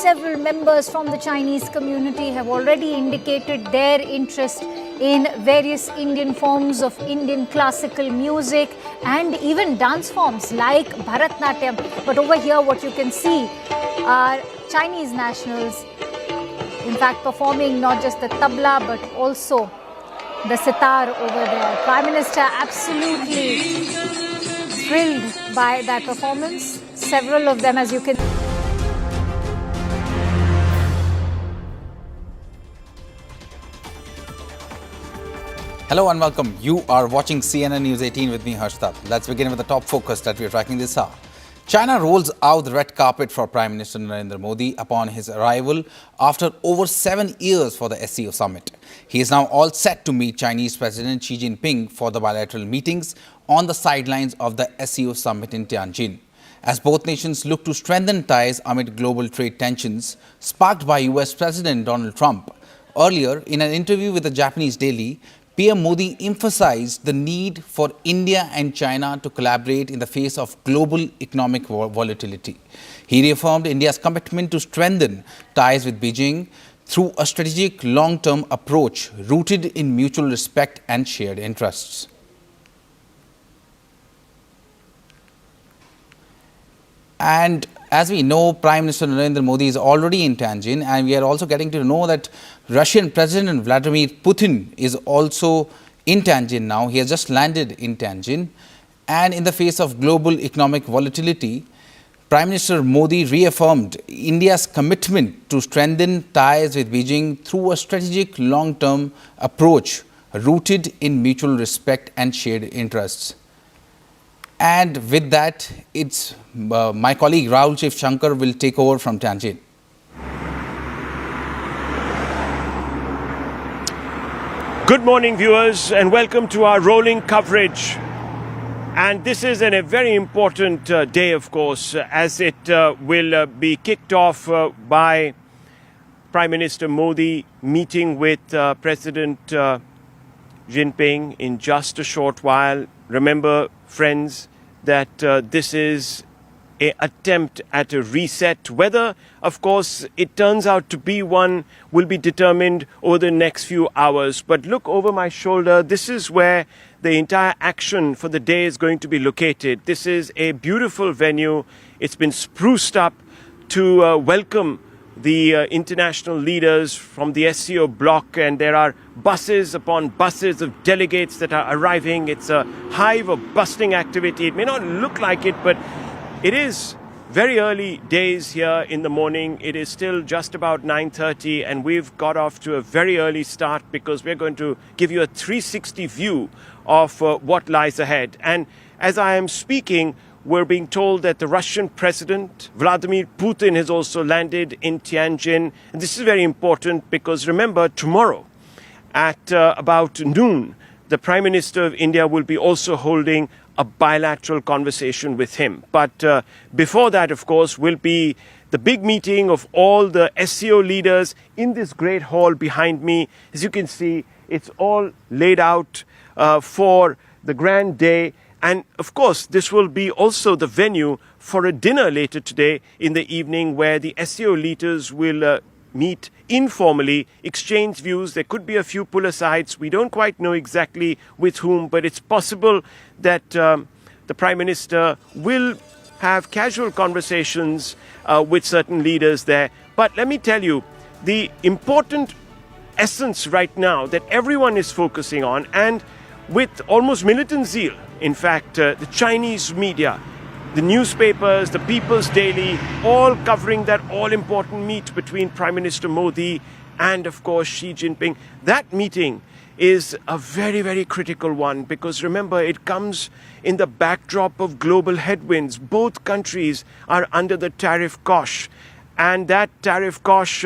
several members from the Chinese community have already indicated their interest in various Indian forms of Indian classical music and even dance forms like Bharatnatyam. But over here what you can see are Chinese nationals, in fact performing not just the tabla but also the sitar over there. Prime Minister absolutely thrilled by that performance. Several of them, as you can Hello and welcome. You are watching CNN News 18 with me, Harshad. Let's begin with the top focus that we are tracking this hour. China rolls out the red carpet for Prime Minister Narendra Modi upon his arrival after over 7 years for the SCO Summit. He is now all set to meet Chinese President Xi Jinping for the bilateral meetings on the sidelines of the SCO Summit in Tianjin, as both nations look to strengthen ties amid global trade tensions sparked by US President Donald Trump. Earlier, in an interview with the Japanese daily, PM Modi emphasized the need for India and China to collaborate in the face of global economic volatility. He reaffirmed India's commitment to strengthen ties with Beijing through a strategic long-term approach rooted in mutual respect and shared interests. And as we know, Prime Minister Narendra Modi is already in Tianjin, and we are also getting to know that Russian President Vladimir Putin is also in Tianjin now. He has just landed in Tianjin. And in the face of global economic volatility, Prime Minister Modi reaffirmed India's commitment to strengthen ties with Beijing through a strategic long-term approach rooted in mutual respect and shared interests. And with that, it's my colleague Rahul Chief Shankar will take over from Tianjin. Good morning, viewers, and welcome to our rolling coverage. And this is a very important day, of course, as it will be kicked off by Prime Minister Modi meeting with President Xi Jinping in just a short while. Remember, friends, that this is an attempt at a reset. Whether, of course, it turns out to be one will be determined over the next few hours. But look over my shoulder. This is where the entire action for the day is going to be located. This is a beautiful venue. It's been spruced up to welcome the international leaders from the SCO bloc, and there are buses upon buses of delegates that are arriving. It's a hive of bustling activity. It may not look like it, but it is very early days here in the morning. It is still just about 9:30, and we've got off to a very early start because we're going to give you a 360 view of what lies ahead. And as I am speaking, we're being told that the Russian President, Vladimir Putin, has also landed in Tianjin. And this is very important because, remember, tomorrow at about noon, the Prime Minister of India will be also holding a bilateral conversation with him. But before that, of course, will be the big meeting of all the SCO leaders in this great hall behind me. As you can see, it's all laid out for the grand day. And of course, this will be also the venue for a dinner later today in the evening where the SCO leaders will meet informally, exchange views. There could be a few pull-asides. We don't quite know exactly with whom, but it's possible that the Prime Minister will have casual conversations with certain leaders there. But let me tell you, the important essence right now that everyone is focusing on, and with almost militant zeal, in fact, the Chinese media, the newspapers, the People's Daily, all covering that all-important meet between Prime Minister Modi and, of course, Xi Jinping. That meeting is a very, very critical one because, remember, it comes in the backdrop of global headwinds. Both countries are under the tariff cosh, and that tariff cosh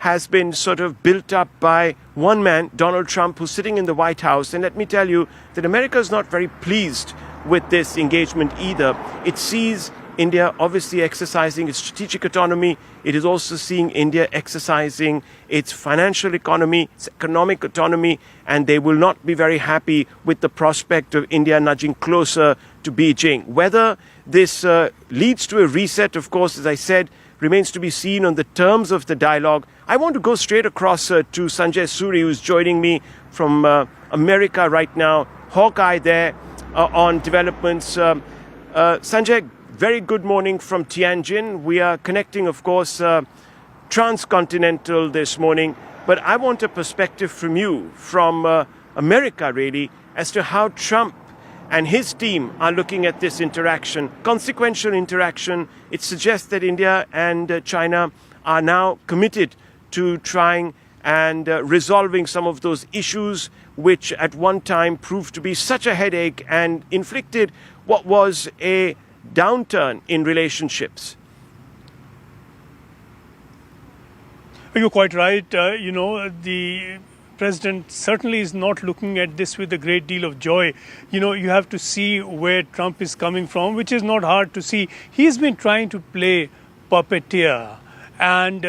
has been sort of built up by one man, Donald Trump, who's sitting in the White House. And let me tell you that America is not very pleased with this engagement either. It sees India obviously exercising its strategic autonomy. It is also seeing India exercising its financial economy, its economic autonomy, and they will not be very happy with the prospect of India nudging closer to Beijing. Whether this leads to a reset, of course, as I said, remains to be seen on the terms of the dialogue. I want to go straight across to Sanjay Suri, who's joining me from America right now. Hawkeye there on developments. Sanjay, very good morning from Tianjin. We are connecting, of course, transcontinental this morning. But I want a perspective from you, from America really, as to how Trump and his team are looking at this interaction, consequential interaction. It suggests that India and China are now committed to trying and resolving some of those issues which at one time proved to be such a headache and inflicted what was a downturn in relationships. You're quite right. The President certainly is not looking at this with a great deal of joy. You have to see where Trump is coming from, which is not hard to see. He's been trying to play puppeteer, and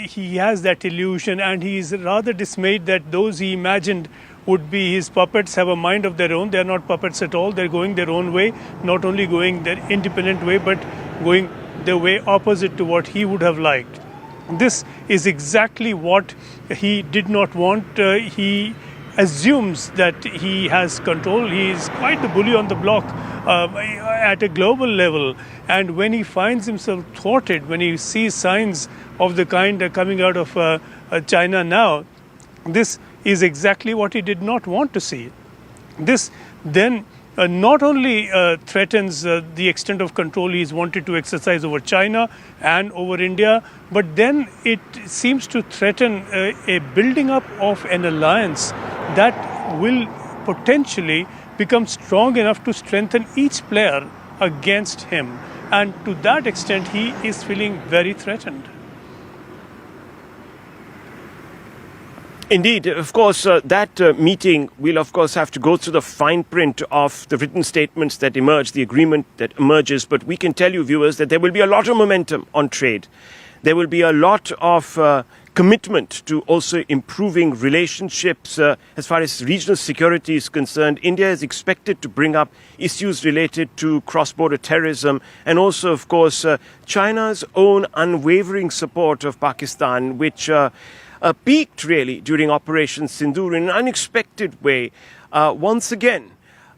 he has that illusion, and he's rather dismayed that those he imagined would be his puppets have a mind of their own. They're not puppets at all. They're going their own way, not only going their independent way, but going the way opposite to what he would have liked. This is exactly what he did not want. He assumes that he has control. He is quite the bully on the block at a global level. And when he finds himself thwarted, when he sees signs of the kind coming out of China now, this is exactly what he did not want to see. This then not only threatens the extent of control he's wanted to exercise over China and over India, but then it seems to threaten a building up of an alliance that will potentially become strong enough to strengthen each player against him. And to that extent, he is feeling very threatened. Indeed, of course, that meeting will, of course, have to go through the fine print of the written statements that emerge, the agreement that emerges. But we can tell you, viewers, that there will be a lot of momentum on trade. There will be a lot of commitment to also improving relationships as far as regional security is concerned. India is expected to bring up issues related to cross-border terrorism and also, of course, China's own unwavering support of Pakistan, which peaked really during Operation Sindoor in an unexpected way, once again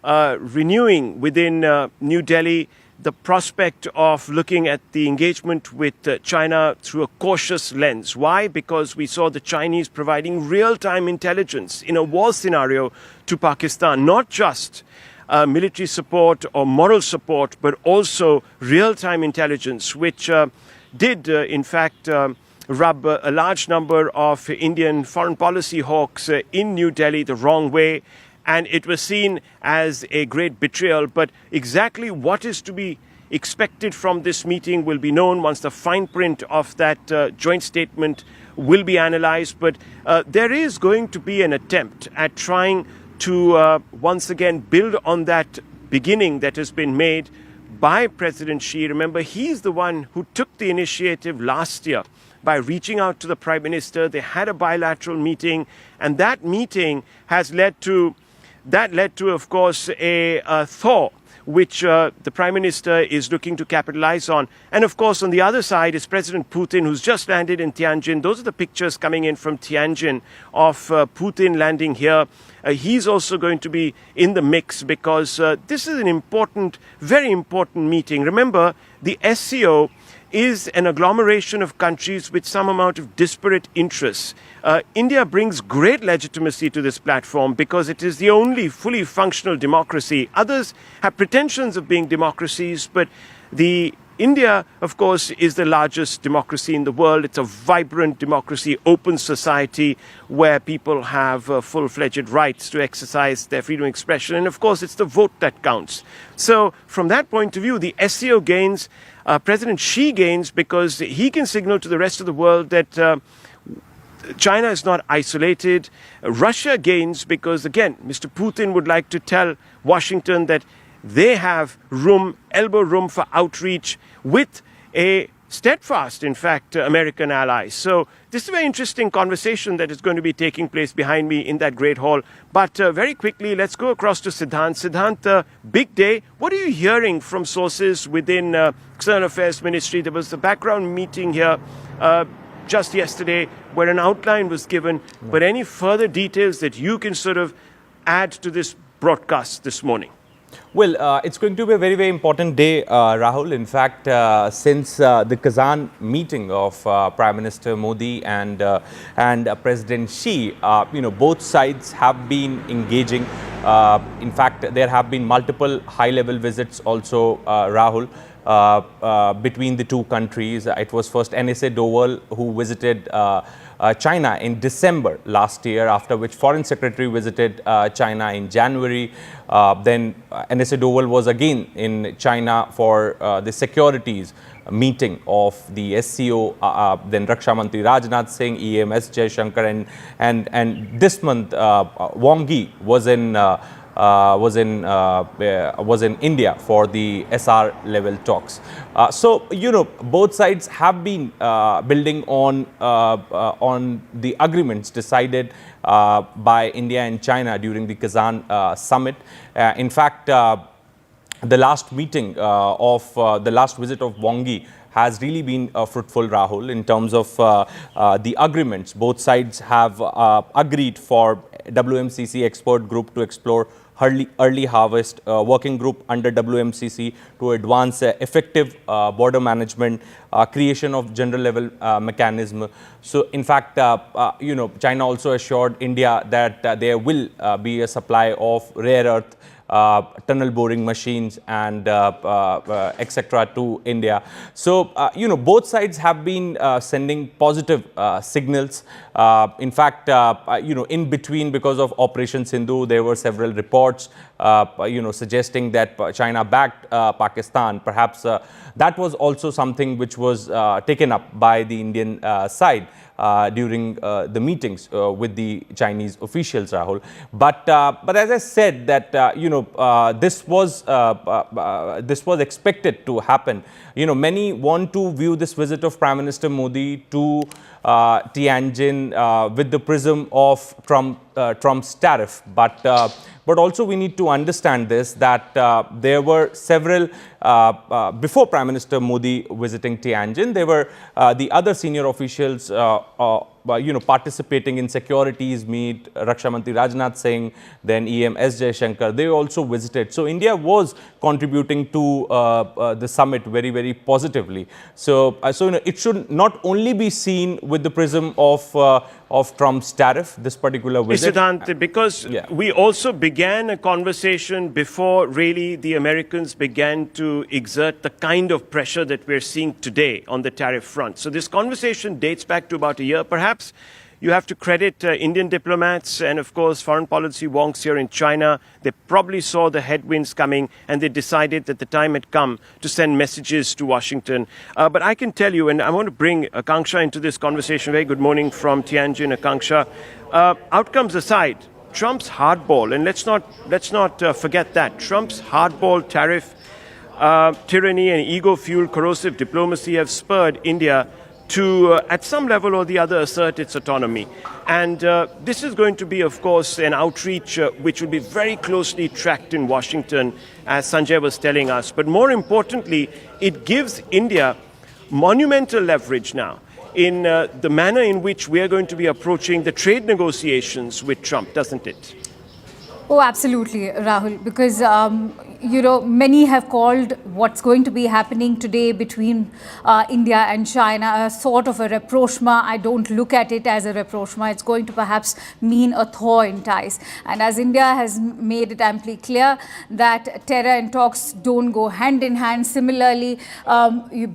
renewing within New Delhi the prospect of looking at the engagement with China through a cautious lens. Why? Because we saw the Chinese providing real-time intelligence in a war scenario to Pakistan, not just military support or moral support, but also real-time intelligence, which did, in fact, rub a large number of Indian foreign policy hawks in New Delhi the wrong way. And it was seen as a great betrayal. But exactly what is to be expected from this meeting will be known once the fine print of that joint statement will be analyzed. But there is going to be an attempt at trying to once again build on that beginning that has been made by President Xi. Remember, he's the one who took the initiative last year by reaching out to the Prime Minister. They had a bilateral meeting, and that meeting has led to, of course, a thaw, which the Prime Minister is looking to capitalize on. And of course, on the other side is President Putin, who's just landed in Tianjin. Those are the pictures coming in from Tianjin of Putin landing here. He's also going to be in the mix because this is an important, very important meeting. Remember, the SCO is an agglomeration of countries with some amount of disparate interests. India brings great legitimacy to this platform because it is the only fully functional democracy. Others have pretensions of being democracies, but India, of course, is the largest democracy in the world. It's a vibrant democracy, open society where people have full-fledged rights to exercise their freedom of expression. And of course, it's the vote that counts. So from that point of view, the SCO gains, President Xi gains because he can signal to the rest of the world that China is not isolated. Russia gains because, again, Mr. Putin would like to tell Washington that they have elbow room for outreach with a steadfast, in fact, American allies. So this is a very interesting conversation that is going to be taking place behind me in that great hall. But very quickly, let's go across to Siddhant. Siddhant, big day. What are you hearing from sources within External Affairs Ministry? There was a background meeting here just yesterday where an outline was given. But any further details that you can sort of add to this broadcast this morning? Well, it's going to be a very, very important day, Rahul. In fact, since the Kazan meeting of Prime Minister Modi and President Xi, both sides have been engaging. In fact, there have been multiple high-level visits also, Rahul, between the two countries. It was first NSA Doval who visited China in December last year, after which Foreign Secretary visited China in January. Then NSA Doval was again in China for the securities meeting of the SCO, then Raksha Mantri Rajnath Singh, EMS Jaishankar, and this month Wang Yi was in India for the SR level talks. So both sides have been building on the agreements decided by India and China during the Kazan summit. In fact, the last meeting the last visit of Wang Yi has really been fruitful, Rahul, in terms of the agreements. Both sides have agreed for WMCC expert group to explore early harvest, working group under WMCC to advance effective border management, creation of general level mechanism. So in fact, China also assured India that there will be a supply of rare earth tunnel boring machines and etc. to India. So both sides have been sending positive signals. In fact, in between, because of Operation Sindhu, there were several reports suggesting that China backed Pakistan. Perhaps that was also something which was taken up by the Indian side during the meetings with the Chinese officials, Rahul. But as I said, that this was expected to happen. Many want to view this visit of Prime Minister Modi to Tianjin with the prism of Trump's tariff, but also we need to understand this, that there were several, before Prime Minister Modi visiting Tianjin, there were the other senior officials participating in securities meet, Raksha Mantri Rajnath Singh, then EMS Jaishankar, they also visited. So India was contributing to the summit very, very positively. So it should not only be seen with the prism of Trump's tariff, this particular visit. Siddhant, because we also began a conversation before really the Americans began to exert the kind of pressure that we're seeing today on the tariff front. So this conversation dates back to about a year. Perhaps you have to credit Indian diplomats and, of course, foreign policy wonks here in China. They probably saw the headwinds coming and they decided that the time had come to send messages to Washington. But I can tell you, and I want to bring Akanksha into this conversation. Very good morning from Tianjin, Akanksha. Outcomes aside, Trump's hardball, and let's not forget that, Trump's hardball tariff, tyranny and ego-fueled corrosive diplomacy have spurred India to, at some level or the other, assert its autonomy. And this is going to be, of course, an outreach which will be very closely tracked in Washington, as Sanjay was telling us. But more importantly, it gives India monumental leverage now in the manner in which we are going to be approaching the trade negotiations with Trump, doesn't it? Oh, absolutely, Rahul, because, many have called what's going to be happening today between India and China a sort of a rapprochement. I don't look at it as a rapprochement. It's going to perhaps mean a thaw in ties. And as India has made it amply clear that terror and talks don't go hand in hand. Similarly,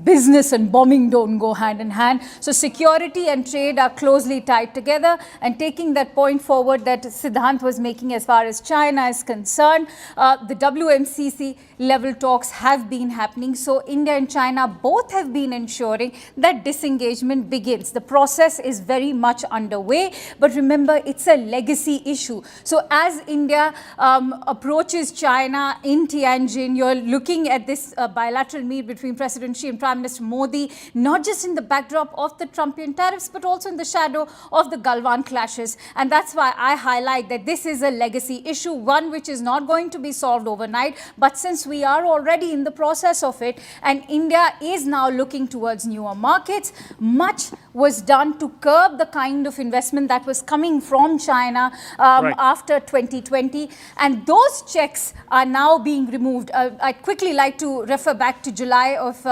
business and bombing don't go hand in hand. So security and trade are closely tied together. And taking that point forward that Siddhant was making as far as China is concerned, the WMC GCC level talks have been happening. So India and China both have been ensuring that disengagement begins. The process is very much underway, but remember, it's a legacy issue. So as India approaches China in Tianjin, you're looking at this bilateral meet between President Xi and Prime Minister Modi, not just in the backdrop of the Trumpian tariffs, but also in the shadow of the Galwan clashes. And that's why I highlight that this is a legacy issue, one which is not going to be solved overnight. But since we are already in the process of it, and India is now looking towards newer markets, much was done to curb the kind of investment that was coming from China after 2020. And those checks are now being removed. I'd quickly like to refer back to July of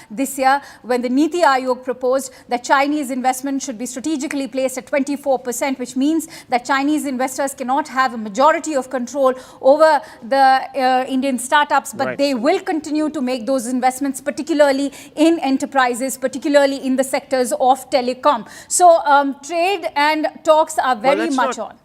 this year, when the Niti Aayog proposed that Chinese investment should be strategically placed at 24%, which means that Chinese investors cannot have a majority of control over the Indian startups, but they will continue to make those investments, particularly in enterprises, particularly in the sectors of telecom. So trade and talks are very much on.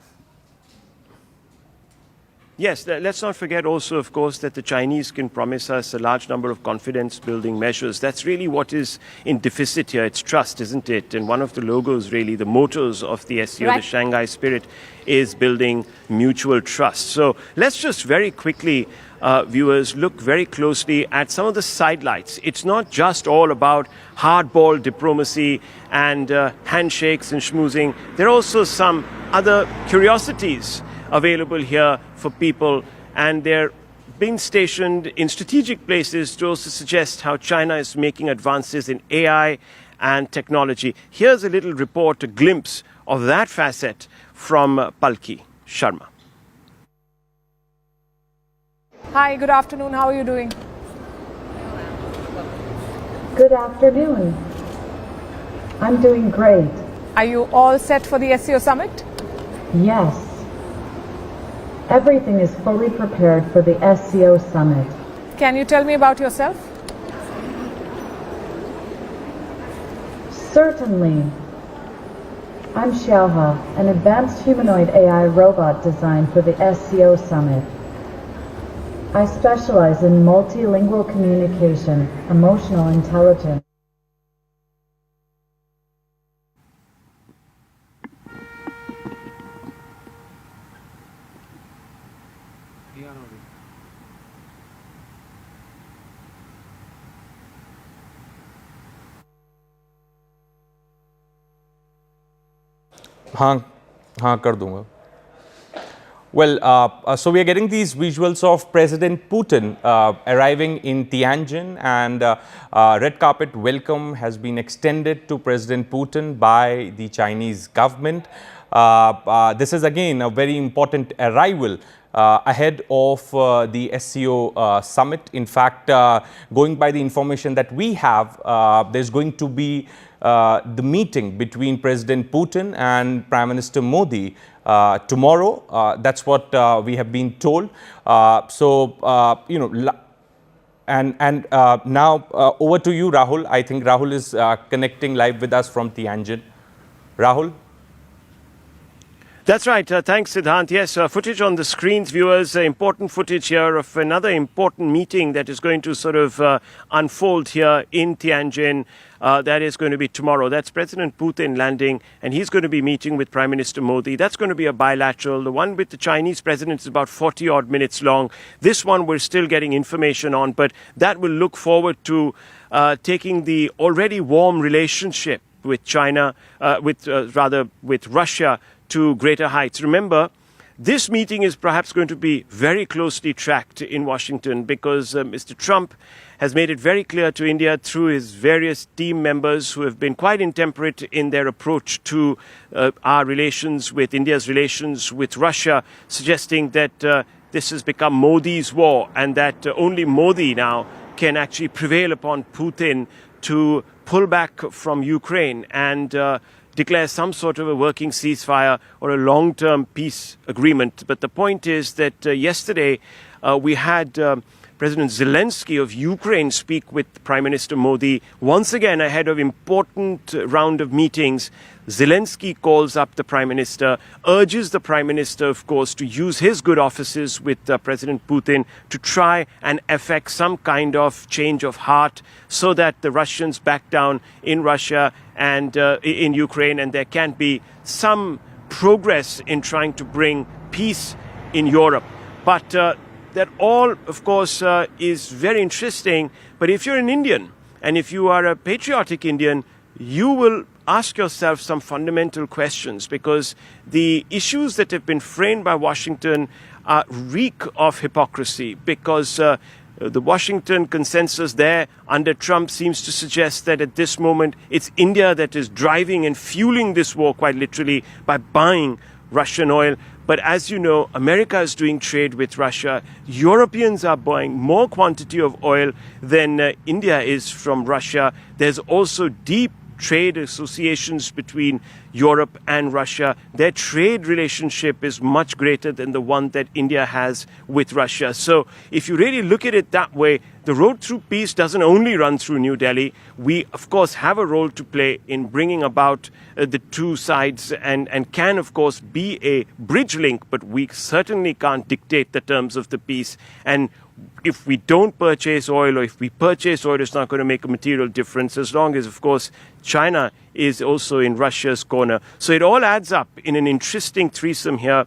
Yes, let's not forget also, of course, that the Chinese can promise us a large number of confidence-building measures. That's really what is in deficit here. It's trust, isn't it? And one of the logos, really, the mottos of the SCO, the Shanghai spirit, is building mutual trust. So let's just very quickly, viewers, look very closely at some of the sidelights. It's not just all about hardball diplomacy and handshakes and schmoozing. There are also some other curiosities available here for people, and they're being stationed in strategic places to also suggest how China is making advances in AI and technology. Here's a little report, a glimpse of that facet from Palki Sharma. Hi, good afternoon. How are you doing? Good afternoon. I'm doing great. Are you all set for the SCO Summit? Yes. Everything is fully prepared for the SCO Summit. Can you tell me about yourself? Certainly. I'm Xiaohe, an advanced humanoid AI robot designed for the SCO Summit. I specialize in multilingual communication, emotional intelligence. हाँ कर दूंगा. Well, so we are getting these visuals of President Putin arriving in Tianjin, and red carpet welcome has been extended to President Putin by the Chinese government. This is again a very important arrival ahead of the SCO Summit. In fact, going by the information that we have, there's going to be the meeting between President Putin and Prime Minister Modi tomorrow. That's what we have been told. You know, and now over to you, Rahul. I think Rahul is connecting live with us from Tianjin. Rahul? That's right. Thanks, Siddhant. Yes, footage on the screens, viewers. Important footage here of another important meeting that is going to sort of unfold here in Tianjin. That is going to be tomorrow. That's President Putin landing, and he's going to be meeting with Prime Minister Modi. That's going to be a bilateral. The one with the Chinese president is about 40-odd minutes long. This one we're still getting information on, but that will look forward to taking the already warm relationship with China, with Russia, to greater heights. Remember, this meeting is perhaps going to be very closely tracked in Washington, because Mr. Trump has made it very clear to India through his various team members who have been quite intemperate in their approach to our relations with India's relations with Russia, suggesting that this has become Modi's war, and that only Modi now can actually prevail upon Putin to pull back from Ukraine and declare some sort of a working ceasefire or a long-term peace agreement. But the point is that yesterday we had President Zelensky of Ukraine speak with Prime Minister Modi once again ahead of important round of meetings. Zelensky calls up the Prime Minister, urges the Prime Minister, of course, to use his good offices with President Putin to try and effect some kind of change of heart so that the Russians back down in Russia and in Ukraine, and there can be some progress in trying to bring peace in Europe. But that all, of course, is very interesting. But if you're an Indian and if you are a patriotic Indian, you will ask yourself some fundamental questions, because the issues that have been framed by Washington reek of hypocrisy, because the Washington consensus there under Trump seems to suggest that at this moment it's India that is driving and fueling this war quite literally by buying Russian oil. But as you know, America is doing trade with Russia. Europeans are buying more quantity of oil than India is from Russia. There's also deep trade associations between Europe and Russia. Their trade relationship is much greater than the one that India has with Russia. So if you really look at it that way, the road through peace doesn't only run through New Delhi. We, of course, have a role to play in bringing about the two sides and can, of course, be a bridge link, but we certainly can't dictate the terms of the peace. And if we don't purchase oil, or if we purchase oil, it's not going to make a material difference, as long as, of course, China is also in Russia's corner. So it all adds up in an interesting threesome here,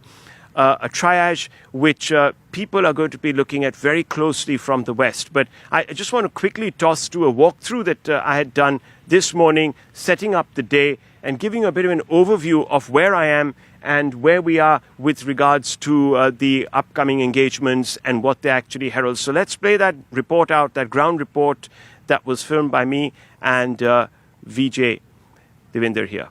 a triage which people are going to be looking at very closely from the West. But I just want to quickly toss to a walkthrough that I had done this morning, setting up the day and giving a bit of an overview of where I am and where we are with regards to the upcoming engagements and what they actually herald. So let's play that report out, that ground report that was filmed by me and VJ Devinder here.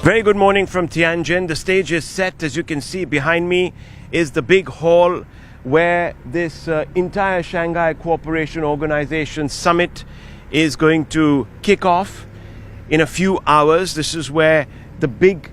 Very good morning from Tianjin. The stage is set. As you can see behind me is the big hall where this entire Shanghai Cooperation Organization Summit is going to kick off in a few hours. This is where the big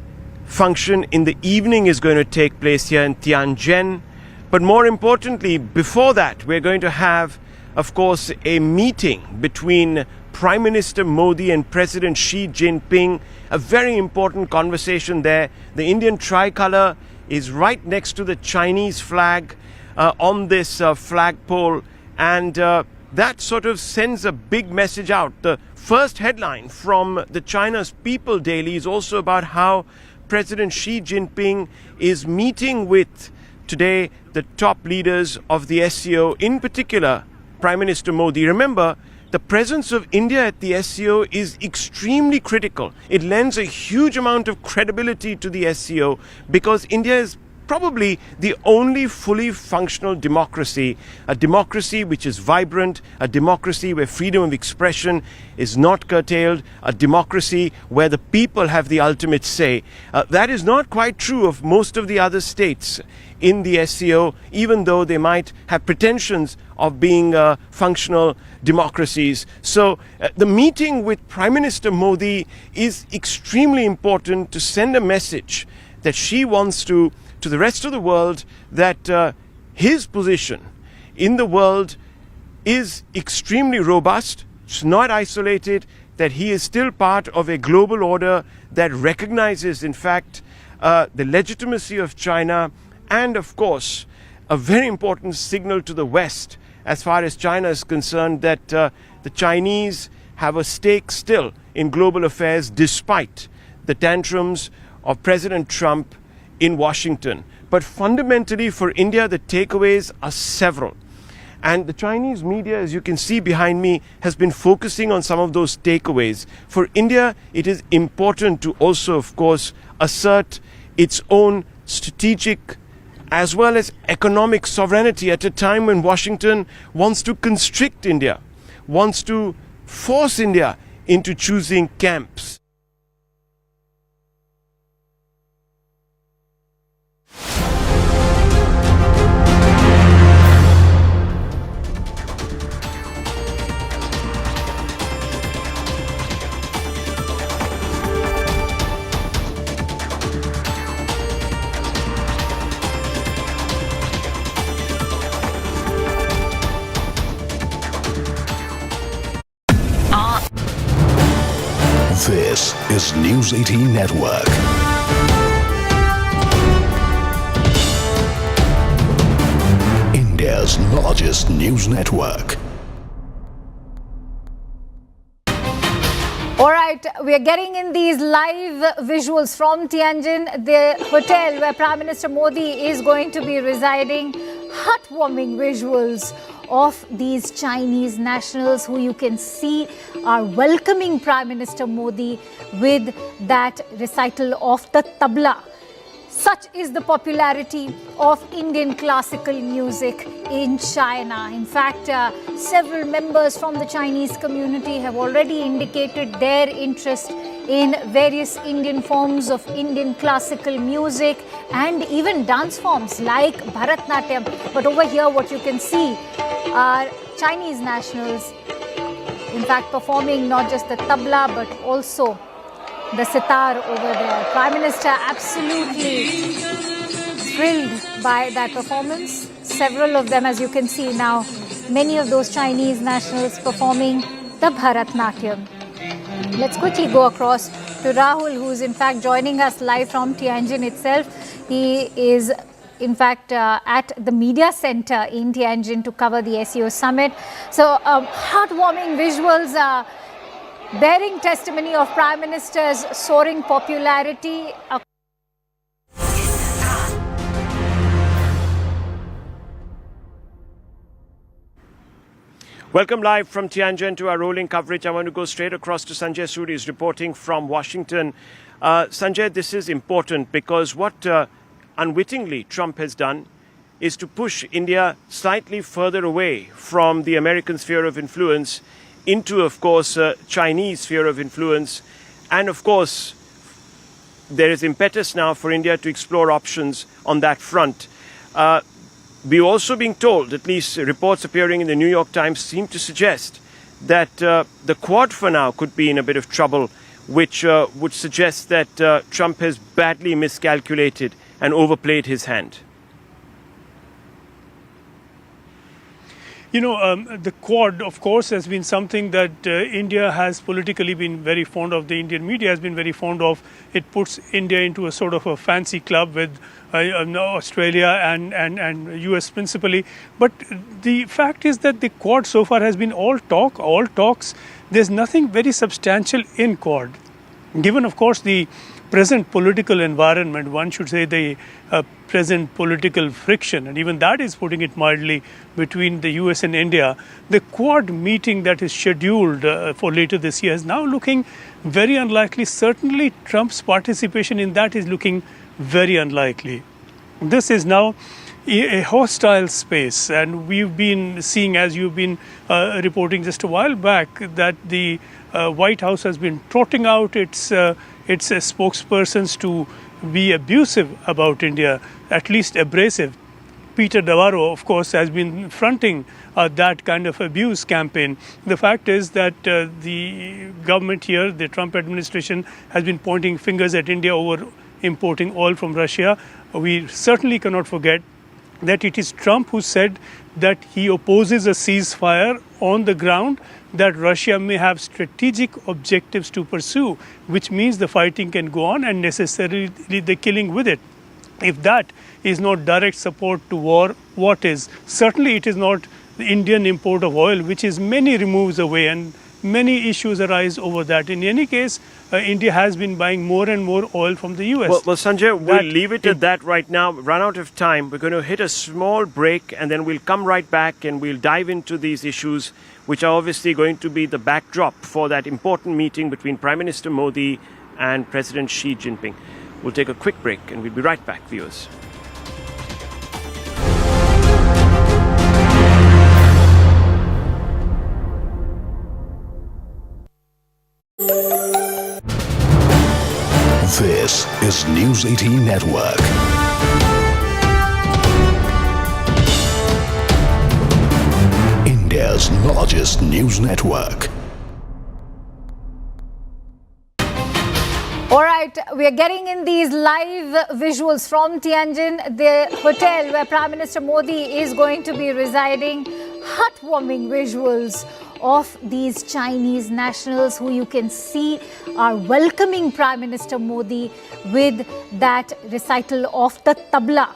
function in the evening is going to take place here in Tianjin. But more importantly, before that, we're going to have, of course, a meeting between Prime Minister Modi and President Xi Jinping. A very important conversation there. The Indian tricolor is right next to the Chinese flag on this flagpole, and that sort of sends a big message out. The first headline from the China's People Daily is also about how President Xi Jinping is meeting with today the top leaders of the SCO, in particular Prime Minister Modi. Remember, the presence of India at the SCO is extremely critical. It lends a huge amount of credibility to the SCO because India is probably the only fully functional democracy, a democracy which is vibrant, a democracy where freedom of expression is not curtailed, a democracy where the people have the ultimate say. That is not quite true of most of the other states in the SCO, even though they might have pretensions of being functional democracies. So the meeting with Prime Minister Modi is extremely important to send a message that Xi wants to the rest of the world, that his position in the world is extremely robust. It's not isolated, that he is still part of a global order that recognizes, in fact, the legitimacy of China, and of course, a very important signal to the West as far as China is concerned, that the Chinese have a stake still in global affairs despite the tantrums of President Trump in Washington. But fundamentally for India, the takeaways are several. And the Chinese media, as you can see behind me, has been focusing on some of those takeaways. For India, it is important to also, of course, assert its own strategic as well as economic sovereignty at a time when Washington wants to constrict India, wants to force India into choosing camps. This is News 18 Network. India's largest news network. All right, we are getting in these live visuals from Tianjin, the hotel where Prime Minister Modi is going to be residing. Heartwarming visuals of these Chinese nationals who you can see are welcoming Prime Minister Modi with that recital of the tabla. Such is the popularity of Indian classical music in China. In fact, several members from the Chinese community have already indicated their interest in various Indian forms of Indian classical music and even dance forms like Bharatnatyam. But over here, what you can see are Chinese nationals, in fact, performing not just the tabla but also the sitar over there. Prime Minister absolutely thrilled by that performance. Several of them, as you can see now, many of those Chinese nationals performing the Bharatnatyam. Let's quickly go across to Rahul, who is in fact joining us live from Tianjin itself. He is in fact at the media center in Tianjin to cover the SCO Summit. So heartwarming visuals bearing testimony of Prime Minister's soaring popularity. Welcome live from Tianjin to our rolling coverage. I want to go straight across to Sanjay Suri, who's reporting from Washington. Sanjay, this is important because what unwittingly Trump has done is to push India slightly further away from the American sphere of influence into, of course, Chinese sphere of influence. And, of course, there is impetus now for India to explore options on that front. We're also being told, at least reports appearing in the New York Times seem to suggest that the Quad for now could be in a bit of trouble, which would suggest that Trump has badly miscalculated and overplayed his hand. You know, the Quad, of course, has been something that India has politically been very fond of. The Indian media has been very fond of. It puts India into a sort of a fancy club with Australia and US principally. But the fact is that the Quad so far has been all talk, all talks. There's nothing very substantial in Quad. Given, of course, the present political environment, one should say the present political friction, and even that is putting it mildly, between the US and India, the Quad meeting that is scheduled for later this year is now looking very unlikely. Certainly Trump's participation in that is looking very unlikely. This is now a hostile space, and we've been seeing, as you've been reporting just a while back, that the White House has been trotting out its spokespersons to be abusive about India, at least abrasive. Peter Navarro, of course, has been fronting that kind of abuse campaign. The fact is that the government here, the Trump administration, has been pointing fingers at India over importing oil from Russia. We certainly cannot forget that it is Trump who said that he opposes a ceasefire on the ground, that Russia may have strategic objectives to pursue, which means the fighting can go on and necessarily the killing with it. If that is not direct support to war, what is? Certainly it is not the Indian import of oil, which is many removes away, and many issues arise over that. In any case, India has been buying more and more oil from the US. Well, Sanjay, we'll leave it at that right now. Run out of time. We're going to hit a small break and then we'll come right back and we'll dive into these issues, which are obviously going to be the backdrop for that important meeting between Prime Minister Modi and President Xi Jinping. We'll take a quick break and we'll be right back, viewers. This is News 18 Network. India's largest news network. All right, we are getting in these live visuals from Tianjin, the hotel where Prime Minister Modi is going to be residing. heartwarming visuals of these Chinese nationals who you can see are welcoming Prime Minister Modi with that recital of the tabla.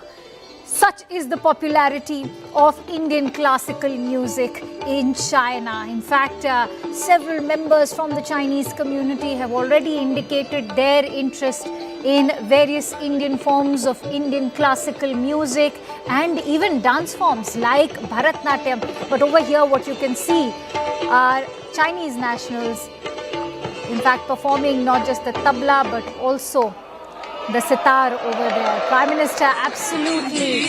Such is the popularity of Indian classical music in China. In fact, several members from the Chinese community have already indicated their interest in various Indian forms of Indian classical music and even dance forms like Bharatnatyam. But over here, what you can see are Chinese nationals, in fact, performing not just the tabla but also the sitar over there. Prime Minister absolutely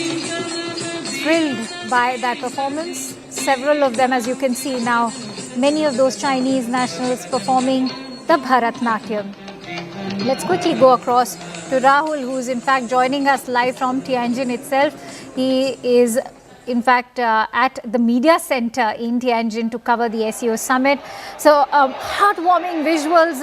thrilled by that performance. Several of them, as you can see now, many of those Chinese nationals performing the Bharatnatyam. Let's quickly go across to Rahul, who is in fact joining us live from Tianjin itself. He is in fact at the media center in Tianjin to cover the SCO Summit. So heartwarming visuals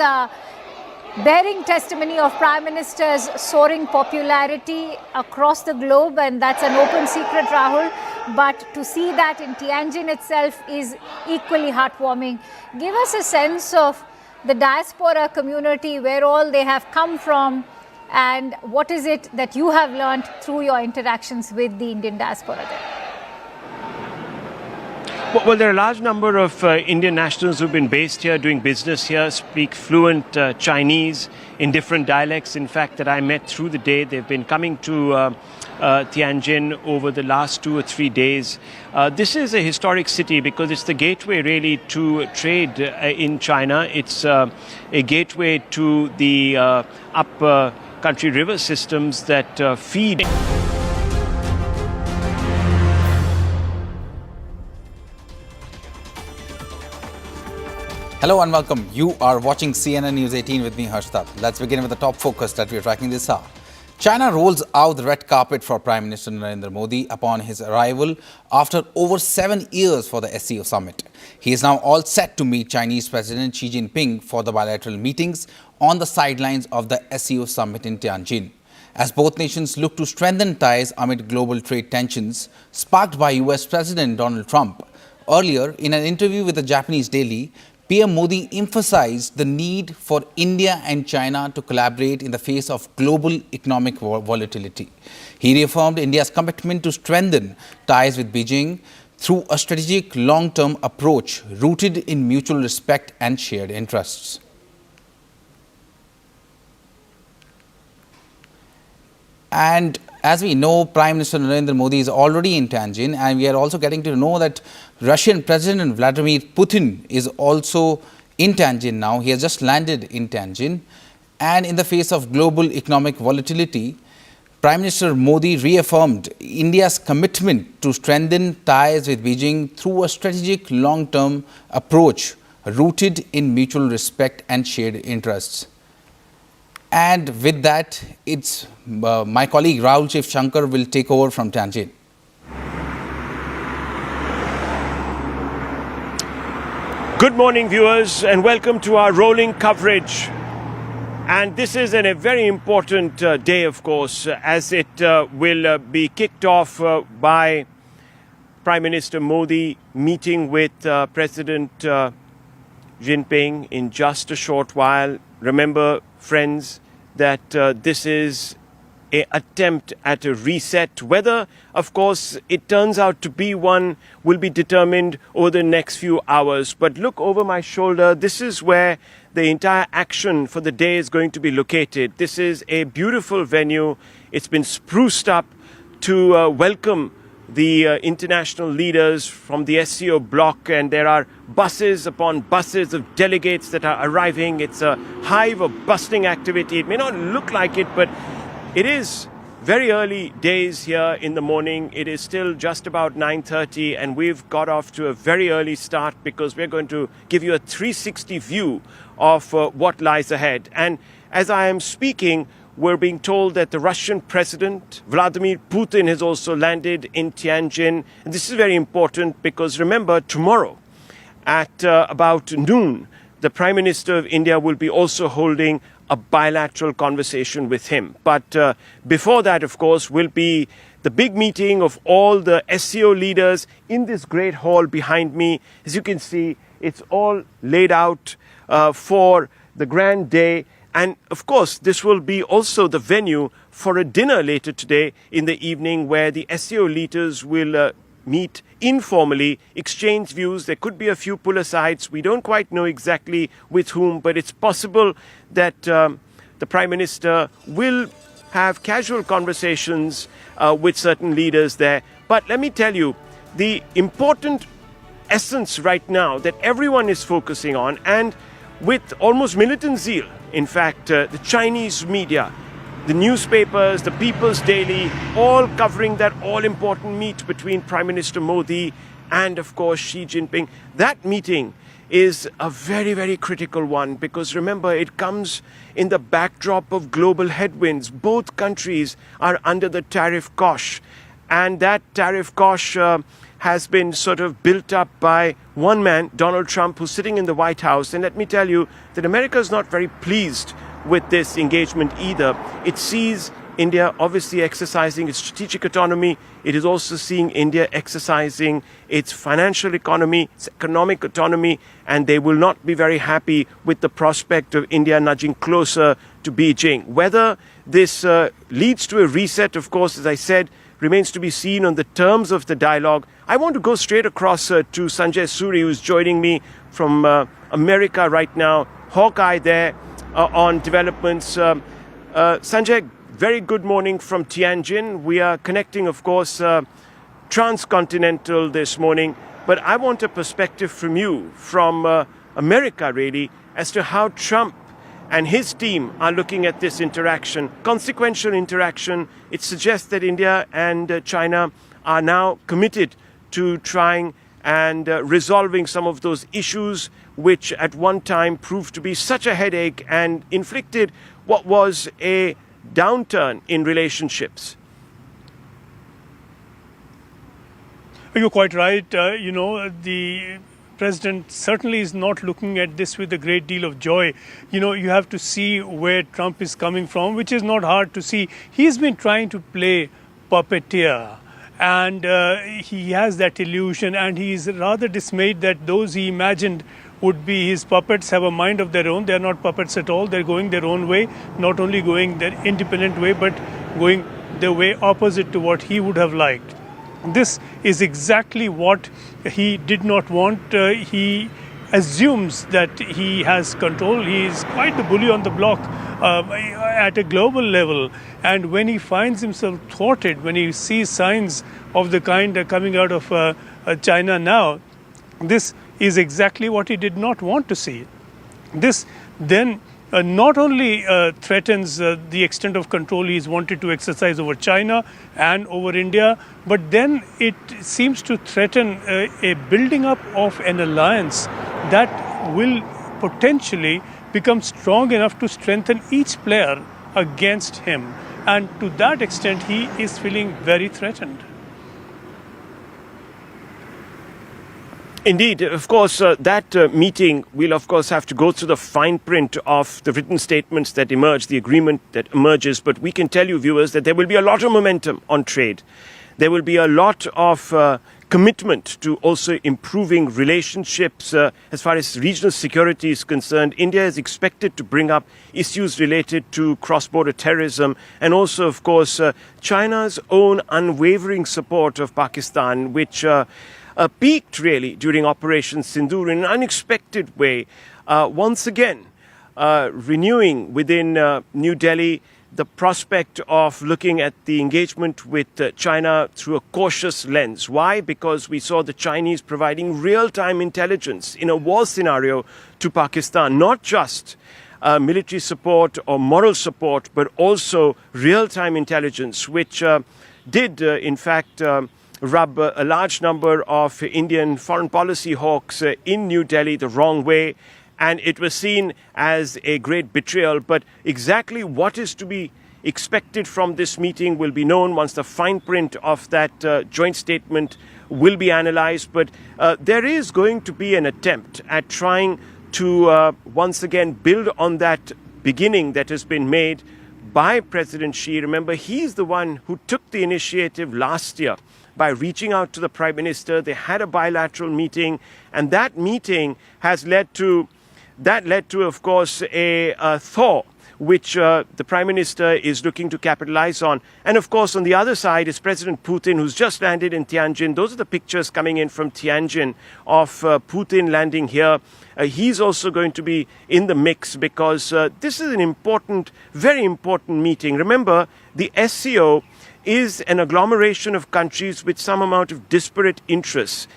bearing testimony of Prime Minister's soaring popularity across the globe, and that's an open secret, Rahul. But to see that in Tianjin itself is equally heartwarming. Give us a sense of the diaspora community, where all they have come from, and what is it that you have learned through your interactions with the Indian diaspora there? Well, there are a large number of Indian nationals who've been based here, doing business here, speak fluent Chinese in different dialects. In fact, that I met through the day. They've been coming to Tianjin over the last 2 or 3 days. This is a historic city because it's the gateway really to trade in China. It's a gateway to the up country river systems that feed. Hello and welcome. You are watching CNN News 18 with me, Harshtat. Let's begin with the top focus that we are tracking this hour. China rolls out the red carpet for Prime Minister Narendra Modi upon his arrival after over 7 years for the SCO Summit. He is now all set to meet Chinese President Xi Jinping for the bilateral meetings on the sidelines of the SCO Summit in Tianjin, as both nations look to strengthen ties amid global trade tensions sparked by US President Donald Trump. Earlier, in an interview with the Japanese daily, PM Modi emphasized the need for India and China to collaborate in the face of global economic volatility. He reaffirmed India's commitment to strengthen ties with Beijing through a strategic long-term approach rooted in mutual respect and shared interests. And as we know, Prime Minister Narendra Modi is already in Tianjin, and we are also getting to know that Russian President Vladimir Putin is also in Tianjin now. He has just landed in Tianjin. And in the face of global economic volatility, Prime Minister Modi reaffirmed India's commitment to strengthen ties with Beijing through a strategic long-term approach rooted in mutual respect and shared interests. And with that, it's my colleague Rahul Chief Shankar will take over from Tianjin. Good morning, viewers, and welcome to our rolling coverage. And this is a very important day, of course, as it will be kicked off by Prime Minister Modi meeting with President Jinping in just a short while. Remember, friends, that this is an attempt at a reset. Whether, of course, it turns out to be one will be determined over the next few hours. But look over my shoulder. This is where the entire action for the day is going to be located. This is a beautiful venue. It's been spruced up to welcome the international leaders from the SCO bloc, and there are buses upon buses of delegates that are arriving. It's a hive of bustling activity. It may not look like it, but it is very early days here in the morning. It is still just about 9:30, and we've got off to a very early start because we're going to give you a 360 view of what lies ahead. And as I am speaking, we're being told that the Russian President, Vladimir Putin, has also landed in Tianjin. And this is very important because, remember, tomorrow at about noon, the Prime Minister of India will be also holding a bilateral conversation with him. But before that, of course, will be the big meeting of all the SCO leaders in this great hall behind me. As you can see, it's all laid out for the grand day. And of course, this will be also the venue for a dinner later today in the evening where the SCO leaders will meet informally, exchange views. There could be a few pull-asides. We don't quite know exactly with whom, but it's possible that the Prime Minister will have casual conversations with certain leaders there. But let me tell you, the important essence right now that everyone is focusing on, and with almost militant zeal, in fact, the Chinese media, the newspapers, the People's Daily, all covering that all-important meet between Prime Minister Modi and, of course, Xi Jinping. That meeting is a very, very critical one because, remember, it comes in the backdrop of global headwinds. Both countries are under the tariff cosh, and that tariff cosh has been sort of built up by one man, Donald Trump, who's sitting in the White House. And let me tell you that America is not very pleased with this engagement either. It sees India obviously exercising its strategic autonomy. It is also seeing India exercising its financial economy, its economic autonomy, and they will not be very happy with the prospect of India nudging closer to Beijing. Whether this leads to a reset, of course, as I said, remains to be seen on the terms of the dialogue. I want to go straight across to Sanjay Suri, who's joining me from America right now, Hawkeye there on developments. Sanjay, very good morning from Tianjin. We are connecting, of course, transcontinental this morning, but I want a perspective from you, from America really, as to how Trump and his team are looking at this interaction, consequential interaction. It suggests that India and China are now committed to trying and resolving some of those issues which at one time proved to be such a headache and inflicted what was a downturn in relationships. You're quite right. The President certainly is not looking at this with a great deal of joy. You have to see where Trump is coming from, which is not hard to see. He's been trying to play puppeteer, and he has that illusion, and he's rather dismayed that those he imagined would be his puppets have a mind of their own. They're not puppets at all. They're going their own way, not only going their independent way, but going the way opposite to what he would have liked. This is exactly what he did not want. He assumes that he has control. He is quite the bully on the block at a global level. And when he finds himself thwarted, when he sees signs of the kind coming out of China now, this is exactly what he did not want to see. This then not only threatens the extent of control he's wanted to exercise over China and over India, but then it seems to threaten a building up of an alliance that will potentially become strong enough to strengthen each player against him. And to that extent, he is feeling very threatened. Indeed, of course, that meeting will, of course, have to go through the fine print of the written statements that emerge, the agreement that emerges. But we can tell you, viewers, that there will be a lot of momentum on trade. There will be a lot of commitment to also improving relationships as far as regional security is concerned. India is expected to bring up issues related to cross-border terrorism and also, of course, China's own unwavering support of Pakistan, which peaked really during Operation Sindoor in an unexpected way, once again renewing within New Delhi the prospect of looking at the engagement with China through a cautious lens. Why? Because we saw the Chinese providing real-time intelligence in a war scenario to Pakistan, not just military support or moral support, but also real-time intelligence, which did, in fact, rub a large number of Indian foreign policy hawks in New Delhi the wrong way. And it was seen as a great betrayal. But exactly what is to be expected from this meeting will be known once the fine print of that joint statement will be analyzed. But there is going to be an attempt at trying to once again build on that beginning that has been made by President Xi. Remember, he's the one who took the initiative last year by reaching out to the Prime Minister. They had a bilateral meeting, and that meeting has led to, of course, a thaw, which the Prime Minister is looking to capitalize on. And of course, on the other side is President Putin, who's just landed in Tianjin. Those are the pictures coming in from Tianjin of Putin landing here. He's also going to be in the mix because this is an important, very important meeting. Remember, the SCO is an agglomeration of countries with some amount of disparate interests.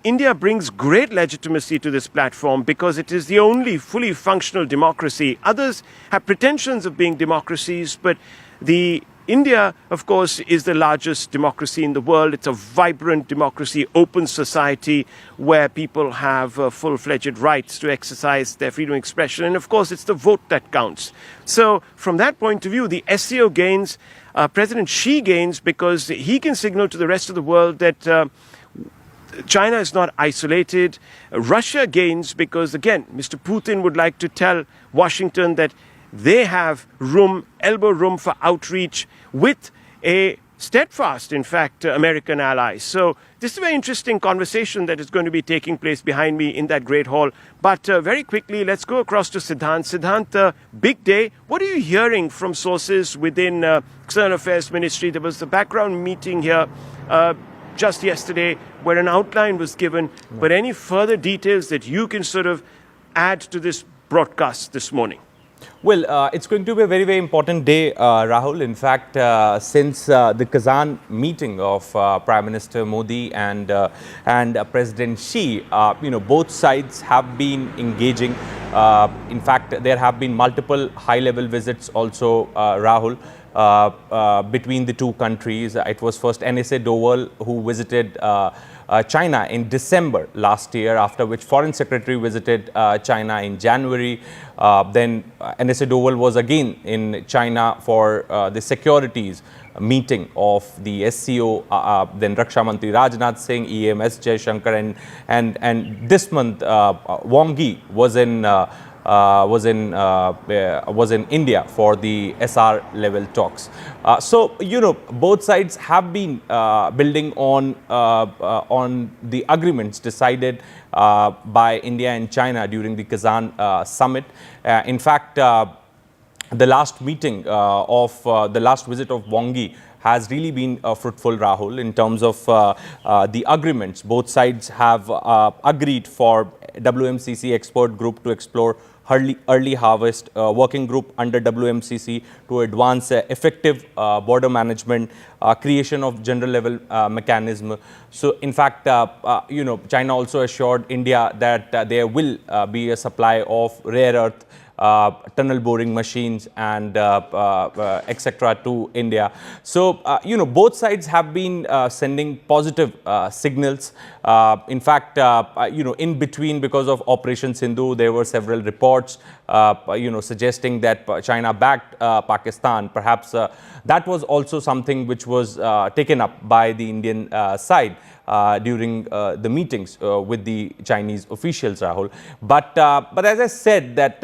India brings great legitimacy to this platform because it is the only fully functional democracy. Others have pretensions of being democracies, but India, of course, is the largest democracy in the world. It's a vibrant democracy, open society where people have full-fledged rights to exercise their freedom of expression. And of course, it's the vote that counts. So from that point of view, the SCO gains, President Xi gains because he can signal to the rest of the world that China is not isolated. Russia gains because, again, Mr. Putin would like to tell Washington that they have elbow room for outreach with a steadfast, in fact, American ally. So this is a very interesting conversation that is going to be taking place behind me in that great hall. But very quickly, let's go across to Siddhant. Siddhant, big day. What are you hearing from sources within External Affairs Ministry? There was a background meeting here just yesterday where an outline was given. But any further details that you can sort of add to this broadcast this morning? Well, it's going to be a very, very important day, Rahul. In fact, since the Kazan meeting of Prime Minister Modi and President Xi, both sides have been engaging. In fact, there have been multiple high-level visits also, Rahul, between the two countries. It was first NSA Doval who visited China in December last year, after which Foreign Secretary visited China in January. Then NSA Doval was again in China for the securities meeting of the SCO, then Raksha Mantri Rajnath Singh, EMS Jaishankar, and this month Wang Yi was in India for the SR level talks. So both sides have been building on the agreements decided by India and China during the Kazan summit. In fact, the last meeting the last visit of Wang Yi has really been fruitful, Rahul, in terms of the agreements. Both sides have agreed for WMCC expert group to explore early harvest, working group under WMCC to advance effective border management, creation of general level mechanism. So in fact, China also assured India that there will be a supply of rare earth, tunnel boring machines and etc. to India. So both sides have been sending positive signals. In fact, in between, because of Operation Sindhu, there were several reports suggesting that China backed Pakistan. Perhaps that was also something which was taken up by the Indian side during the meetings with the Chinese officials, Rahul. But as I said, that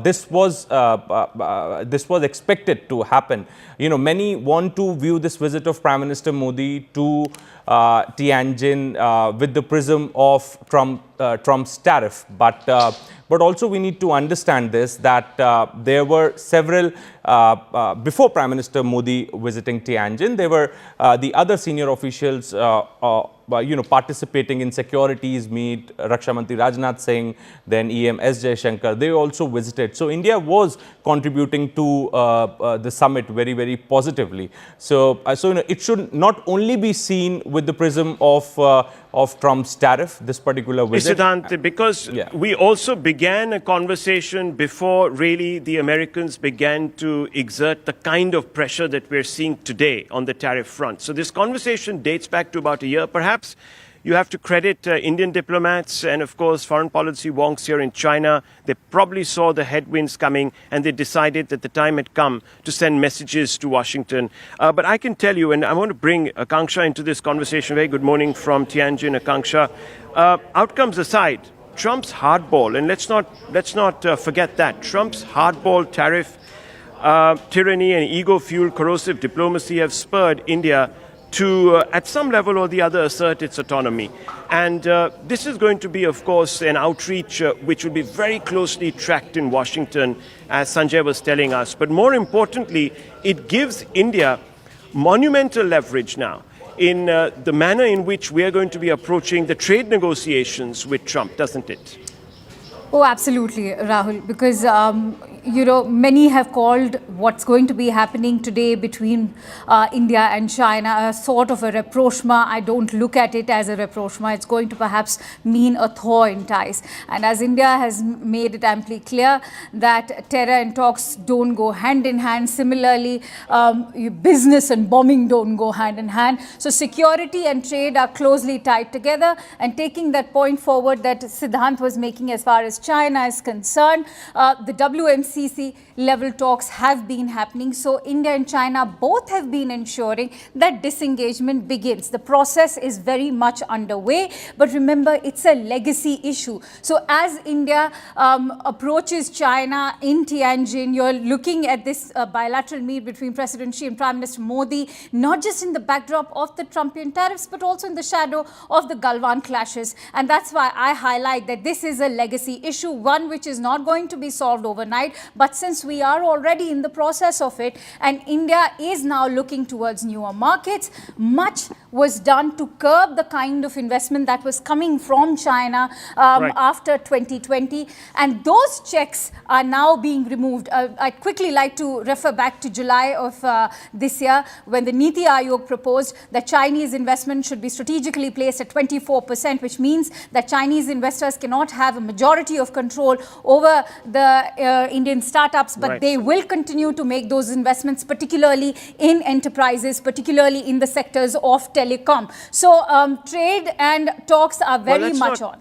this was expected to happen. Many want to view this visit of Prime Minister Modi to Tianjin with the prism of Trump's tariff, but also we need to understand this, that there were several, before Prime Minister Modi visiting Tianjin, there were the other senior officials participating in securities meet, Raksha Mantri Rajnath Singh, then EMS Jaishankar, they also visited. So India was contributing to the summit very, very positively. So it should not only be seen with the prism of Trump's tariff, this particular visit. Siddhant, because we also began a conversation before really the Americans began to exert the kind of pressure that we're seeing today on the tariff front. So this conversation dates back to about a year. Perhaps you have to credit Indian diplomats and, of course, foreign policy wonks here in China. They probably saw the headwinds coming and they decided that the time had come to send messages to Washington. But I can tell you, and I want to bring Akanksha into this conversation. Very good morning from Tianjin, Akanksha. Outcomes aside, Trump's hardball, and let's not forget that Trump's hardball tariff, tyranny, and ego-fueled corrosive diplomacy have spurred India to, at some level or the other, assert its autonomy. And this is going to be, of course, an outreach which will be very closely tracked in Washington, as Sanjay was telling us. But more importantly, it gives India monumental leverage now in the manner in which we are going to be approaching the trade negotiations with Trump, doesn't it? Oh, absolutely, Rahul, because many have called what's going to be happening today between India and China a sort of a rapprochement. I don't look at it as a rapprochement. It's going to perhaps mean a thaw in ties. And as India has made it amply clear that terror and talks don't go hand in hand. Similarly, business and bombing don't go hand in hand. So security and trade are closely tied together. And taking that point forward that Siddhant was making as far as China is concerned, the WMCC level talks have been happening. So India and China both have been ensuring that disengagement begins. The process is very much underway, but remember, it's a legacy issue. So as India approaches China in Tianjin, you're looking at this bilateral meet between President Xi and Prime Minister Modi, not just in the backdrop of the Trumpian tariffs, but also in the shadow of the Galwan clashes. And that's why I highlight that this is a legacy issue, one which is not going to be solved overnight. But since we are already in the process of it, and India is now looking towards newer markets, much was done to curb the kind of investment that was coming from China after 2020. And those checks are now being removed. I'd quickly like to refer back to July of this year, when the Niti Aayog proposed that Chinese investment should be strategically placed at 24%, which means that Chinese investors cannot have a majority of control over the Indian startups, but they will continue to make those investments, particularly in enterprises, particularly in the sectors of telecom. So trade and talks are very much on.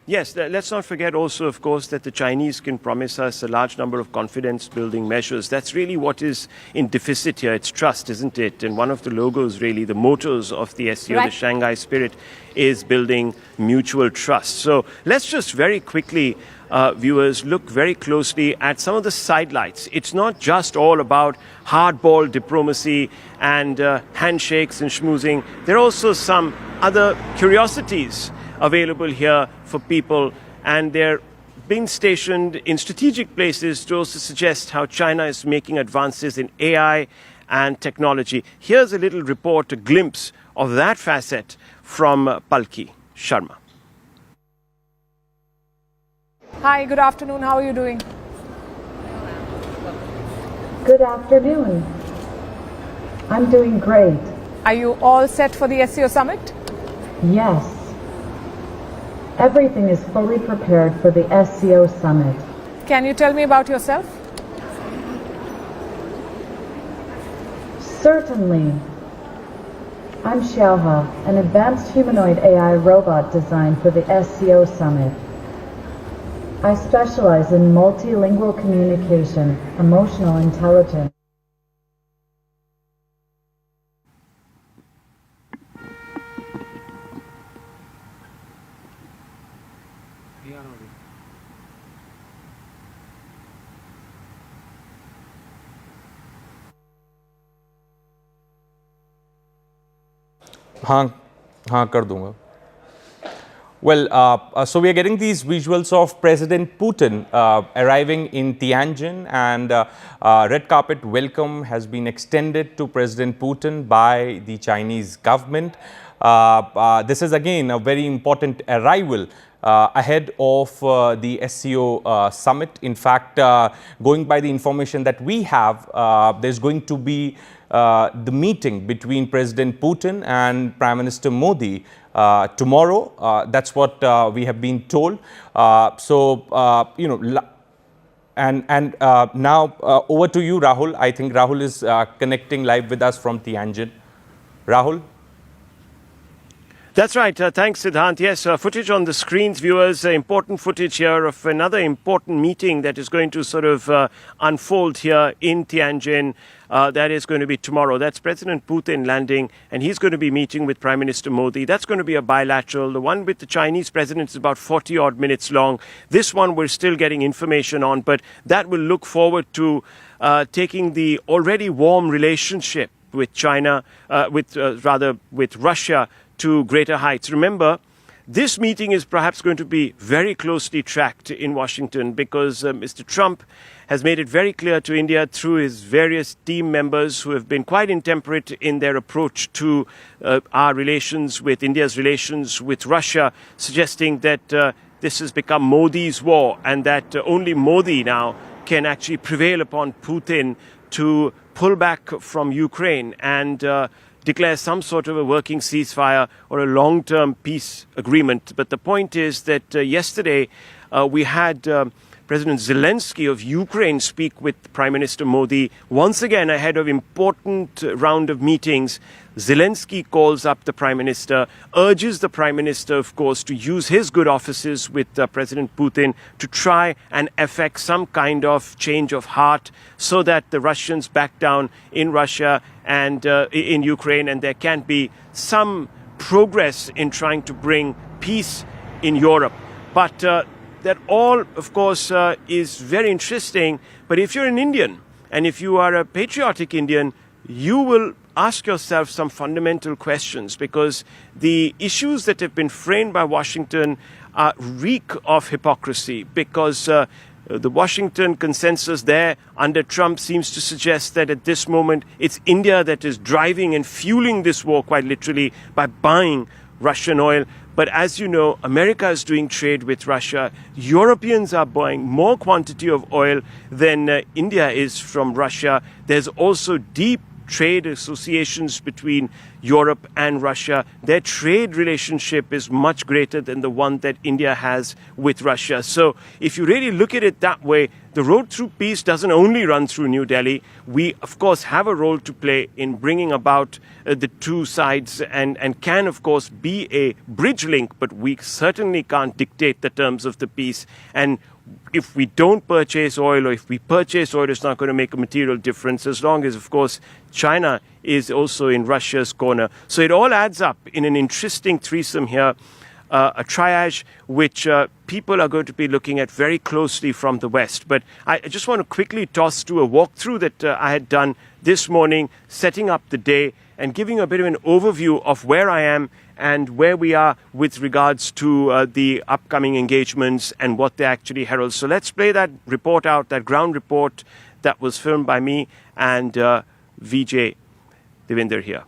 Yes, let's not forget also, of course, that the Chinese can promise us a large number of confidence-building measures. That's really what is in deficit here. It's trust, isn't it? And one of the logos, really, the mottos of the SCO, the Shanghai spirit, is building mutual trust. So let's just very quickly, viewers, look very closely at some of the sidelights. It's not just all about hardball diplomacy and handshakes and schmoozing. There are also some other curiosities available here for people, and they're being stationed in strategic places to also suggest how China is making advances in AI and technology. Here's a little report, a glimpse of that facet from Palki Sharma. Hi, good afternoon. How are you doing? Good afternoon. I'm doing great. Are you all set for the SCO Summit? Yes. Everything is fully prepared for the SCO Summit. Can you tell me about yourself? Certainly. I'm Xiaohe, an advanced humanoid AI robot designed for the SCO Summit. I specialize in multilingual communication, emotional intelligence. हाँ कर दूंगा. Well, so we are getting these visuals of President Putin arriving in Tianjin, and red carpet welcome has been extended to President Putin by the Chinese government. This is again a very important arrival ahead of the SCO Summit. In fact, going by the information that we have, there's going to be the meeting between President Putin and Prime Minister Modi tomorrow. That's what we have been told. And now over to you, Rahul. I think Rahul is connecting live with us from Tianjin. Rahul? That's right. Thanks, Siddhant. Yes, footage on the screens, viewers. Important footage here of another important meeting that is going to sort of unfold here in Tianjin. That is going to be tomorrow. That's President Putin landing, and he's going to be meeting with Prime Minister Modi. That's going to be a bilateral. The one with the Chinese president is about 40-odd minutes long. This one we're still getting information on, but that will look forward to taking the already warm relationship with China, with Russia, to greater heights. Remember, this meeting is perhaps going to be very closely tracked in Washington because Mr. Trump has made it very clear to India through his various team members who have been quite intemperate in their approach to our relations with India's relations with Russia, suggesting that this has become Modi's war and that only Modi now can actually prevail upon Putin to pull back from Ukraine and declare some sort of a working ceasefire or a long-term peace agreement. But the point is that yesterday we had President Zelensky of Ukraine speak with Prime Minister Modi once again ahead of important round of meetings. Zelensky calls up the Prime Minister, urges the Prime Minister, of course, to use his good offices with President Putin to try and effect some kind of change of heart so that the Russians back down in Russia and in Ukraine, and there can be some progress in trying to bring peace in Europe. But that all, of course, is very interesting. But if you're an Indian, and if you are a patriotic Indian, you will ask yourself some fundamental questions, because the issues that have been framed by Washington reek of hypocrisy, because the Washington consensus there under Trump seems to suggest that at this moment it's India that is driving and fueling this war quite literally by buying Russian oil. But as you know, America is doing trade with Russia. Europeans are buying more quantity of oil than India is from Russia. There's also deep trade associations between Europe and Russia. Their trade relationship is much greater than the one that India has with Russia. So if you really look at it that way, the road through peace doesn't only run through New Delhi. We, of course, have a role to play in bringing about the two sides and can, of course, be a bridge link, but we certainly can't dictate the terms of the peace. And if we don't purchase oil, or if we purchase oil, it's not going to make a material difference, as long as, of course, China is also in Russia's corner. So it all adds up in an interesting threesome here, a triage which people are going to be looking at very closely from the West. But I just want to quickly toss to a walkthrough that I had done this morning, setting up the day and giving a bit of an overview of where I am and where we are with regards to the upcoming engagements and what they actually herald. So let's play that report out, that ground report that was filmed by me and VJ Devinder here.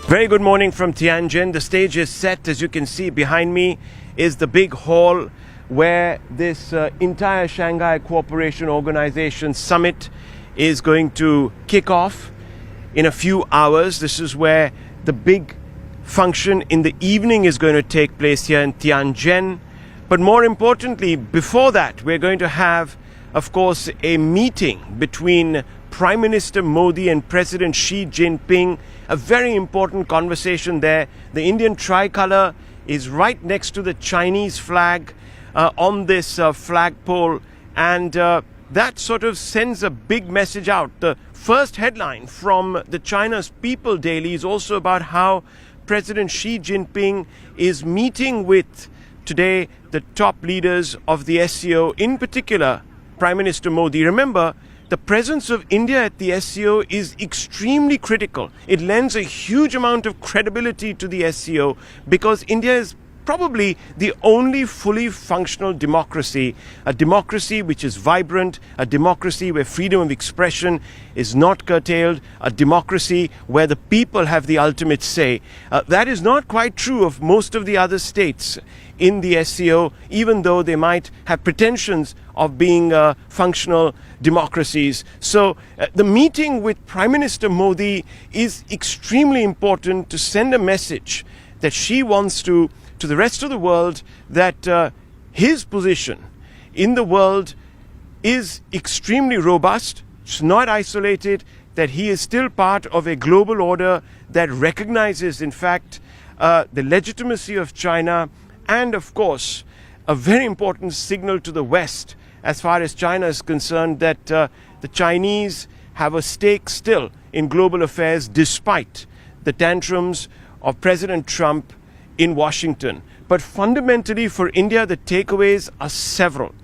Very good morning from Tianjin. The stage is set. As you can see behind me is the big hall where this entire Shanghai Cooperation Organization Summit is going to kick off in a few hours. This is where the big function in the evening is going to take place here in Tianjin. But more importantly, before that, we're going to have, of course, a meeting between Prime Minister Modi and President Xi Jinping. A very important conversation there. The Indian tricolor is right next to the Chinese flag on this flagpole, and that sort of sends a big message out. The first headline from the China's People Daily is also about how President Xi Jinping is meeting with today the top leaders of the SCO, in particular Prime Minister Modi. Remember, the presence of India at the SCO is extremely critical. It lends a huge amount of credibility to the SCO because India is probably the only fully functional democracy, a democracy which is vibrant, a democracy where freedom of expression is not curtailed, a democracy where the people have the ultimate say. That is not quite true of most of the other states in the SCO, even though they might have pretensions of being functional democracies. So the meeting with Prime Minister Modi is extremely important to send a message that she wants to the rest of the world that his position in the world is extremely robust, it's not isolated, that he is still part of a global order that recognizes, in fact, the legitimacy of China, and of course, a very important signal to the West as far as China is concerned, that the Chinese have a stake still in global affairs despite the tantrums of President Trump in Washington. But fundamentally for India, the takeaways are several.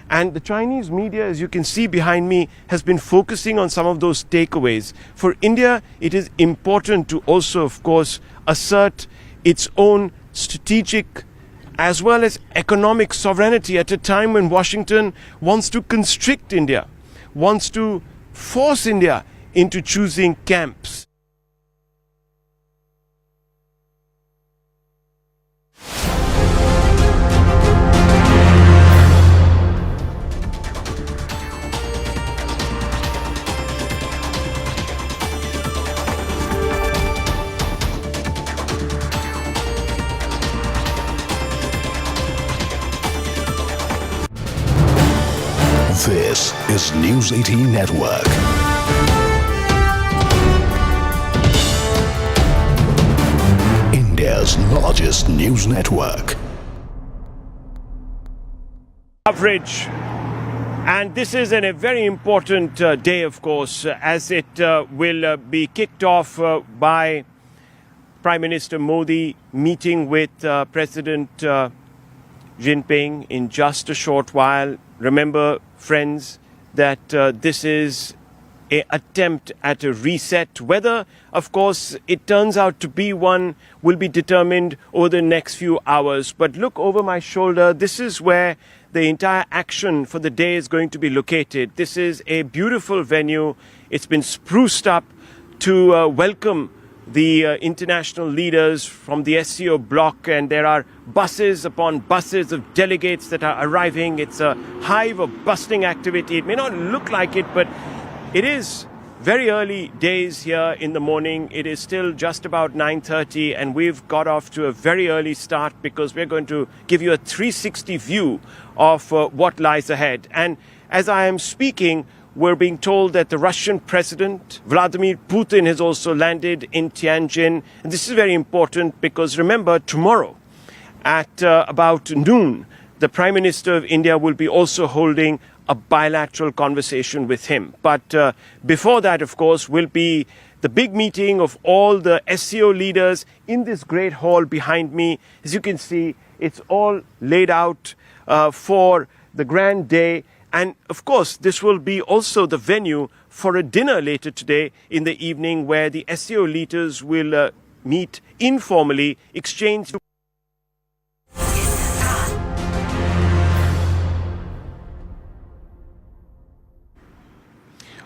And the Chinese media, as you can see behind me, has been focusing on some of those takeaways. For India, it is important to also, of course, assert its own strategic as well as economic sovereignty at a time when Washington wants to constrict India, wants to force India into choosing camps. This is News 18 Network. India's largest news network. Coverage. And this is a very important day, of course, as it will be kicked off by Prime Minister Modi meeting with President Jinping in just a short while. Remember, friends, that this is an attempt at a reset. Whether, of course, it turns out to be one will be determined over the next few hours. But look over my shoulder. This is where the entire action for the day is going to be located. This is a beautiful venue. It's been spruced up to welcome the international leaders from the SCO bloc, and there are buses upon buses of delegates that are arriving. It's a hive of bustling activity. It may not look like it, but it is very early days here in the morning. It is still just about 9:30, and we've got off to a very early start because we're going to give you a 360 view of what lies ahead. And as I am speaking, we're being told that the Russian President, Vladimir Putin, has also landed in Tianjin. And this is very important because remember, tomorrow at about noon, the Prime Minister of India will be also holding a bilateral conversation with him. But before that, of course, will be the big meeting of all the SCO leaders in this great hall behind me. As you can see, it's all laid out for the grand day. And of course, this will be also the venue for a dinner later today in the evening where the SCO leaders will meet informally, exchange.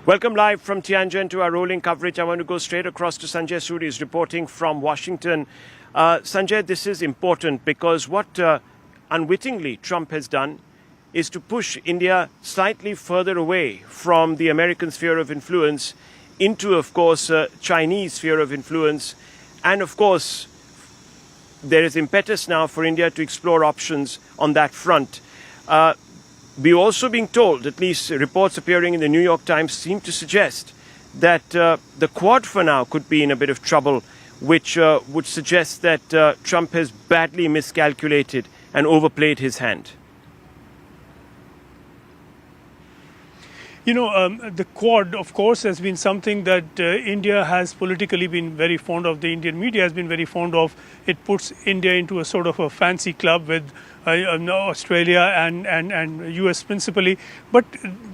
Welcome live from Tianjin to our rolling coverage. I want to go straight across to Sanjay Suri, who's reporting from Washington. Sanjay, this is important because what unwittingly Trump has done is to push India slightly further away from the American sphere of influence into, of course, Chinese sphere of influence. And, of course, there is impetus now for India to explore options on that front. We're also being told, at least reports appearing in the New York Times seem to suggest that the Quad for now could be in a bit of trouble, which would suggest that Trump has badly miscalculated and overplayed his hand. You know, the Quad, of course, has been something that India has politically been very fond of. The Indian media has been very fond of. It puts India into a sort of a fancy club with Australia and US principally. But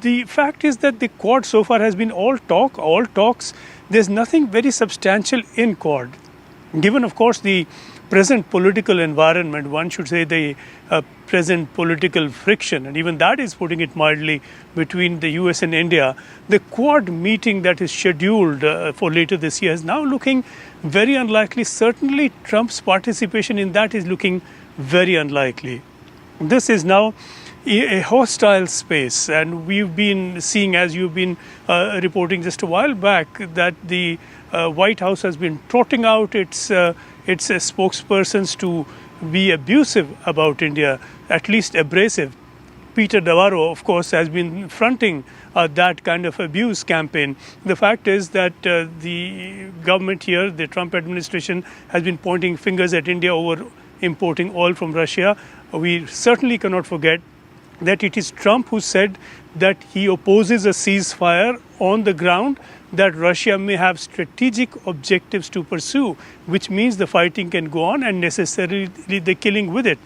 the fact is that the Quad so far has been all talk, all talks. There's nothing very substantial in Quad. Given, of course, the present political environment, one should say the present political friction, and even that is putting it mildly, between the US and India, the Quad meeting that is scheduled for later this year is now looking very unlikely. Certainly Trump's participation in that is looking very unlikely. This is now a hostile space, and we've been seeing, as you've been reporting just a while back, that the White House has been trotting out its spokespersons to be abusive about India, at least abrasive. Peter Navarro, of course, has been fronting that kind of abuse campaign. The fact is that the government here, the Trump administration, has been pointing fingers at India over importing oil from Russia. We certainly cannot forget that it is Trump who said that he opposes a ceasefire on the ground that Russia may have strategic objectives to pursue, which means the fighting can go on and necessarily the killing with it.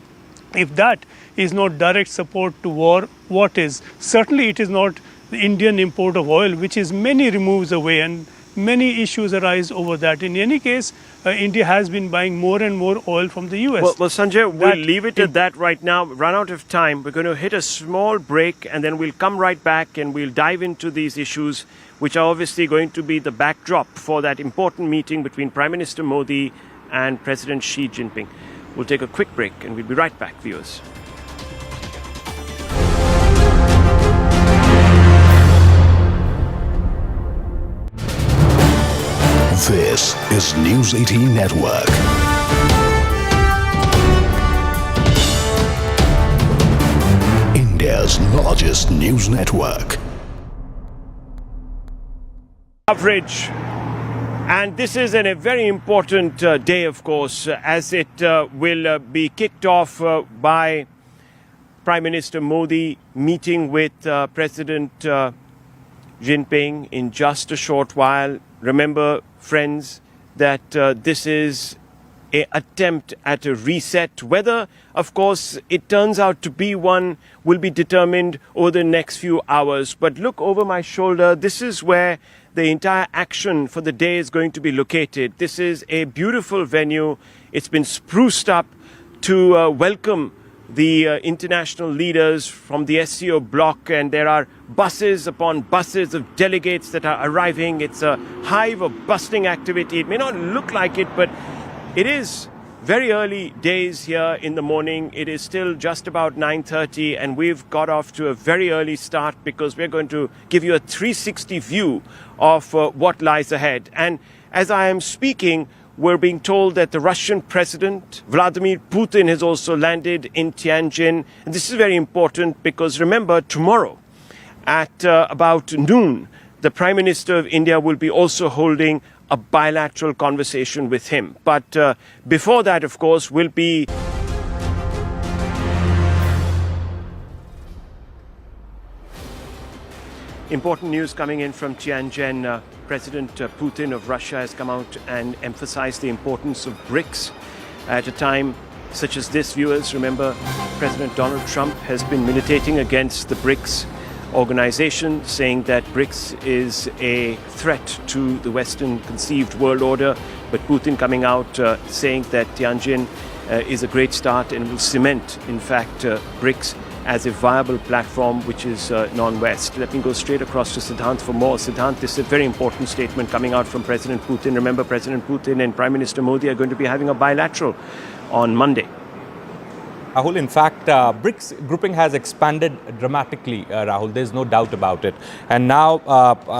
If that is not direct support to war, what is? Certainly it is not the Indian import of oil, which is many removes away, and many issues arise over that. In any case, India has been buying more and more oil from the US. Well, Sanjay, we'll leave it at that right now. We're run out of time. We're going to hit a small break, and then we'll come right back and we'll dive into these issues, which are obviously going to be the backdrop for that important meeting between Prime Minister Modi and President Xi Jinping. We'll take a quick break and we'll be right back, viewers. This is News 18 Network. India's largest news network. Coverage. And this is a very important day, of course, as it will be kicked off by Prime Minister Modi meeting with President Jinping in just a short while. Remember, friends, that this is an attempt at a reset. Whether, of course, it turns out to be one will be determined over the next few hours. But look over my shoulder. This is where the entire action for the day is going to be located. This is a beautiful venue. It's been spruced up to welcome the international leaders from the SCO bloc, and there are buses upon buses of delegates that are arriving. It's a hive of bustling activity. It may not look like it, but it is very early days here in the morning. It is still just about 9:30, and we've got off to a very early start because we're going to give you a 360 view of what lies ahead. And as I am speaking, we're being told that the Russian President, Vladimir Putin, has also landed in Tianjin. And this is very important because, remember, tomorrow at about noon, the Prime Minister of India will be also holding a bilateral conversation with him. But before that, of course, will be important news coming in from Tianjin. President Putin of Russia has come out and emphasized the importance of BRICS at a time such as this. Viewers, remember, President Donald Trump has been militating against the BRICS organization, saying that BRICS is a threat to the Western conceived world order. But Putin coming out saying that Tianjin is a great start and will cement, in fact, BRICS as a viable platform which is non-West. Let me go straight across to Siddhant for more. Siddhant, this is a very important statement coming out from President Putin. Remember, President Putin and Prime Minister Modi are going to be having a bilateral on Monday. Rahul, in fact, BRICS grouping has expanded dramatically, Rahul. There's no doubt about it. And now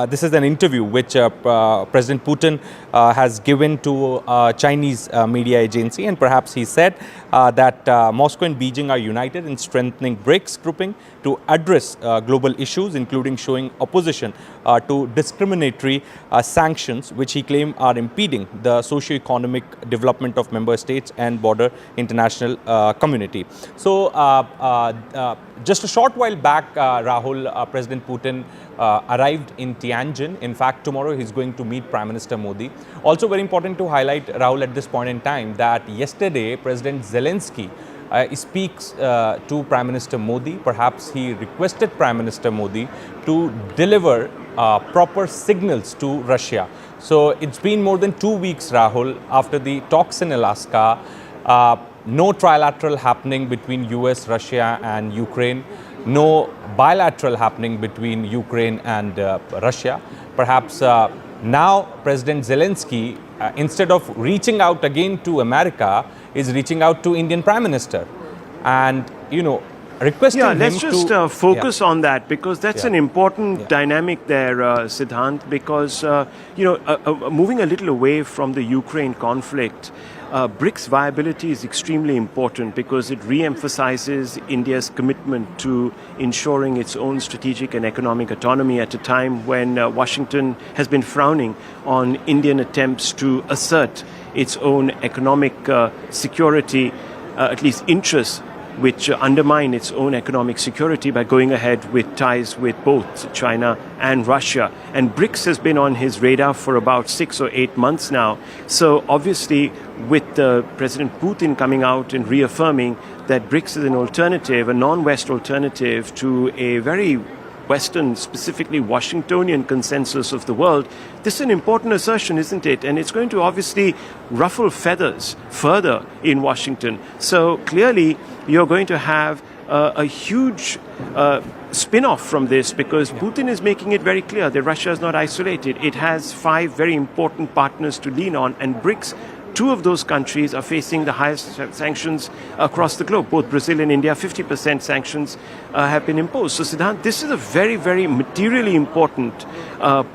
this is an interview which President Putin has given to a Chinese media agency. And perhaps he said that Moscow and Beijing are united in strengthening BRICS grouping to address global issues, including showing opposition to discriminatory sanctions, which he claimed are impeding the socio-economic development of member states and broader international community. So just a short while back, Rahul, President Putin arrived in Tianjin. In fact, tomorrow he's going to meet Prime Minister Modi. Also very important to highlight, Rahul, at this point in time, that yesterday President Zelensky speaks to Prime Minister Modi. Perhaps he requested Prime Minister Modi to deliver proper signals to Russia. So it's been more than 2 weeks, Rahul, after the talks in Alaska. no trilateral happening between US, Russia and Ukraine, no bilateral happening between Ukraine and Russia. Perhaps now President Zelensky, instead of reaching out again to America, is reaching out to Indian Prime Minister and, requesting him to... let's just focus on that, because that's an important dynamic there, Siddhant, because, moving a little away from the Ukraine conflict, BRICS viability is extremely important because it re-emphasizes India's commitment to ensuring its own strategic and economic autonomy at a time when Washington has been frowning on Indian attempts to assert its own economic security, at least interests, which undermine its own economic security by going ahead with ties with both China and Russia. And BRICS has been on his radar for about 6 or 8 months now. So obviously, with President Putin coming out and reaffirming that BRICS is an alternative, a non-West alternative to a very Western, specifically Washingtonian consensus of the world, this is an important assertion, isn't it? And it's going to obviously ruffle feathers further in Washington. So clearly, you're going to have a huge spin-off from this, because Putin is making it very clear that Russia is not isolated. It has 5 very important partners to lean on, and BRICS, 2 of those countries are facing the highest sanctions across the globe. Both Brazil and India, 50% sanctions have been imposed. So, Siddhant, this is a very, very materially important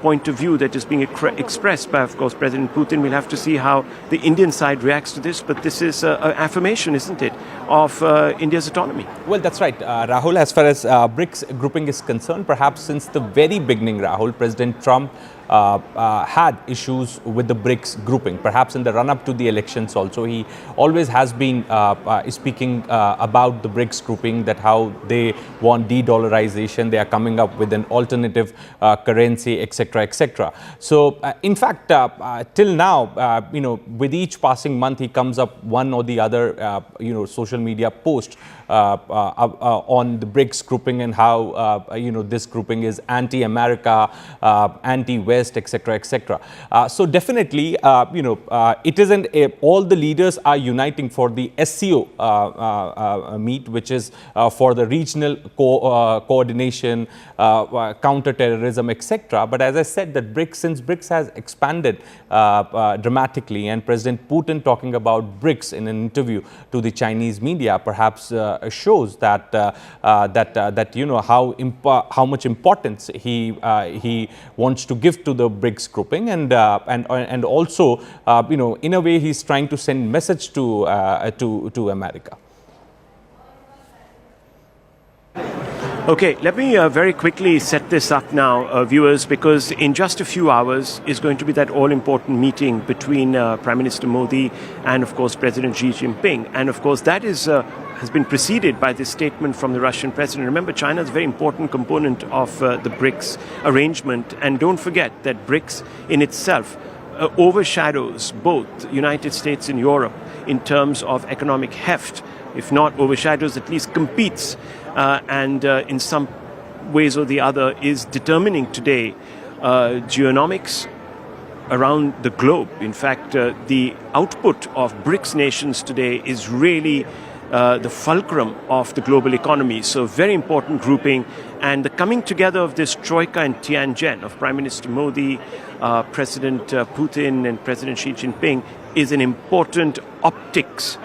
point of view that is being expressed by, of course, President Putin. We'll have to see how the Indian side reacts to this, but this is an affirmation, isn't it, of India's autonomy? Well, that's right, Rahul. As far as BRICS grouping is concerned, perhaps since the very beginning, Rahul, President Trump had issues with the BRICS grouping. Perhaps in the run-up to the elections also, he always has been speaking about the BRICS grouping, that how they want de-dollarization, they are coming up with an alternative currency, etc., etc. So, in fact, till now, with each passing month, he comes up one or the other, social media post on the BRICS grouping and how, this grouping is anti-America, anti-West, etc., etc. So definitely, it isn't all the leaders are uniting for the SCO meet, which is for the regional coordination, counter-terrorism, etc. But as I said, that since BRICS has expanded dramatically, and President Putin talking about BRICS in an interview to the Chinese media, perhaps shows that how much importance he wants to give to the BRICS grouping, and also in a way he's trying to send message to America. Okay, let me very quickly set this up now, viewers, because in just a few hours is going to be that all-important meeting between Prime Minister Modi and, of course, President Xi Jinping. And, of course, that is has been preceded by this statement from the Russian president. Remember, China is a very important component of the BRICS arrangement. And don't forget that BRICS in itself overshadows both the United States and Europe in terms of economic heft. If not overshadows, at least competes and in some ways or the other is determining today geonomics around the globe. In fact, the output of BRICS nations today is really the fulcrum of the global economy. So very important grouping, and the coming together of this Troika in Tianjin of Prime Minister Modi, President Putin and President Xi Jinping is an important optics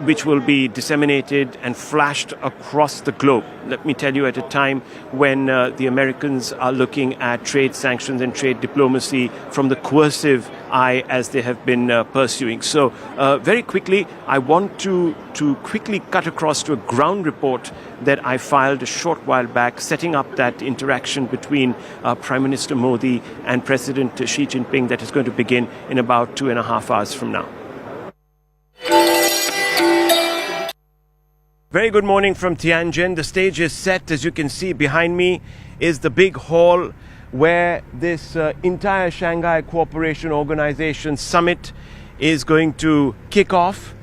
which will be disseminated and flashed across the globe. Let me tell you, at a time when the Americans are looking at trade sanctions and trade diplomacy from the coercive eye as they have been pursuing. So very quickly, I want to quickly cut across to a ground report that I filed a short while back, setting up that interaction between Prime Minister Modi and President Xi Jinping that is going to begin in about 2.5 hours from now. Very good morning from Tianjin. The stage is set. As you can see behind me is the big hall where this entire Shanghai Cooperation Organization Summit is going to kick off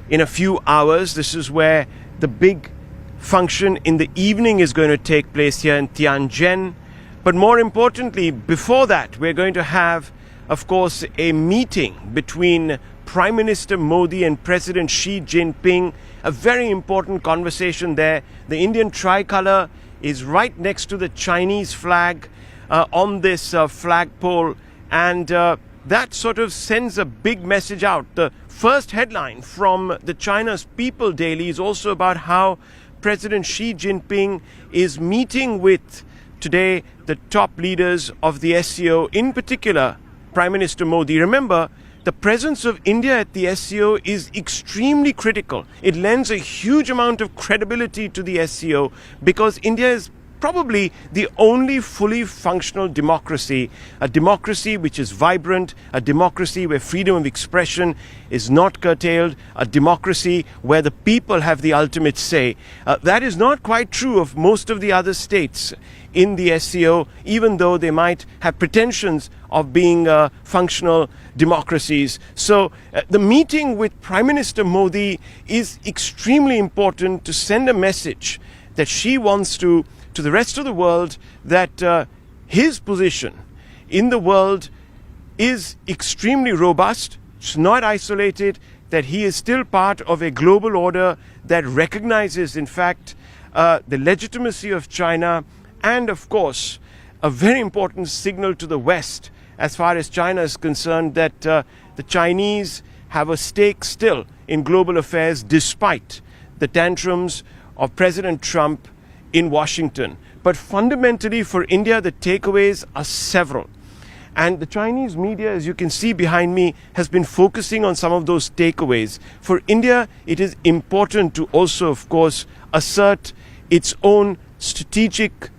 in a few hours. This is where the big function in the evening is going to take place here in Tianjin. But more importantly, before that, we're going to have, of course, a meeting between Prime Minister Modi and President Xi Jinping. A very important conversation there. The Indian tricolour is right next to the Chinese flag on this flagpole, and that sort of sends a big message out. The first headline from the China's People Daily is also about how President Xi Jinping is meeting with today the top leaders of the SCO, in particular Prime Minister Modi. Remember, the presence of India at the SCO is extremely critical. It lends a huge amount of credibility to the SCO because India is probably the only fully functional democracy, a democracy which is vibrant, a democracy where freedom of expression is not curtailed, a democracy where the people have the ultimate say. That is not quite true of most of the other states in the SCO, even though they might have pretensions of being functional democracies. So the meeting with Prime Minister Modi is extremely important to send a message that Xi wants to the rest of the world, that his position in the world is extremely robust, it's not isolated, that he is still part of a global order that recognizes, in fact, the legitimacy of China, and of course, a very important signal to the West as far as China is concerned, that the Chinese have a stake still in global affairs despite the tantrums of President Trump in Washington. But fundamentally for India, the takeaways are several. And the Chinese media, as you can see behind me, has been focusing on some of those takeaways. For India, it is important to also, of course, assert its own strategic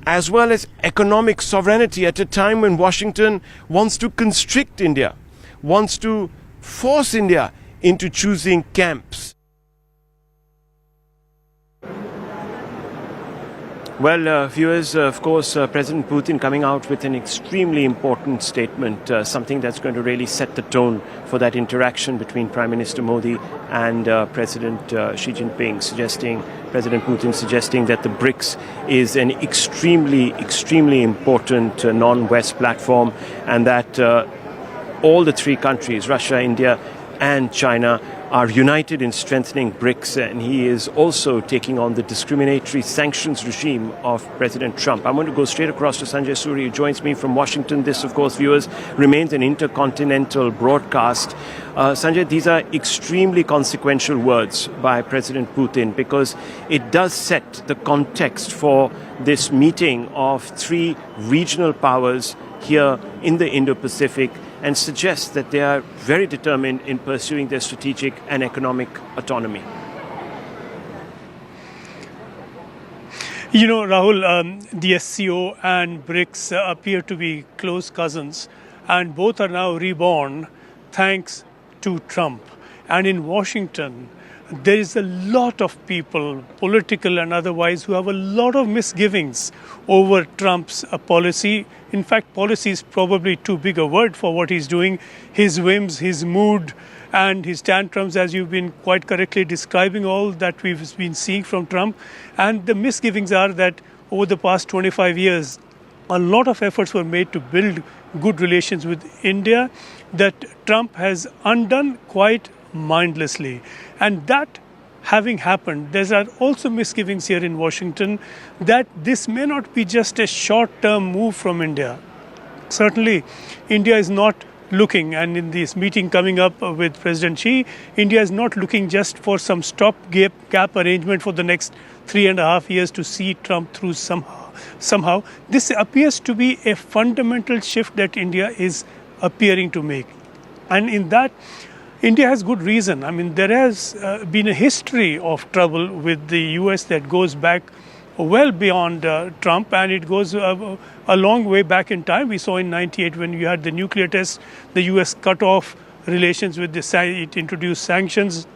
as well as economic sovereignty at a time when Washington wants to constrict India, wants to force India into choosing camps. Well, viewers, of course, President Putin coming out with an extremely important statement, something that's going to really set the tone for that interaction between Prime Minister Modi and President Xi Jinping, President Putin suggesting that the BRICS is an extremely important non-West platform, and that all the three countries, Russia, India and China, are united in strengthening BRICS, and he is also taking on the discriminatory sanctions regime of President Trump. I'm going to go straight across to Sanjay Suri, who joins me from Washington. This, of course, viewers, remains an intercontinental broadcast. Sanjay, these are extremely consequential words by President Putin because it does set the context for this meeting of three regional powers here in the Indo-Pacific, and suggests that they are very determined in pursuing their strategic and economic autonomy. You know, Rahul, the SCO and BRICS appear to be close cousins, and both are now reborn thanks to Trump. And in Washington, there is a lot of people, political and otherwise, who have a lot of misgivings over Trump's policy. In fact, policy is probably too big a word for what he's doing. His whims, his mood, and his tantrums, as you've been quite correctly describing, all that we've been seeing from Trump. And the misgivings are that over the past 25 years, a lot of efforts were made to build good relations with India that Trump has undone quite mindlessly. And that having happened, there are also misgivings here in Washington that this may not be just a short-term move from India. Certainly, India is not looking, and in this meeting coming up with President Xi, India is not looking just for some stopgap arrangement for the next 3.5 years to see Trump through somehow. This appears to be a fundamental shift that India is appearing to make. And in that, India has good reason. I mean, there has been a history of trouble with the US that goes back well beyond Trump, and it goes a long way back in time. We saw in '98 when you had the nuclear test, the US cut off relations with it introduced sanctions,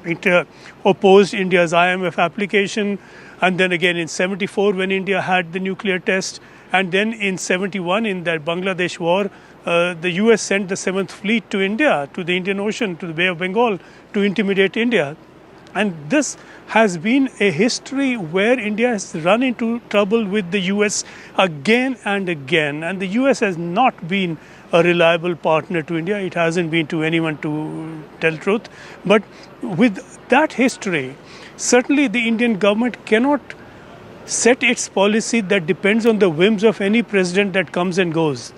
it opposed India's IMF application, and then again in '74 when India had the nuclear test, and then in '71 in that Bangladesh war, the US sent the 7th Fleet to India, to the Indian Ocean, to the Bay of Bengal, to intimidate India. And this has been a history where India has run into trouble with the US again and again. And the US has not been a reliable partner to India. It hasn't been to anyone, to tell truth. But with that history, certainly the Indian government cannot set its policy that depends on the whims of any president that comes and goes.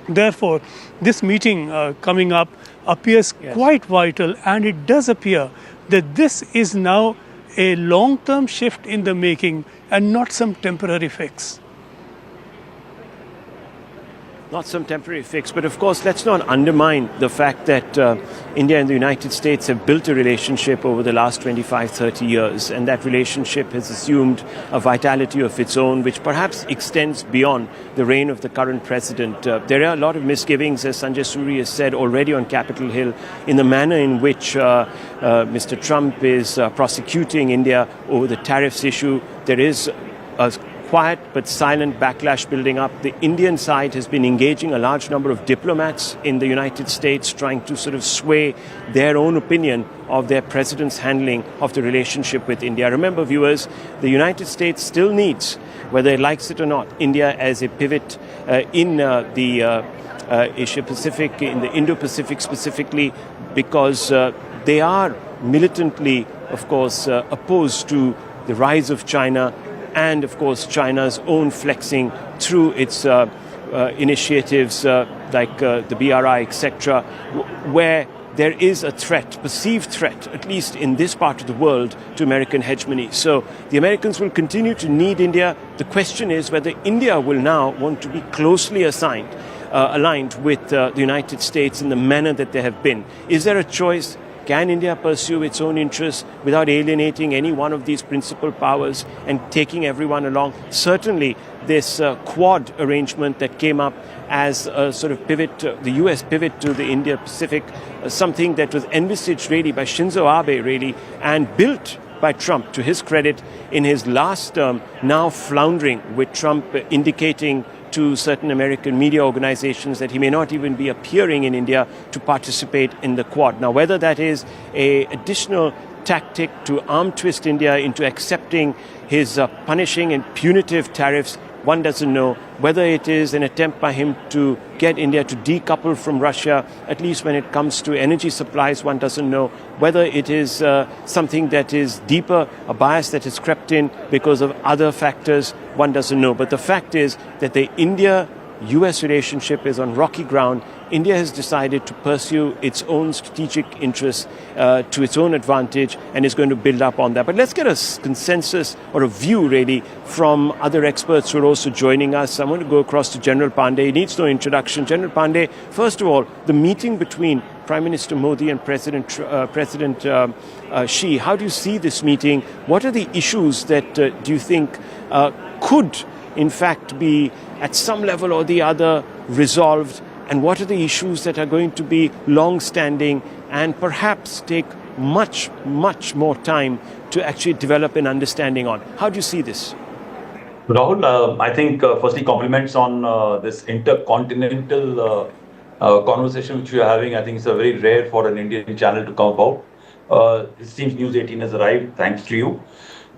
Therefore, this meeting coming up appears quite vital, and it does appear that this is now a long-term shift in the making and not some temporary fix. Not some temporary fix, but of course, let's not undermine the fact that India and the United States have built a relationship over the last 25, 30 years, and that relationship has assumed a vitality of its own, which perhaps extends beyond the reign of the current president. There are a lot of misgivings, as Sanjay Suri has said already on Capitol Hill, in the manner in which Mr. Trump is prosecuting India over the tariffs issue. There is a quiet but silent backlash building up. The Indian side has been engaging a large number of diplomats in the United States, trying to sort of sway their own opinion of their president's handling of the relationship with India. Remember, viewers, the United States still needs, whether it likes it or not, India as a pivot in the Asia-Pacific, in the Indo-Pacific specifically, because they are militantly, of course, opposed to the rise of China, and of course China's own flexing through its initiatives like the BRI, etc., where there is a threat, perceived threat, at least in this part of the world, to American hegemony. So the Americans will continue to need India. The question is whether India will now want to be closely aligned with the United States in the manner that they have been. Is there a choice? Can India pursue its own interests without alienating any one of these principal powers and taking everyone along? Certainly, this Quad arrangement that came up as a sort of pivot, the US pivot to the Indo-Pacific, something that was envisaged really by Shinzo Abe, really, and built by Trump, to his credit, in his last term, now floundering, with Trump indicating to certain American media organizations that he may not even be appearing in India to participate in the Quad. Now, whether that is an additional tactic to arm twist India into accepting his punishing and punitive tariffs, one doesn't know. Whether it is an attempt by him to get India to decouple from Russia, at least when it comes to energy supplies, one doesn't know. Whether it is something that is deeper, a bias that has crept in because of other factors, one doesn't know. But the fact is that the India-US relationship is on rocky ground. India has decided to pursue its own strategic interests to its own advantage and is going to build up on that. But let's get a consensus or a view, really, from other experts who are also joining us. I'm going to go across to General Pandey. He needs no introduction. General Pandey, first of all, the meeting between Prime Minister Modi and President Xi, how do you see this meeting? What are the issues that do you think could, in fact, be at some level or the other resolved? And what are the issues that are going to be long-standing and perhaps take much, much more time to actually develop an understanding on? How do you see this? Rahul, I think firstly compliments on this intercontinental conversation which we are having. I think it's a very rare for an Indian channel to come about. It seems News 18 has arrived, thanks to you.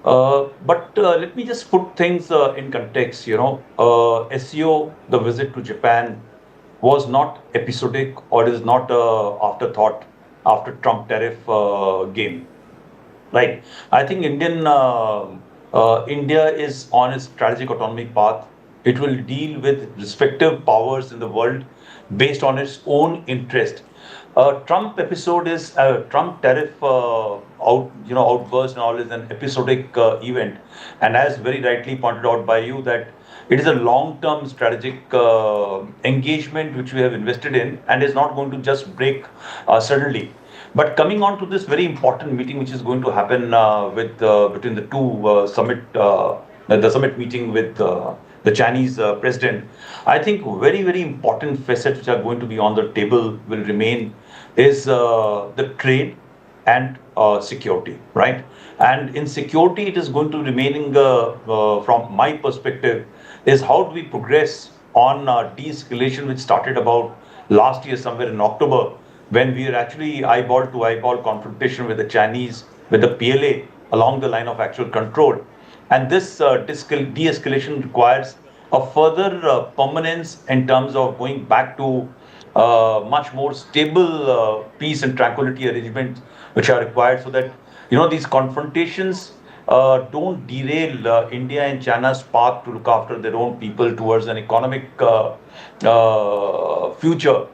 But let me just put things in context. SCO, the visit to Japan, was not episodic, or is not afterthought after Trump tariff game. Right? I think India is on its strategic autonomy path. It will deal with respective powers in the world based on its own interest. Trump episode is Trump tariff outburst and all is an episodic event, and as very rightly pointed out by you, that it is a long-term strategic engagement which we have invested in and is not going to just break suddenly. But coming on to this very important meeting which is going to happen between the two the summit meeting with the Chinese president, I think very, very important facets which are going to be on the table will remain is the trade and security, right? And in security, it is going to remain, from my perspective, is how do we progress on de-escalation, which started about last year somewhere in October, when we were actually eyeball to eyeball confrontation with the Chinese, with the PLA along the line of actual control. And this de-escalation requires a further permanence in terms of going back to much more stable peace and tranquility arrangements which are required, so that these confrontations don't derail India and China's path to look after their own people towards an economic future.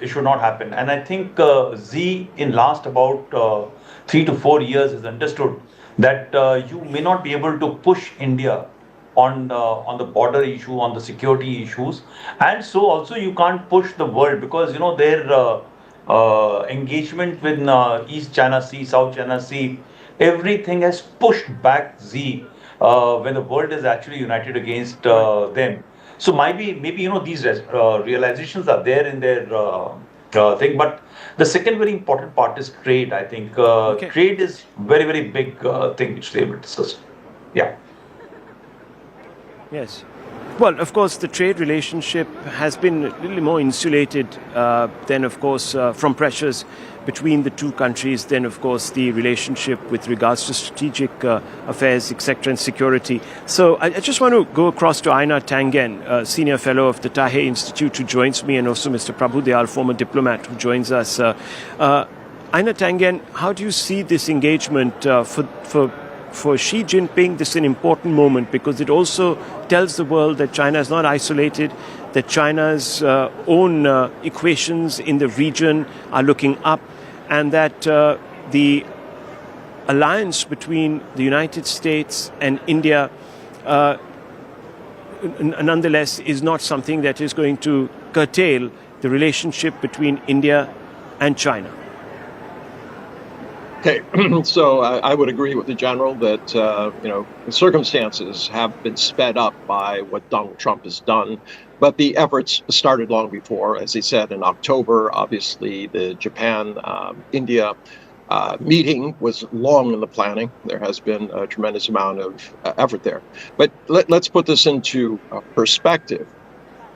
It should not happen. And I think Xi, in last about 3 to 4 years, has understood that you may not be able to push India on the border issue, on the security issues, and so also you can't push the world, because their engagement with East China Sea, South China Sea, everything has pushed back Xi when the world is actually united against them. So maybe these realizations are there in their thing. But the second very important part is trade. I think trade is very, very big thing which they will discuss. Yeah. Yes. Well, of course, the trade relationship has been a little more insulated than, of course, from pressures between the two countries, then, of course, the relationship with regards to strategic affairs, etc., and security. So I just want to go across to Aina Tangen, Senior Fellow of the Tahe Institute, who joins me, and also Mr. Prabhu Dayal, former diplomat, who joins us. Aina Tangen, how do you see this engagement for Xi Jinping? This is an important moment because it also tells the world that China is not isolated, that China's own equations in the region are looking up, and that the alliance between the United States and India nonetheless is not something that is going to curtail the relationship between India and China. Okay, so I would agree with the general that the circumstances have been sped up by what Donald Trump has done, but the efforts started long before. As he said in October, obviously the Japan-India meeting was long in the planning. There has been a tremendous amount of effort there. But let's put this into perspective.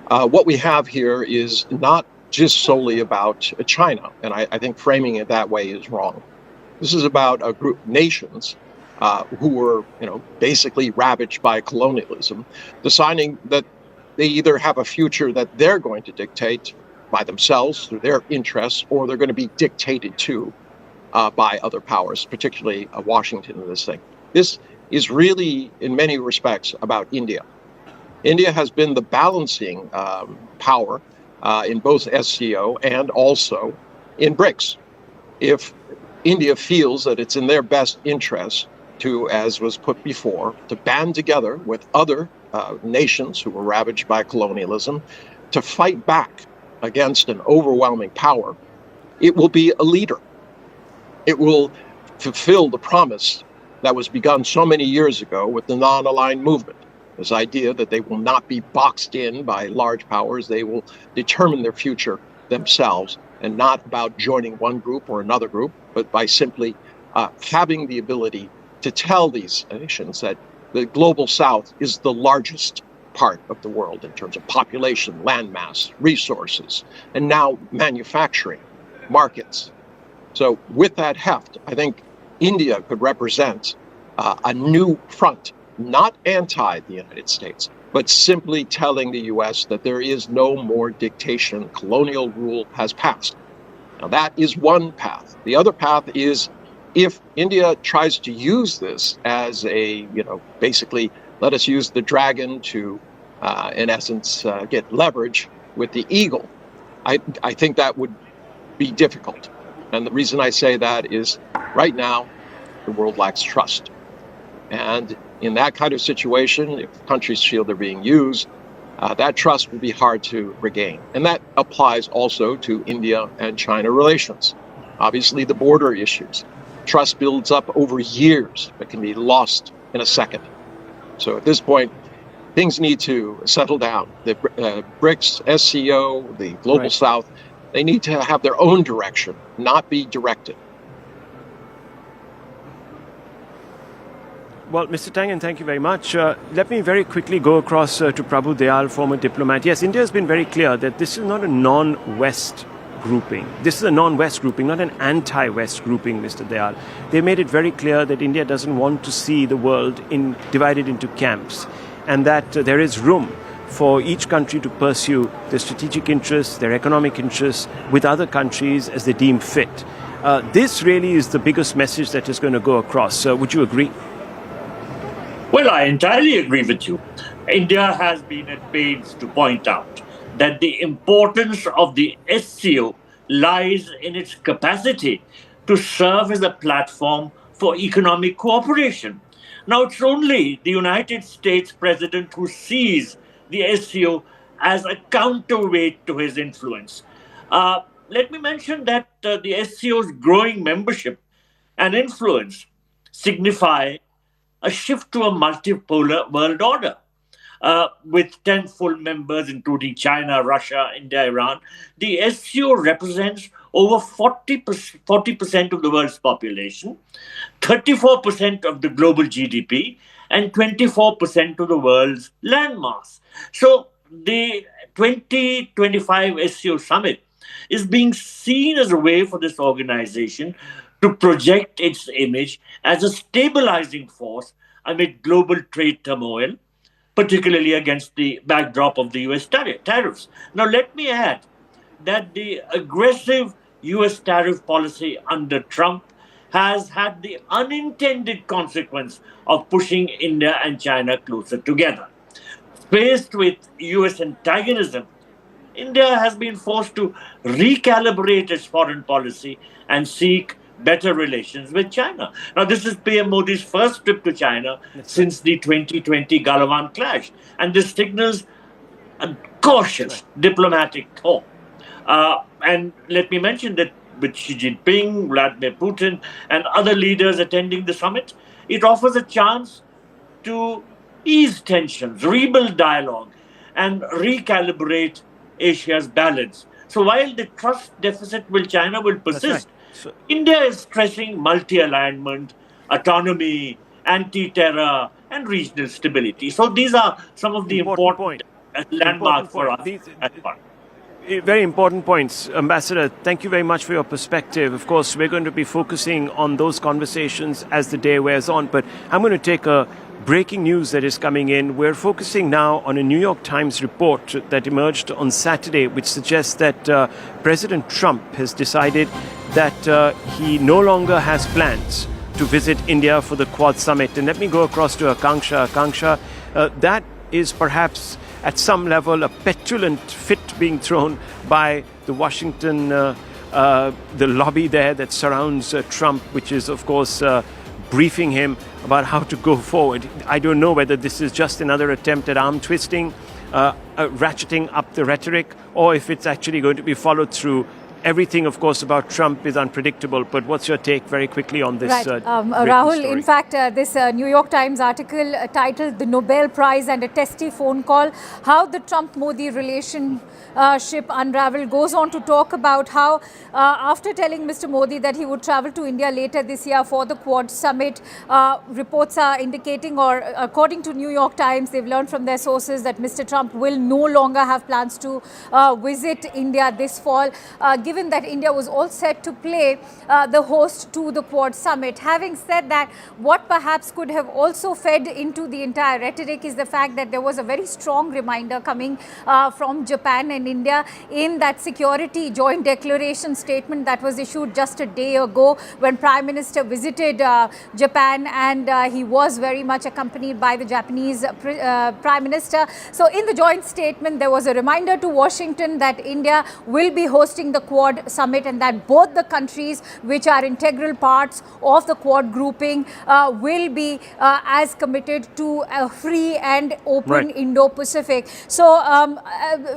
What we have here is not just solely about China, and I think framing it that way is wrong. This is about a group of nations who were, basically ravaged by colonialism, deciding that they either have a future that they're going to dictate by themselves through their interests, or they're going to be dictated to by other powers, particularly Washington in this thing. This is really, in many respects, about India. India has been the balancing power in both SCO and also in BRICS. If India feels that it's in their best interest to, as was put before, to band together with other nations who were ravaged by colonialism to fight back against an overwhelming power, it will be a leader. It will fulfill the promise that was begun so many years ago with the non-aligned movement. This idea that they will not be boxed in by large powers, they will determine their future themselves, and not about joining one group or another group, but by simply having the ability to tell these nations that the global south is the largest part of the world in terms of population, landmass, resources, and now manufacturing, markets. So with that heft, I think India could represent a new front, not anti the United States, but simply telling the U.S. that there is no more dictation. Colonial rule has passed. Now, that is one path. The other path is if India tries to use this as a, basically, let us use the dragon to, in essence, get leverage with the eagle, I think that would be difficult. And the reason I say that is right now, the world lacks trust. And in that kind of situation, if countries feel they're being used, that trust will be hard to regain. And that applies also to India and China relations. Obviously, the border issues. Trust builds up over years, but can be lost in a second. So at this point, things need to settle down. The BRICS, SCO, the Global South, they need to have their own direction, not be directed. Well, Mr. Tangen, thank you very much. Let me very quickly go across to Prabhu Dayal, former diplomat. Yes, India has been very clear that this is not a non-West grouping. This is a non-West grouping, not an anti-West grouping, Mr. Dayal. They made it very clear that India doesn't want to see the world divided into camps, and that there is room for each country to pursue their strategic interests, their economic interests with other countries as they deem fit. This really is the biggest message that is going to go across. Would you agree? Well, I entirely agree with you. India has been at pains to point out that the importance of the SCO lies in its capacity to serve as a platform for economic cooperation. Now, it's only the United States president who sees the SCO as a counterweight to his influence. Let me mention that the SCO's growing membership and influence signify a shift to a multipolar world order. With 10 full members, including China, Russia, India, Iran, the SCO represents over 40% of the world's population, 34% of the global GDP, and 24% of the world's landmass. So the 2025 SCO Summit is being seen as a way for this organization to project its image as a stabilizing force amid global trade turmoil, particularly against the backdrop of the US tariffs. Now, let me add that the aggressive US tariff policy under Trump has had the unintended consequence of pushing India and China closer together. Faced with US antagonism, India has been forced to recalibrate its foreign policy and seek better relations with China. Now, this is PM Modi's first trip to China since the 2020 Galwan clash, and this signals a cautious diplomatic tone. And let me mention that with Xi Jinping, Vladimir Putin, and other leaders attending the summit, it offers a chance to ease tensions, rebuild dialogue, and recalibrate Asia's balance. So while the trust deficit with China will persist, India is stressing multi-alignment, autonomy, anti-terror, and regional stability. So these are some of the important landmarks for us. Very important points. Ambassador, thank you very much for your perspective. Of course, we're going to be focusing on those conversations as the day wears on, but I'm going to take a breaking news that is coming in. We're focusing now on a New York Times report that emerged on Saturday, which suggests that President Trump has decided that he no longer has plans to visit India for the Quad Summit. And let me go across to Akanksha. Akanksha, that is perhaps at some level a petulant fit being thrown by the Washington, the lobby there that surrounds Trump, which is, of course, briefing him about how to go forward. I don't know whether this is just another attempt at arm twisting, ratcheting up the rhetoric, or if it's actually going to be followed through. Everything, of course, about Trump is unpredictable, but what's your take very quickly on this? Right. Rahul, story? In fact, this New York Times article titled "The Nobel Prize and a Testy Phone Call, How the Trump-Modi Relationship Unraveled," goes on to talk about how after telling Mr. Modi that he would travel to India later this year for the Quad Summit, reports are indicating, or according to New York Times, they've learned from their sources that Mr. Trump will no longer have plans to visit India this fall, given that India was all set to play the host to the Quad Summit. Having said that, what perhaps could have also fed into the entire rhetoric is the fact that there was a very strong reminder coming from Japan and India in that security joint declaration statement that was issued just a day ago when Prime Minister visited Japan, and he was very much accompanied by the Japanese Prime Minister. So in the joint statement, there was a reminder to Washington that India will be hosting the Quad Summit and that both the countries which are integral parts of the Quad grouping will be as committed to a free and open Indo-Pacific. So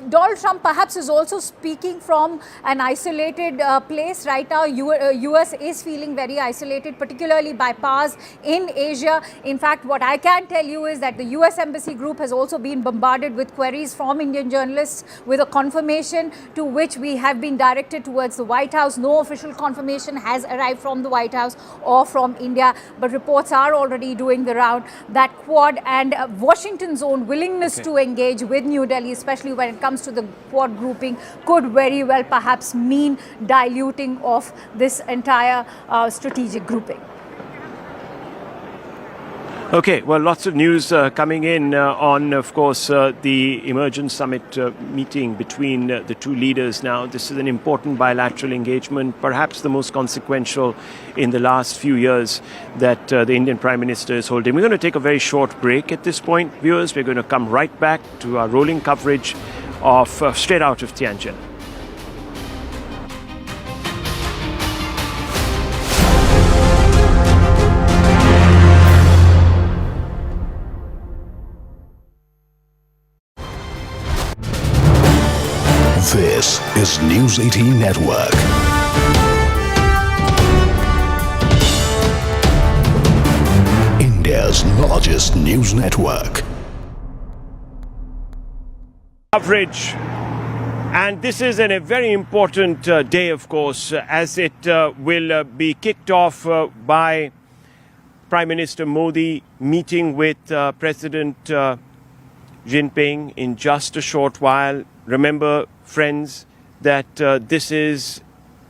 Donald Trump perhaps is also speaking from an isolated place right now. US is feeling very isolated, particularly by powers in Asia. In fact, what I can tell you is that the US Embassy Group has also been bombarded with queries from Indian journalists with a confirmation to which we have been directed towards the White House. No official confirmation has arrived from the White House or from India, but reports are already doing the round that Quad and Washington's own willingness to engage with New Delhi, especially when it comes to the Quad grouping, could very well perhaps mean diluting of this entire strategic grouping. Okay, well, lots of news coming in on, of course, the Emergence Summit meeting between the two leaders now. This is an important bilateral engagement, perhaps the most consequential in the last few years that the Indian Prime Minister is holding. We're going to take a very short break at this point, viewers. We're going to come right back to our rolling coverage of straight out of Tianjin. This is News 18 Network. India's largest news network. Coverage. And this is a very important day, of course, as it will be kicked off by Prime Minister Modi meeting with President Jinping in just a short while. Remember, friends, that this is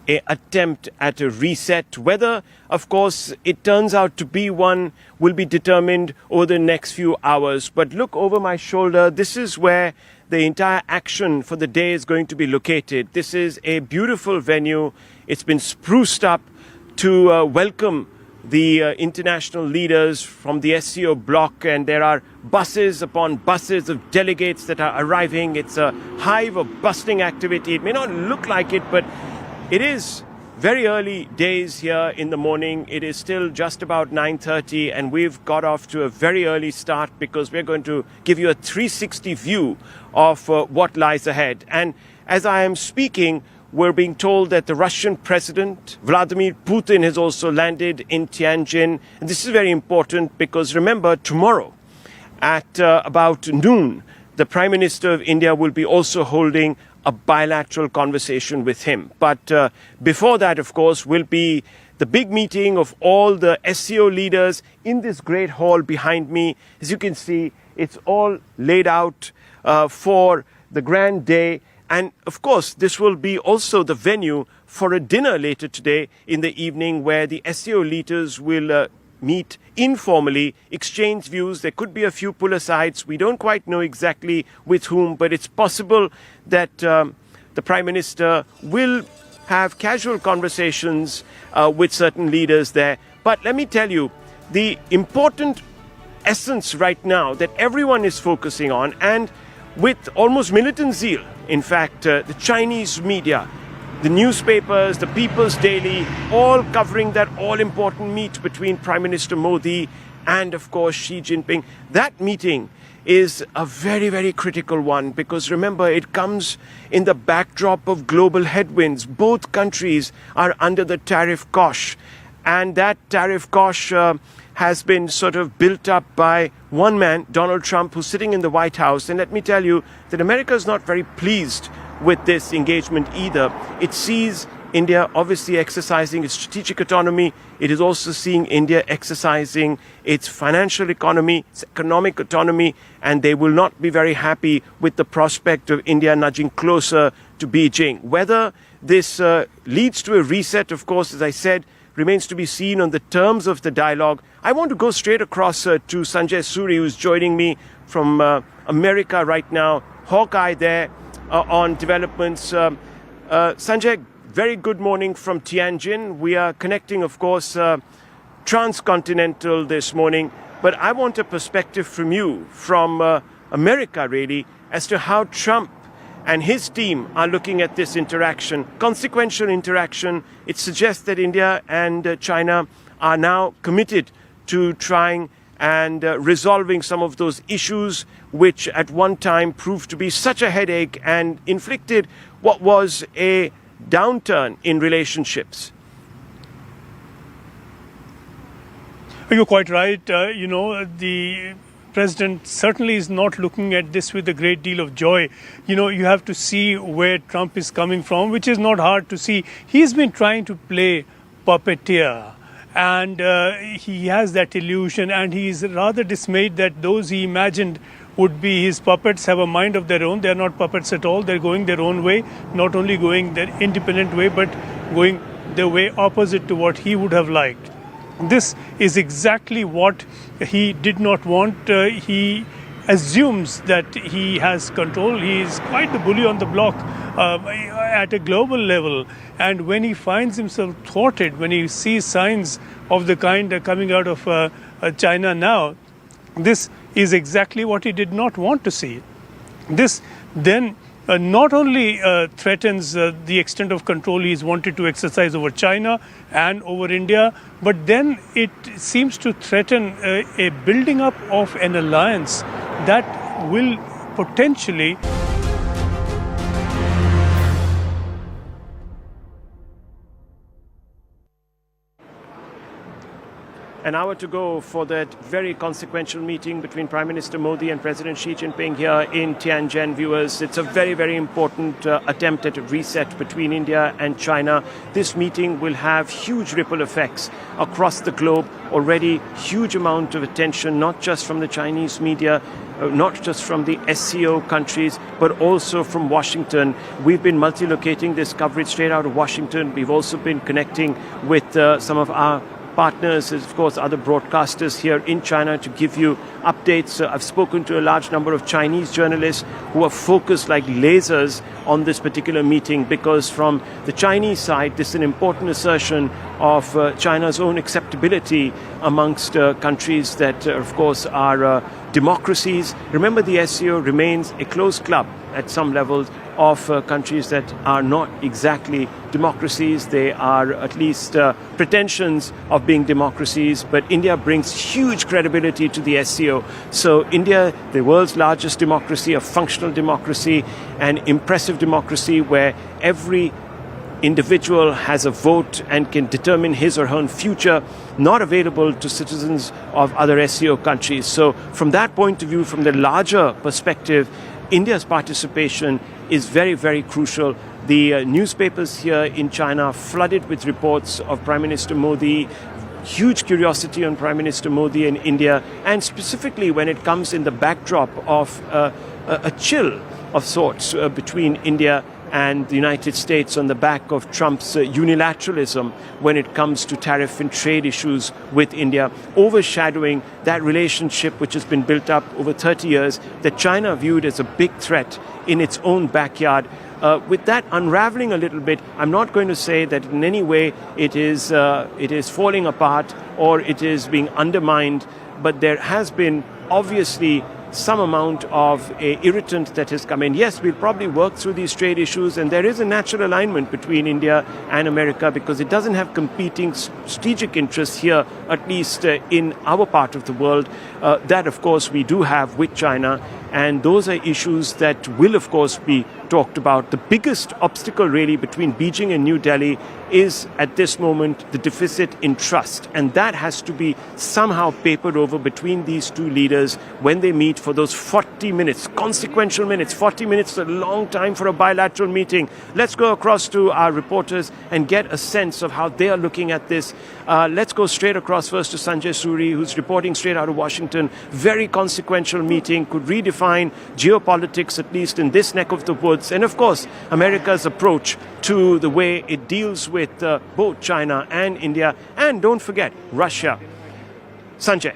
an attempt at a reset. Whether, of course, it turns out to be one will be determined over the next few hours. But look over my shoulder. This is where the entire action for the day is going to be located. This is a beautiful venue. It's been spruced up to welcome the international leaders from the SCO bloc, and there are buses upon buses of delegates that are arriving. It's a hive of bustling activity. It may not look like it, but it is very early days here in the morning. It is still just about 9:30, and we've got off to a very early start because we're going to give you a 360 view of what lies ahead. And as I am speaking, we're being told that the Russian President, Vladimir Putin, has also landed in Tianjin. And this is very important because remember, tomorrow at about noon, the Prime Minister of India will be also holding a bilateral conversation with him. But before that, of course, will be the big meeting of all the SCO leaders in this great hall behind me. As you can see, it's all laid out for the grand day. And of course, this will be also the venue for a dinner later today in the evening where the SCO leaders will meet informally, exchange views. There could be a few pull-asides. We don't quite know exactly with whom, but it's possible that the Prime Minister will have casual conversations with certain leaders there. But let me tell you, the important essence right now that everyone is focusing on, and with almost militant zeal, in fact, the Chinese media, the newspapers, the People's Daily, all covering that all-important meet between Prime Minister Modi and, of course, Xi Jinping. That meeting is a very, very critical one because, remember, it comes in the backdrop of global headwinds. Both countries are under the tariff cosh, and that tariff cosh has been sort of built up by one man, Donald Trump, who's sitting in the White House. And let me tell you that America is not very pleased with this engagement either. It sees India obviously exercising its strategic autonomy. It is also seeing India exercising its financial economy, its economic autonomy, and they will not be very happy with the prospect of India nudging closer to Beijing. Whether this leads to a reset, of course, as I said, remains to be seen on the terms of the dialogue. I want to go straight across to Sanjay Suri, who's joining me from America right now. Hawkeye there on developments. Sanjay, very good morning from Tianjin. We are connecting, of course, transcontinental this morning. But I want a perspective from you, from America really, as to how Trump and his team are looking at this interaction, consequential interaction. It suggests that India and China are now committed to trying and resolving some of those issues which at one time proved to be such a headache and inflicted what was a downturn in relationships. You're quite right. The President certainly is not looking at this with a great deal of joy. You have to see where Trump is coming from, which is not hard to see. He's been trying to play puppeteer, and he has that illusion, and he's rather dismayed that those he imagined would be his puppets have a mind of their own. They're not puppets at all. They're going their own way, not only going their independent way, but going the way opposite to what he would have liked. This is exactly what he did not want. He assumes that he has control. He is quite the bully on the block at a global level. And when he finds himself thwarted, when he sees signs of the kind coming out of China now, this is exactly what he did not want to see. This then not only threatens the extent of control he's wanted to exercise over China and over India, but then it seems to threaten a building up of an alliance that will potentially An hour to go for that very consequential meeting between Prime Minister Modi and President Xi Jinping here in Tianjin, viewers. It's a very, very important attempt at a reset between India and China. This meeting will have huge ripple effects across the globe. Already huge amount of attention, not just from the Chinese media, not just from the SCO countries, but also from Washington. We've been multilocating this coverage straight out of Washington. We've also been connecting with some of our partners, of course, other broadcasters here in China to give you updates. I've spoken to a large number of Chinese journalists who are focused like lasers on this particular meeting, because from the Chinese side, this is an important assertion of China's own acceptability amongst countries that, of course, are democracies. Remember, the SCO remains a closed club at some levels of countries that are not exactly democracies. They are at least pretensions of being democracies, but India brings huge credibility to the SCO. So India, the world's largest democracy, a functional democracy, an impressive democracy where every individual has a vote and can determine his or her own future, not available to citizens of other SCO countries. So from that point of view, from the larger perspective, India's participation is very, very crucial. The newspapers here in China flooded with reports of Prime Minister Modi, huge curiosity on Prime Minister Modi in India, and specifically when it comes in the backdrop of a chill of sorts between India and the United States on the back of Trump's unilateralism when it comes to tariff and trade issues with India, overshadowing that relationship which has been built up over 30 years that China viewed as a big threat in its own backyard. With that unraveling a little bit, I'm not going to say that in any way it is falling apart or it is being undermined, but there has been obviously some amount of a irritant that has come in. Yes, we'll probably work through these trade issues, and there is a natural alignment between India and America because it doesn't have competing strategic interests here, at least in our part of the world. That, of course, we do have with China, and those are issues that will, of course, be talked about. The biggest obstacle really between Beijing and New Delhi is at this moment the deficit in trust, and that has to be somehow papered over between these two leaders when they meet for those 40 minutes, consequential minutes. 40 minutes is a long time for a bilateral meeting. Let's go across to our reporters and get a sense of how they are looking at this. Let's go straight across first to Sanjay Suri, who's reporting straight out of Washington. Very consequential meeting, could redefine geopolitics, at least in this neck of the woods, and of course America's approach to the way it deals with both China and India, and don't forget Russia. Sanjay.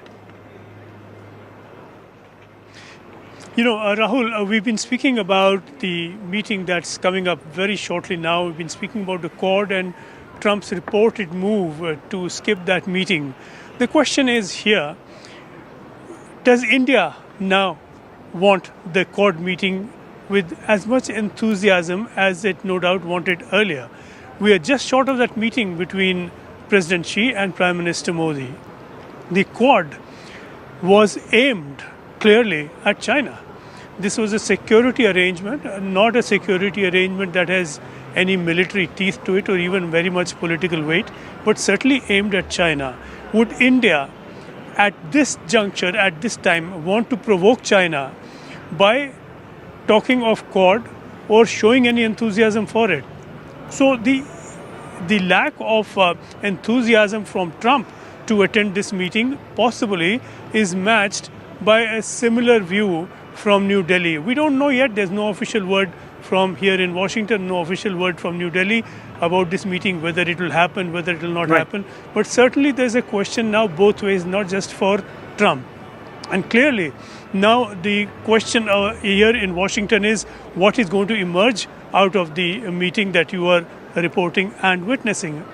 You know, Rahul, we've been speaking about the meeting that's coming up very shortly now. We've been speaking about the Quad and Trump's reported move to skip that meeting. The question is here, does India now want the Quad meeting with as much enthusiasm as it no doubt wanted earlier? We are just short of that meeting between President Xi and Prime Minister Modi. The Quad was aimed clearly at China. This was a security arrangement, not a security arrangement that has any military teeth to it or even very much political weight, but certainly aimed at China. Would India, at this juncture, at this time, want to provoke China by talking of Quad or showing any enthusiasm for it? So the lack of enthusiasm from Trump to attend this meeting possibly is matched by a similar view from New Delhi. We don't know yet. There's no official word from here in Washington, no official word from New Delhi. about this meeting, whether it will happen, whether it will not happen. But certainly there's a question now both ways, not just for Trump. And clearly, now the question here in Washington is what is going to emerge out of the meeting that you are reporting and witnessing.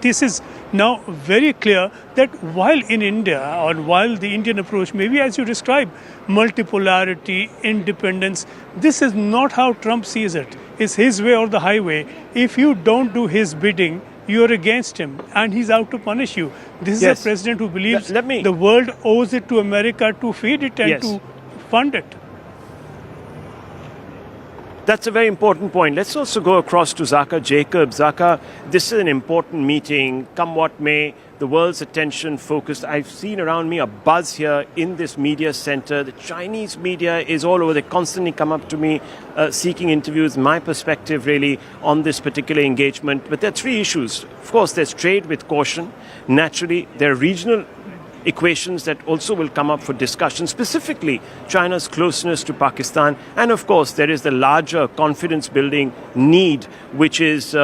This is now very clear that while in India, or while the Indian approach, maybe as you describe, multipolarity, independence, this is not how Trump sees it. It's his way or the highway. If you don't do his bidding, you're against him and he's out to punish you. This is a president who believes the world owes it to America to feed it and to fund it. That's a very important point. Let's also go across to Zaka Jacob. Zaka, this is an important meeting. Come what may, the world's attention focused. I've seen around me a buzz here in this media center. The Chinese media is all over. They constantly come up to me seeking interviews, my perspective really on this particular engagement. But there are three issues. Of course, there's trade with caution. Naturally, there are regional equations that also will come up for discussion, specifically China's closeness to Pakistan. And of course, there is the larger confidence-building need, which is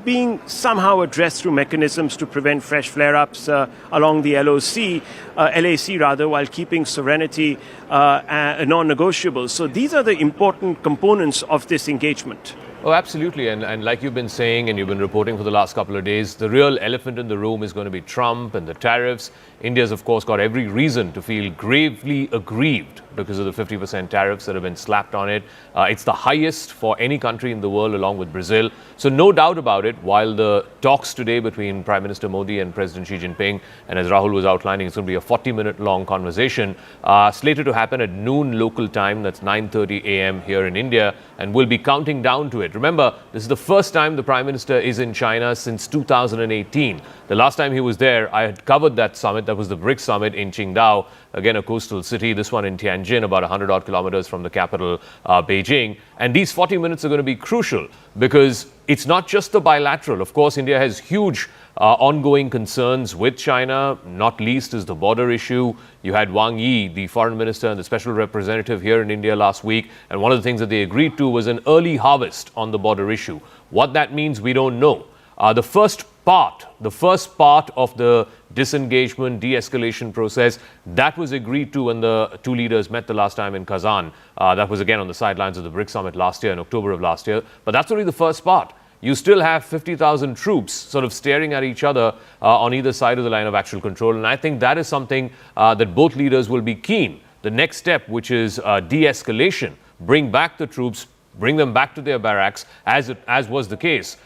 being somehow addressed through mechanisms to prevent fresh flare-ups along the LAC rather, while keeping sovereignty non-negotiable. So these are the important components of this engagement. Oh, absolutely. And like you've been saying and you've been reporting for the last couple of days, the real elephant in the room is going to be Trump and the tariffs. India's, of course, got every reason to feel gravely aggrieved because of the 50% tariffs that have been slapped on it. It's the highest for any country in the world, along with Brazil. So no doubt about it, while the talks today between Prime Minister Modi and President Xi Jinping, and as Rahul was outlining, it's going to be a 40-minute long conversation, slated to happen at noon local time, that's 9:30 a.m. here in India, and we'll be counting down to it. Remember, this is the first time the Prime Minister is in China since 2018. The last time he was there, I had covered that summit. That was the BRICS summit in Qingdao, again a coastal city, this one in Tianjin, about 100-odd kilometers from the capital, Beijing. And these 40 minutes are going to be crucial because it's not just the bilateral. Of course, India has huge ongoing concerns with China, not least is the border issue. You had Wang Yi, the foreign minister and the special representative here in India last week, and one of the things that they agreed to was an early harvest on the border issue. What that means, we don't know. The first part of the disengagement, de-escalation process, that was agreed to when the two leaders met the last time in Kazan. That was again on the sidelines of the BRICS summit last year, in October of last year. But that's only the first part. You still have 50,000 troops sort of staring at each other on either side of the line of actual control. And I think that is something that both leaders will be keen. The next step, which is de-escalation, bring back the troops, bring them back to their barracks, as was the case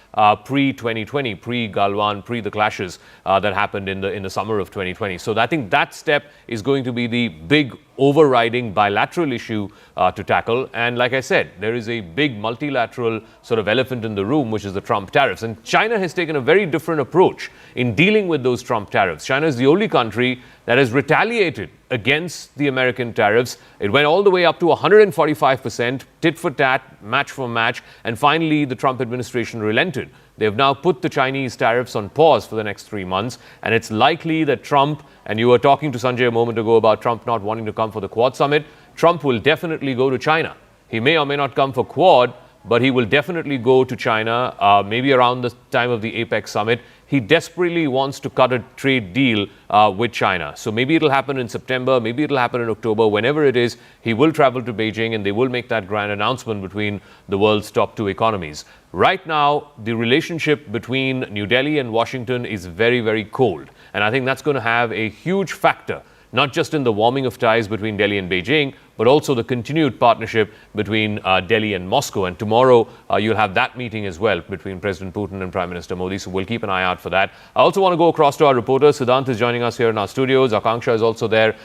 pre-2020, pre-Galwan, pre the clashes that happened in the summer of 2020. So I think that step is going to be the big overriding bilateral issue to tackle. And like I said, there is a big multilateral sort of elephant in the room, which is the Trump tariffs. And China has taken a very different approach in dealing with those Trump tariffs. China is the only country that has retaliated against the American tariffs. It went all the way up to 145%, tit for tat, match for match, and finally the Trump administration relented. They have now put the Chinese tariffs on pause for the next 3 months, and it's likely that Trump, and you were talking to Sanjay a moment ago about Trump not wanting to come for the Quad summit, Trump will definitely go to China. He may or may not come for Quad, but he will definitely go to China, maybe around the time of the APEC summit. He desperately wants to cut a trade deal with China. So maybe it'll happen in September, maybe it'll happen in October, whenever it is, he will travel to Beijing and they will make that grand announcement between the world's top two economies. Right now, the relationship between New Delhi and Washington is very, very cold. And I think that's going to have a huge factor, not just in the warming of ties between Delhi and Beijing, but also the continued partnership between Delhi and Moscow. And tomorrow, you'll have that meeting as well between President Putin and Prime Minister Modi. So we'll keep an eye out for that. I also want to go across to our reporter. Siddhant is joining us here in our studios. Akanksha is also there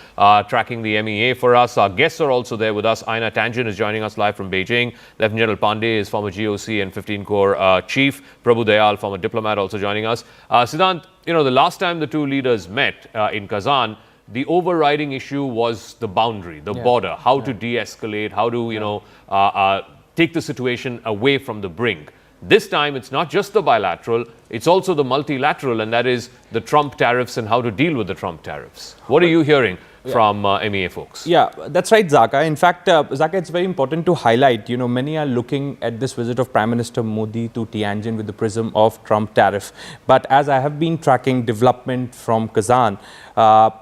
tracking the MEA for us. Our guests are also there with us. Aina Tangent is joining us live from Beijing. Lieutenant General Pandey is former GOC and 15 Corps Chief. Prabhu Dayal, former diplomat, also joining us. Siddhant, you know, the last time the two leaders met in Kazan, the overriding issue was the boundary, the border, how to de-escalate, how to, take the situation away from the brink. This time, it's not just the bilateral, it's also the multilateral, and that is the Trump tariffs and how to deal with the Trump tariffs. What are you hearing? from MEA folks. Yeah, that's right, Zaka. In fact, Zaka, it's very important to highlight, many are looking at this visit of Prime Minister Modi to Tianjin with the prism of Trump tariff. But as I have been tracking development from Kazan, as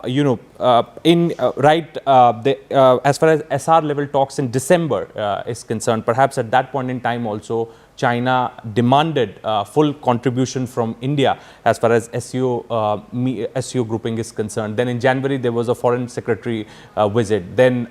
far as SR level talks in December is concerned, perhaps at that point in time also, China demanded full contribution from India as far as SCO grouping is concerned. Then in January, there was a foreign secretary visit. Then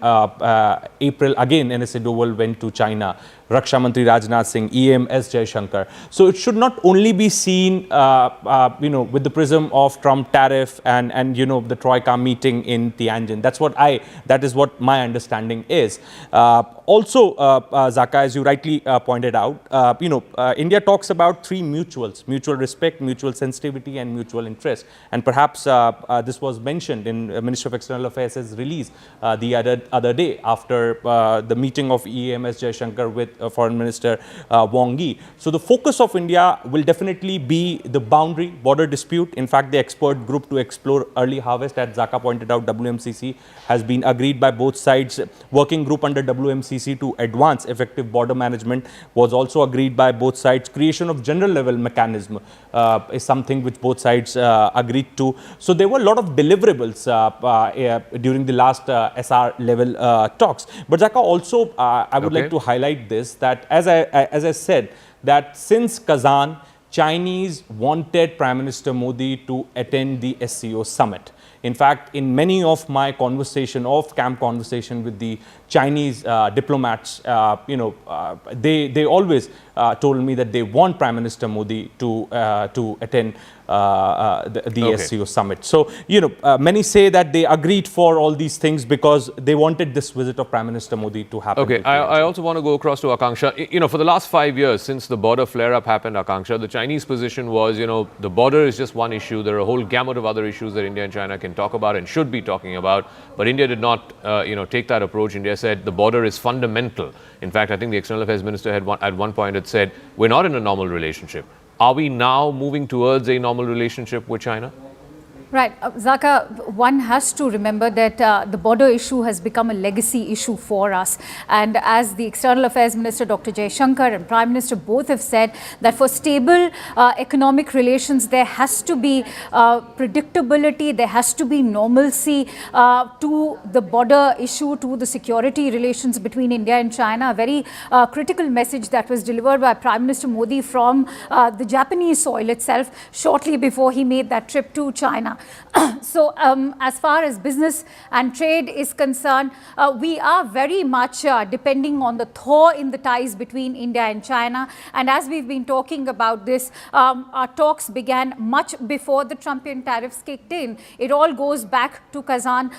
April, again, NSA Doval went to China. Raksha Mantri Rajnath Singh, EM S. Jaishankar. So it should not only be seen, with the prism of Trump tariff and the Troika meeting in Tianjin. That is what my understanding is. Also, Zaka, as you rightly pointed out, India talks about three mutuals: mutual respect, mutual sensitivity, and mutual interest. And perhaps this was mentioned in Minister of External Affairs' release the other day after the meeting of EM S. Jaishankar with Foreign Minister Wang Yi. So the focus of India will definitely be the border dispute. In fact, the expert group to explore early harvest, as Zaka pointed out, WMCC, has been agreed by both sides. Working group under WMCC to advance effective border management was also agreed by both sides. Creation of general level mechanism is something which both sides agreed to. So there were a lot of deliverables during the last SR level talks. But Zaka, also I would like to highlight this, that as I said, that since Kazan, Chinese wanted Prime Minister Modi to attend the SCO Summit. In fact, in many of my off-camp conversation with the Chinese diplomats, they always told me that they want Prime Minister Modi to attend the SCO Summit. So, many say that they agreed for all these things because they wanted this visit of Prime Minister Modi to happen. Okay, I also want to go across to Akanksha. For the last 5 years, since the border flare-up happened, Akanksha, the Chinese position was, the border is just one issue. There are a whole gamut of other issues that India and China can talk about and should be talking about. But India did not, take that approach. India said the border is fundamental. In fact, I think the External Affairs Minister at one point had said, we're not in a normal relationship. Are we now moving towards a normal relationship with China? Right. Zaka, one has to remember that the border issue has become a legacy issue for us. And as the External Affairs Minister, Dr. Jaishankar, and Prime Minister both have said that for stable economic relations, there has to be predictability, there has to be normalcy to the border issue, to the security relations between India and China. A very critical message that was delivered by Prime Minister Modi from the Japanese soil itself shortly before he made that trip to China. So as far as business and trade is concerned, we are very much depending on the thaw in the ties between India and China. And as we've been talking about this, our talks began much before the Trumpian tariffs kicked in. It all goes back to Kazan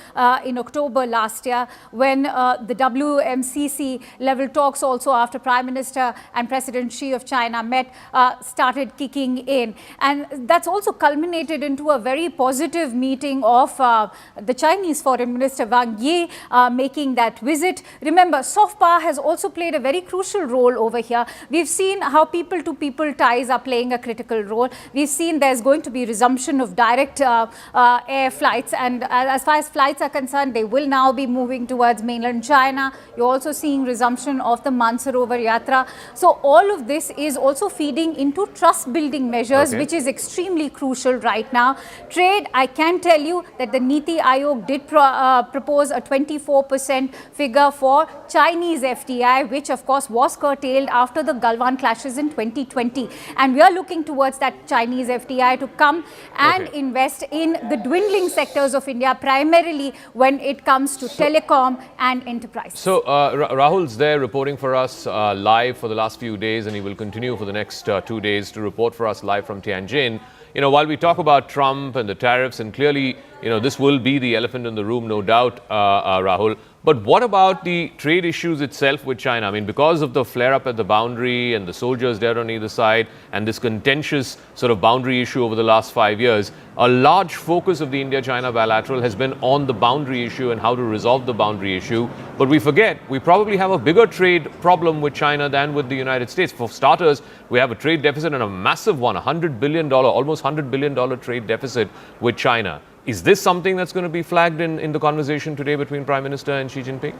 in October last year, when the WMCC level talks, also after Prime Minister and President Xi of China met, started kicking in. And that's also culminated into a very positive meeting of the Chinese Foreign Minister Wang Yi making that visit. Remember, soft power has also played a very crucial role over here. We've seen how people-to-people ties are playing a critical role. We've seen there's going to be resumption of direct air flights, and as far as flights are concerned, they will now be moving towards mainland China. You're also seeing resumption of the Mansarovar Yatra. So all of this is also feeding into trust-building measures, which is extremely crucial right now. Trade, I can tell you that the Niti Aayog did propose a 24% figure for Chinese FDI, which of course was curtailed after the Galwan clashes in 2020. And we are looking towards that Chinese FDI to come and invest in the dwindling sectors of India, primarily when it comes to telecom and enterprise. So Rahul's there reporting for us live for the last few days, and he will continue for the next 2 days to report for us live from Tianjin. While we talk about Trump and the tariffs, and clearly, this will be the elephant in the room, no doubt, Rahul. But what about the trade issues itself with China? I mean, because of the flare-up at the boundary and the soldiers there on either side and this contentious sort of boundary issue over the last 5 years, a large focus of the India-China bilateral has been on the boundary issue and how to resolve the boundary issue. But we forget, we probably have a bigger trade problem with China than with the United States. For starters, we have a trade deficit, and a massive one, $100 billion, almost $100 billion trade deficit with China. Is this something that's going to be flagged in the conversation today between Prime Minister and Xi Jinping?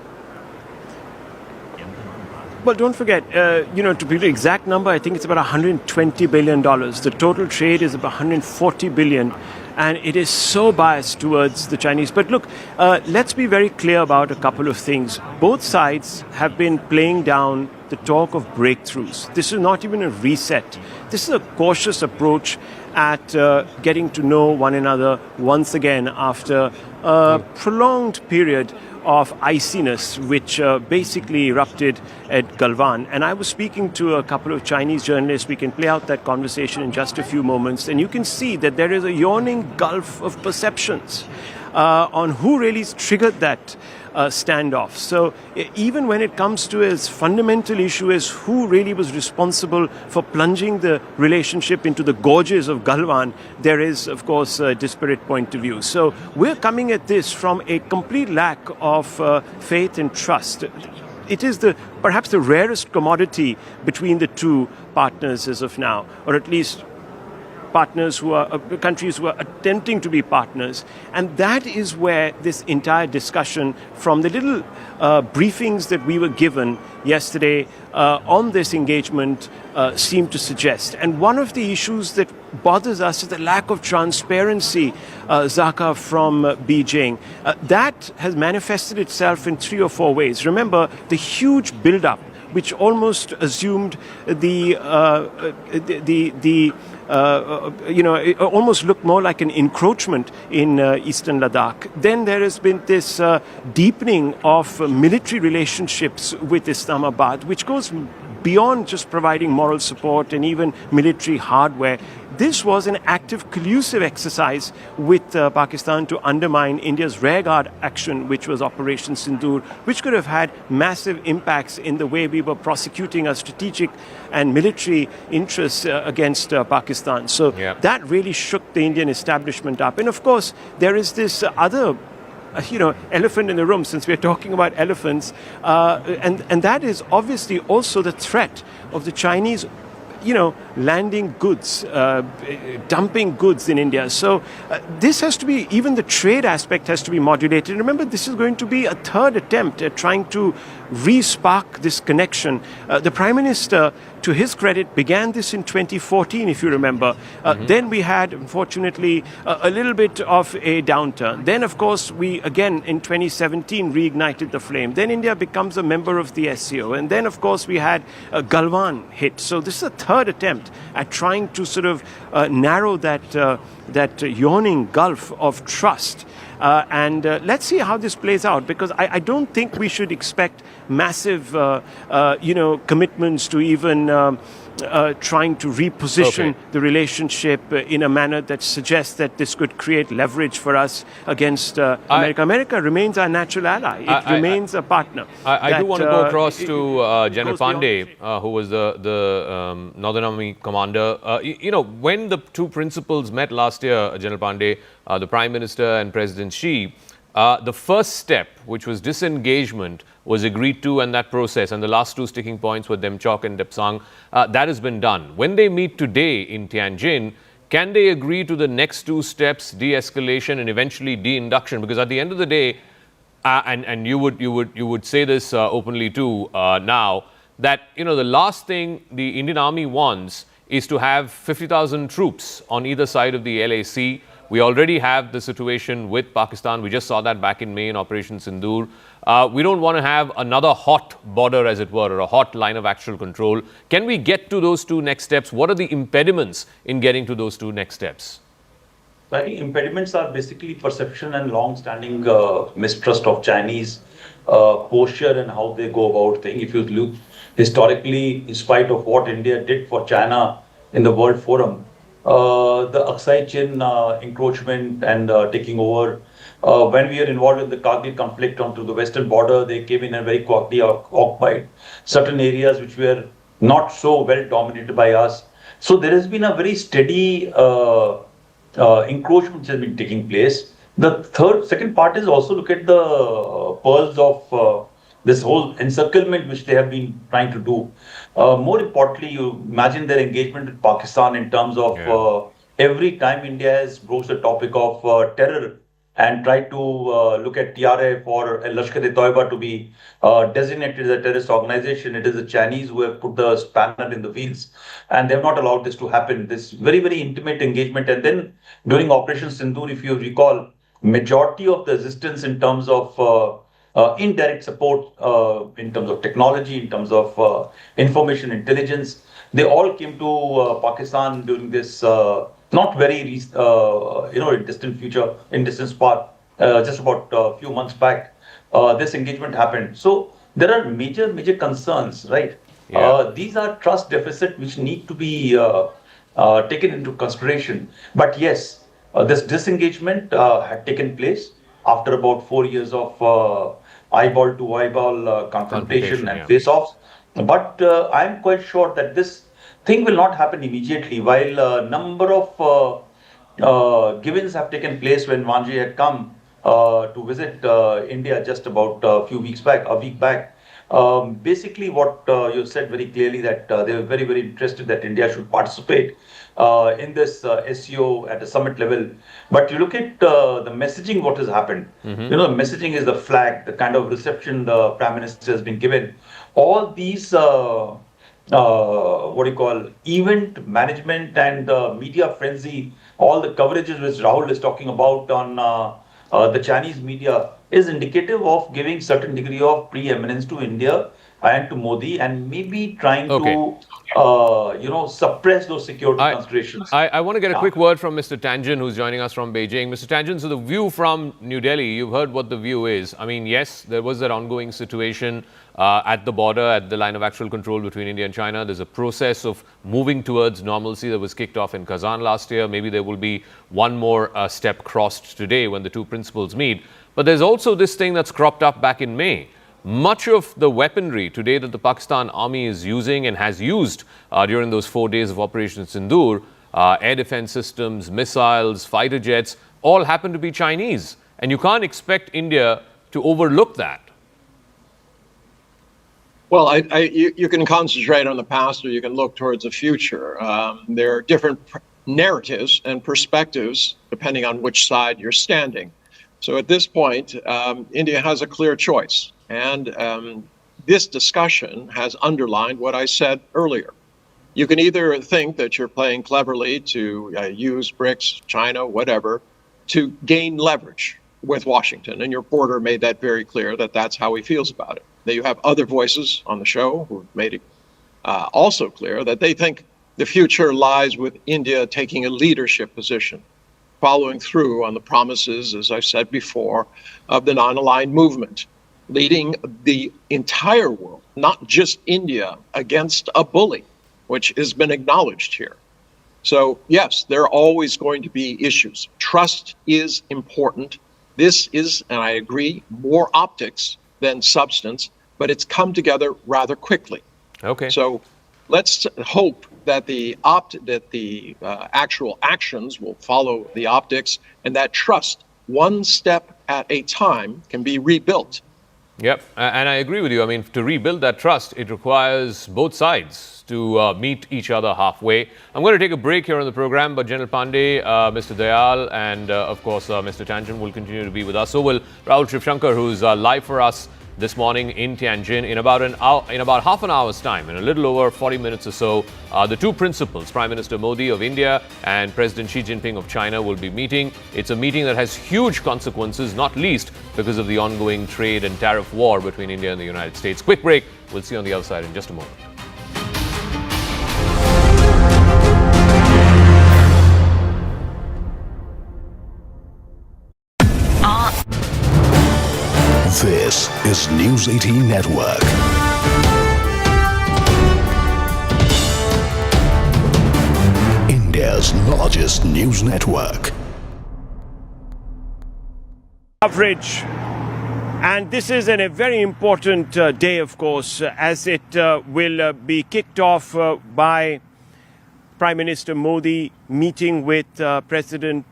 Well, don't forget, to be the exact number, I think it's about $120 billion. The total trade is about $140 billion. And it is so biased towards the Chinese. But look, let's be very clear about a couple of things. Both sides have been playing down the talk of breakthroughs. This is not even a reset. This is a cautious approach at getting to know one another once again after a prolonged period of iciness, which basically erupted at Galwan. And I was speaking to a couple of Chinese journalists. We can play out that conversation in just a few moments. And you can see that there is a yawning gulf of perceptions on who really triggered that standoff. So even when it comes to as fundamental issue as who really was responsible for plunging the relationship into the gorges of Galwan, there is, of course, a disparate point of view. So we're coming at this from a complete lack of faith and trust. It is perhaps the rarest commodity between the two partners as of now, or at least partners who are countries who are attempting to be partners. And that is where this entire discussion, from the little briefings that we were given yesterday on this engagement, seemed to suggest. And one of the issues that bothers us is the lack of transparency, Zaka, from Beijing. That has manifested itself in 3 or 4 ways. Remember the huge build-up, which almost assumed it almost looked more like an encroachment in eastern Ladakh. Then there has been this deepening of military relationships with Islamabad, which goes beyond just providing moral support and even military hardware. This was an active, collusive exercise with Pakistan to undermine India's rearguard action, which was Operation Sindoor, which could have had massive impacts in the way we were prosecuting our strategic and military interests against Pakistan. So that really shook the Indian establishment up. And of course, there is this other elephant in the room, since we're talking about elephants, and that is obviously also the threat of the Chinese landing goods, dumping goods in India. So this has to be, even the trade aspect has to be modulated. Remember, this is going to be a third attempt at trying to re-spark this connection. The Prime Minister, to his credit, began this in 2014, if you remember. Then we had, unfortunately, a little bit of a downturn. Then, of course, we, again, in 2017, reignited the flame. Then India becomes a member of the SCO. And then, of course, we had Galwan hit. So this is a third attempt at trying to sort of narrow that yawning gulf of trust. And let's see how this plays out, because I don't think we should expect massive, commitments to even trying to reposition the relationship in a manner that suggests that this could create leverage for us against America. America remains our natural ally. It remains a partner. I do want to go across to General Pandey, who was the Northern Army commander. When the two principals met last year, General Pandey, the Prime Minister and President Xi, the first step, which was disengagement, was agreed to, and that process, and the last two sticking points were Demchok and Depsang, that has been done. When they meet today in Tianjin, can they agree to the next two steps, de-escalation and eventually de-induction? Because at the end of the day, and you would say this openly too now, that the last thing the Indian Army wants is to have 50,000 troops on either side of the LAC. We already have the situation with Pakistan. We just saw that back in May in Operation Sindoor. We don't want to have another hot border, as it were, or a hot line of actual control. Can we get to those two next steps? What are the impediments in getting to those two next steps? I think impediments are basically perception and long-standing mistrust of Chinese posture and how they go about things. If you look historically, in spite of what India did for China in the World Forum, the Aksai Chin encroachment and taking over. When we were involved in the Kargil conflict onto the western border, they came in and very quickly occupied certain areas which were not so well dominated by us. So there has been a very steady encroachment which has been taking place. The second part is also look at the pearls of this whole encirclement which they have been trying to do. More importantly, you imagine their engagement with Pakistan in terms of every time India has broached the topic of terror and tried to look at TRF or Lashkar-e-Toiba to be designated as a terrorist organization, it is the Chinese who have put the spanner in the wheels, and they have not allowed this to happen. This very, very intimate engagement. And then during Operation Sindoor, if you recall, majority of the resistance in terms of indirect support, in terms of technology, in terms of information intelligence, they all came to Pakistan during this not very in distant future, in distant past, just about a few months back. This engagement happened. So there are major concerns, right? Yeah. These are trust deficit which need to be taken into consideration. But yes, this disengagement had taken place after about 4 years of eyeball to eyeball confrontation and yeah. face-offs. But I'm quite sure that this thing will not happen immediately. While a number of givens have taken place when Wanji had come to visit India just about a week back. Basically, what you said very clearly, that they were very, very interested that India should participate in this SCO at a summit level. But you look at the messaging, what has happened. Mm-hmm. You know, the messaging is the flag, the kind of reception the Prime Minister has been given. All these event management and media frenzy, all the coverages which Rahul is talking about on the Chinese media is indicative of giving certain degree of preeminence to India and to Modi, and maybe trying to suppress those security considerations. I want to get a quick word from Mr. Tianjin, who's joining us from Beijing. Mr. Tianjin, so the view from New Delhi, you've heard what the view is. I mean, yes, there was that ongoing situation at the border, at the line of actual control between India and China. There's a process of moving towards normalcy that was kicked off in Kazan last year. Maybe there will be one more step crossed today when the two principals meet. But there's also this thing that's cropped up back in May. Much of the weaponry today that the Pakistan army is using and has used during those 4 days of Operation Sindoor, air defense systems, missiles, fighter jets, all happen to be Chinese. And you can't expect India to overlook that. Well, you can concentrate on the past, or you can look towards the future. There are different narratives and perspectives depending on which side you're standing. So at this point, India has a clear choice. And this discussion has underlined what I said earlier. You can either think that you're playing cleverly to use BRICS, China, whatever, to gain leverage with Washington. And your reporter made that very clear, that that's how he feels about it. Now, you have other voices on the show who made it also clear that they think the future lies with India taking a leadership position, following through on the promises, as I said before, of the non-aligned movement, leading the entire world, not just India, against a bully, which has been acknowledged here. So yes, there are always going to be issues. Trust is important. This is, and I agree, more optics than substance, but it's come together rather quickly. Okay. So let's hope that the actual actions will follow the optics, and that trust, one step at a time, can be rebuilt. Yep, and I agree with you. I mean, to rebuild that trust, it requires both sides to meet each other halfway. I'm going to take a break here on the program, but General Pandey, Mr. Dayal, and of course, Mr. Tianjin will continue to be with us. So will Rahul Shivshankar, who's live for us this morning in Tianjin. In about half an hour's time, in a little over 40 minutes or so, the two principals, Prime Minister Modi of India and President Xi Jinping of China, will be meeting. It's a meeting that has huge consequences, not least because of the ongoing trade and tariff war between India and the United States. Quick break. We'll see you on the other side in just a moment. This is News 18 Network. India's largest news network. Coverage. And this is a very important day, of course, as it will be kicked off by Prime Minister Modi meeting with President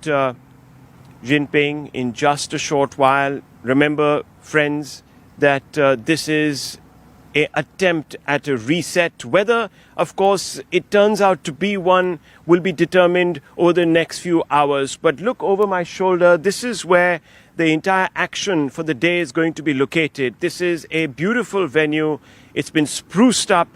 Jinping in just a short while. Remember, friends, that this is an attempt at a reset. Whether, of course, it turns out to be one will be determined over the next few hours. But look over my shoulder. This is where the entire action for the day is going to be located. This is a beautiful venue. It's been spruced up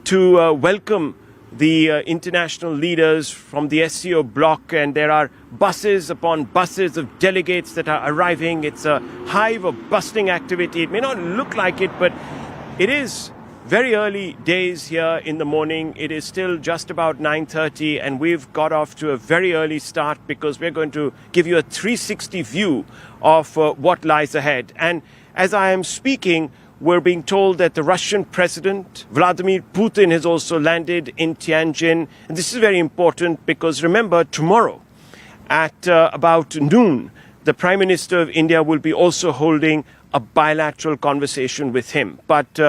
to welcome the international leaders from the SCO bloc, and there are buses upon buses of delegates that are arriving. It's a hive of bustling activity. It may not look like it, but it is very early days here in the morning. It is still just about 9:30, and we've got off to a very early start because we're going to give you a 360 view of what lies ahead. And as I am speaking, we're being told that the Russian President Vladimir Putin has also landed in Tianjin. And this is very important because remember, tomorrow at about noon, the Prime Minister of India will be also holding a bilateral conversation with him. But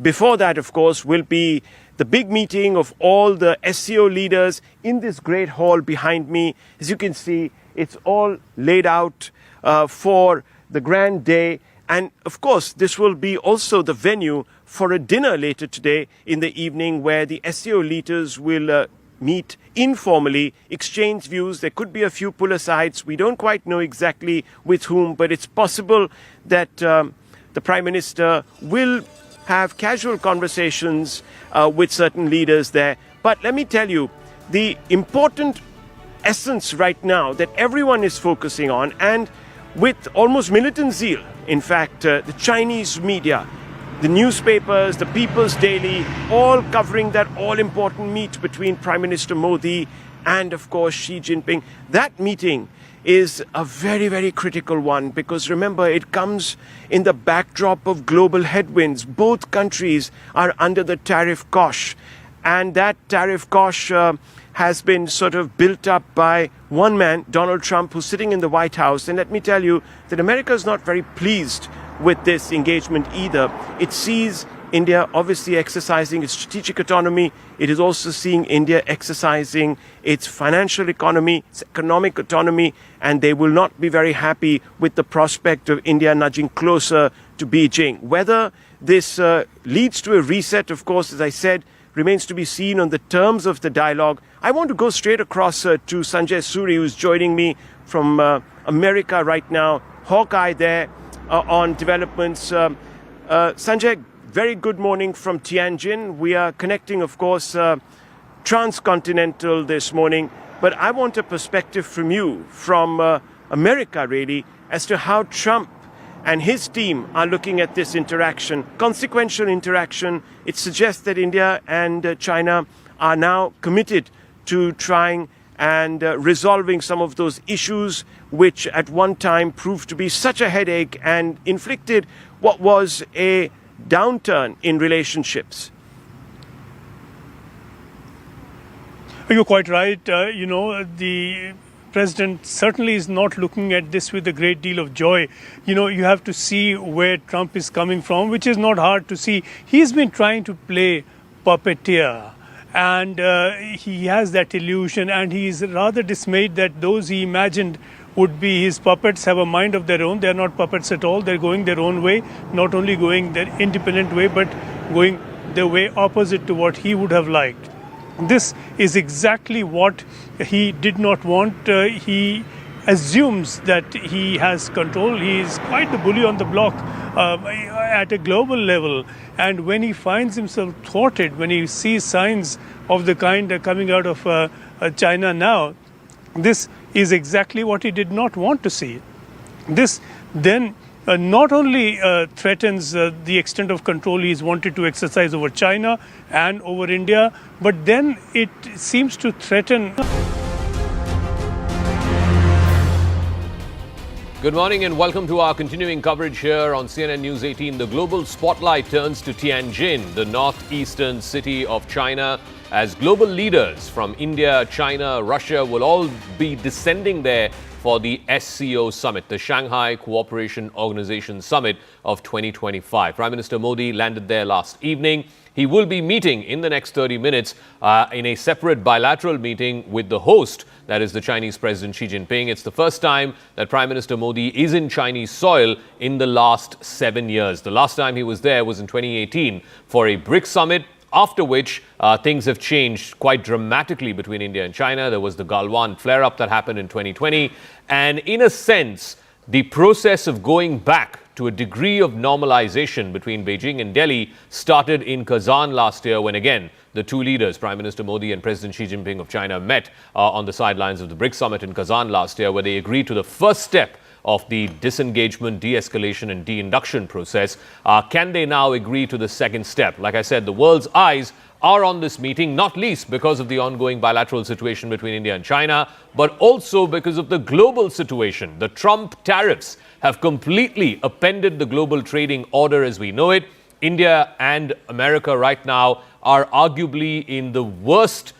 before that, of course, will be the big meeting of all the SCO leaders in this great hall behind me. As you can see, it's all laid out for the grand day. And of course, this will be also the venue for a dinner later today in the evening where the SCO leaders will meet informally, exchange views. There could be a few pull asides. We don't quite know exactly with whom, but it's possible that the Prime Minister will have casual conversations with certain leaders there. But let me tell you, the important essence right now that everyone is focusing on, and with almost militant zeal, in fact, the Chinese media, the newspapers, the People's Daily, all covering that all-important meet between Prime Minister Modi and, of course, Xi Jinping. That meeting is a very, very critical one because, remember, it comes in the backdrop of global headwinds. Both countries are under the tariff cosh, and that tariff cosh has been sort of built up by one man, Donald Trump, who's sitting in the White House. And let me tell you that America is not very pleased with this engagement either. It sees India obviously exercising its strategic autonomy. It is also seeing India exercising its financial economy, its economic autonomy, and they will not be very happy with the prospect of India nudging closer to Beijing. Whether this leads to a reset, of course, as I said, remains to be seen on the terms of the dialogue. I want to go straight across to Sanjay Suri, who's joining me from America right now. Hawkeye there on developments. Sanjay, very good morning from Tianjin. We are connecting, of course, transcontinental this morning. But I want a perspective from you, from America really, as to how Trump and his team are looking at this interaction, consequential interaction. It suggests that India and China are now committed to trying and resolving some of those issues which at one time proved to be such a headache and inflicted what was a downturn in relationships. You're quite right. The President certainly is not looking at this with a great deal of joy. You have to see where Trump is coming from, which is not hard to see. He's been trying to play puppeteer, and he has that illusion, and he's rather dismayed that those he imagined would be his puppets have a mind of their own. They're not puppets at all. They're going their own way, not only going their independent way, but going the way opposite to what he would have liked. This is exactly what he did not want. He assumes that he has control. He is quite the bully on the block at a global level. And when he finds himself thwarted, when he sees signs of the kind coming out of China now, this is exactly what he did not want to see. This then not only threatens the extent of control he's wanted to exercise over China and over India, but then it seems to threaten. Good morning and welcome to our continuing coverage here on CNN News 18. The global spotlight turns to Tianjin, the northeastern city of China, as global leaders from India, China, Russia will all be descending there for the SCO Summit, the Shanghai Cooperation Organization Summit of 2025. Prime Minister Modi landed there last evening. He will be meeting in the next 30 minutes in a separate bilateral meeting with the host, that is the Chinese President Xi Jinping. It's the first time that Prime Minister Modi is in Chinese soil in the last 7 years. The last time he was there was in 2018 for a BRICS summit, after which things have changed quite dramatically between India and China. There was the Galwan flare-up that happened in 2020. And in a sense, the process of going back to a degree of normalization between Beijing and Delhi started in Kazan last year when, again, the two leaders, Prime Minister Modi and President Xi Jinping of China, met on the sidelines of the BRICS summit in Kazan last year, where they agreed to the first step of the disengagement, de-escalation and de-induction process. Can they now agree to the second step? Like I said, the world's eyes are on this meeting, not least because of the ongoing bilateral situation between India and China, but also because of the global situation. The Trump tariffs have completely upended the global trading order as we know it. India and America right now are arguably in the worst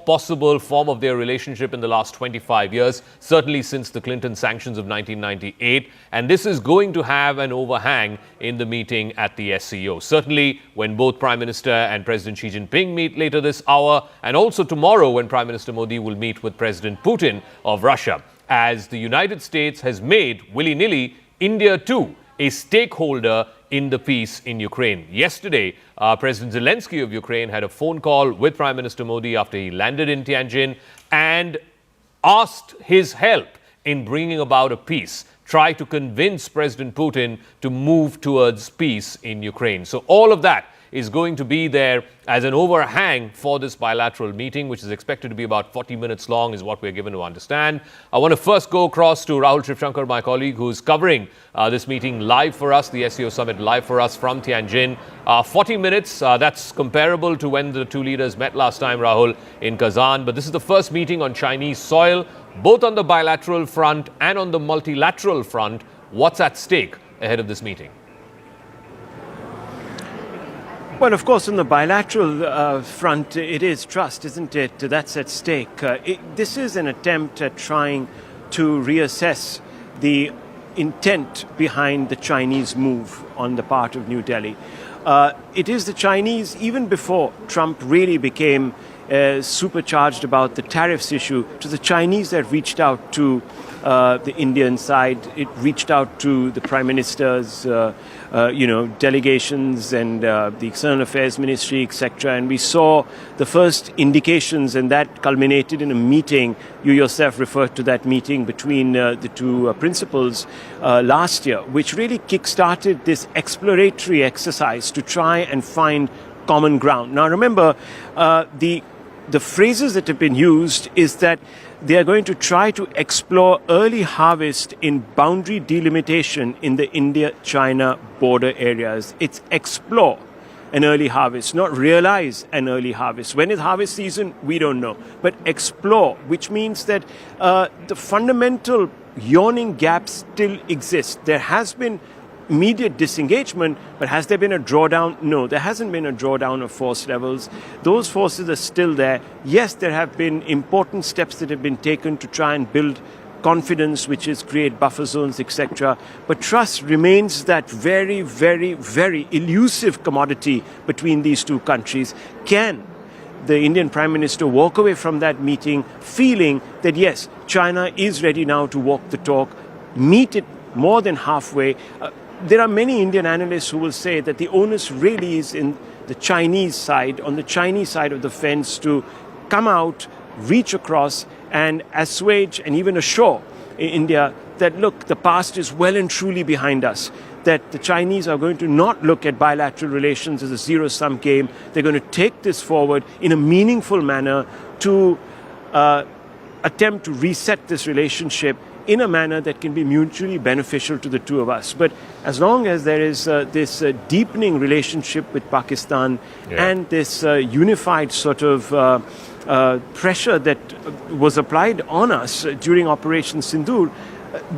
possible form of their relationship in the last 25 years, certainly since the Clinton sanctions of 1998. And this is going to have an overhang in the meeting at the SCO. Certainly when both Prime Minister and President Xi Jinping meet later this hour, and also tomorrow when Prime Minister Modi will meet with President Putin of Russia, as the United States has made, willy-nilly, India too a stakeholder in the peace in Ukraine. Yesterday, President Zelensky of Ukraine had a phone call with Prime Minister Modi after he landed in Tianjin and asked his help in bringing about a peace, try to convince President Putin to move towards peace in Ukraine. So all of that is going to be there as an overhang for this bilateral meeting, which is expected to be about 40 minutes long, is what we're given to understand. I want to first go across to Rahul Shivshankar, my colleague, who's covering this meeting live for us, the SCO Summit live for us from Tianjin. 40 minutes, that's comparable to when the two leaders met last time, Rahul, in Kazan. But this is the first meeting on Chinese soil, both on the bilateral front and on the multilateral front. What's at stake ahead of this meeting? Well, of course, on the bilateral front, it is trust, isn't it? That's at stake. This is an attempt at trying to reassess the intent behind the Chinese move on the part of New Delhi. It is the Chinese, even before Trump really became supercharged about the tariffs issue, to the Chinese that reached out to the Indian side. It reached out to the Prime Minister's delegations and the External Affairs Ministry, etc. And we saw the first indications, and that culminated in a meeting. You yourself referred to that meeting between the two principals last year, which really kick-started this exploratory exercise to try and find common ground. Now, remember, the phrases that have been used is that they are going to try to explore early harvest in boundary delimitation in the India-China border areas. It's explore an early harvest, not realize an early harvest. When is harvest season? We don't know. But explore, which means that the fundamental yawning gaps still exist. There has been immediate disengagement, but has there been a drawdown? No, there hasn't been a drawdown of force levels. Those forces are still there. Yes, there have been important steps that have been taken to try and build confidence, which is create buffer zones, etc. But trust remains that very, very, very elusive commodity between these two countries. Can the Indian Prime Minister walk away from that meeting feeling that, yes, China is ready now to walk the talk, meet it more than halfway? There are many Indian analysts who will say that the onus really is in the Chinese side, on the Chinese side of the fence, to come out, reach across and assuage and even assure India that, look, the past is well and truly behind us, that the Chinese are going to not look at bilateral relations as a zero-sum game. They're going to take this forward in a meaningful manner to attempt to reset this relationship in a manner that can be mutually beneficial to the two of us. But as long as there is this deepening relationship with Pakistan and this unified sort of pressure that was applied on us during Operation Sindoor,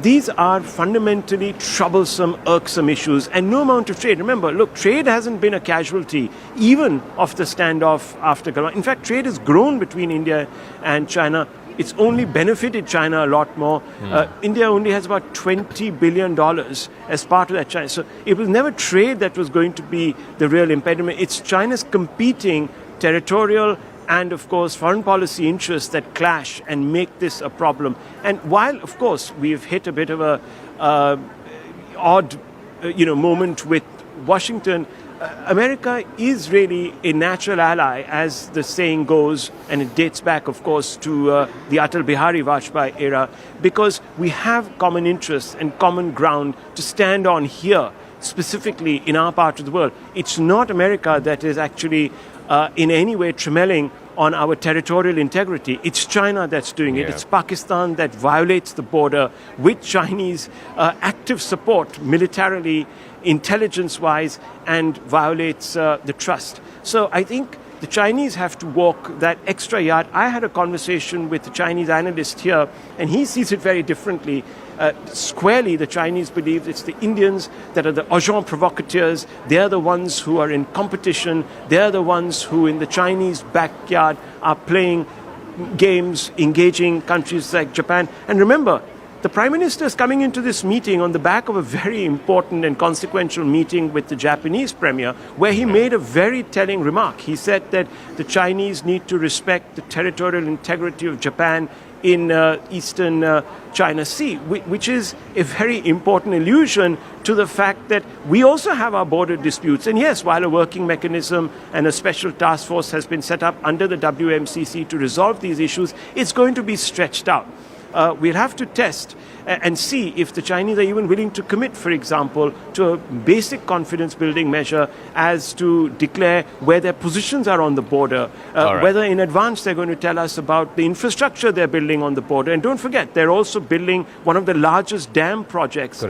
these are fundamentally troublesome, irksome issues, and no amount of trade. Remember, look, trade hasn't been a casualty even of the standoff after Galwan. In fact, trade has grown between India and China it's only benefited China a lot more. India only has about $20 billion as part of that China. So it was never trade that was going to be the real impediment. It's China's competing territorial and, of course, foreign policy interests that clash and make this a problem. And while, of course, we've hit a bit of a odd, moment with Washington, America is really a natural ally, as the saying goes, and it dates back, of course, to the Atal Bihari Vajpayee era, because we have common interests and common ground to stand on here, specifically in our part of the world. It's not America that is actually in any way tremelling on our territorial integrity. It's China that's doing it. It's Pakistan that violates the border with Chinese active support militarily, intelligence-wise, and violates the trust. So I think the Chinese have to walk that extra yard. I had a conversation with the Chinese analyst here, and he sees it very differently. Squarely, the Chinese believe it's the Indians that are the agents provocateurs. They're the ones who are in competition. They're the ones who, in the Chinese backyard, are playing games, engaging countries like Japan. And remember, the Prime Minister is coming into this meeting on the back of a very important and consequential meeting with the Japanese Premier, where he made a very telling remark. He said that the Chinese need to respect the territorial integrity of Japan in eastern China Sea, which is a very important allusion to the fact that we also have our border disputes. And yes, while a working mechanism and a special task force has been set up under the WMCC to resolve these issues, it's going to be stretched out. We'll have to test and see if the Chinese are even willing to commit, for example, to a basic confidence building measure as to declare where their positions are on the border, whether in advance they're going to tell us about the infrastructure they're building on the border. And don't forget, they're also building one of the largest dam projects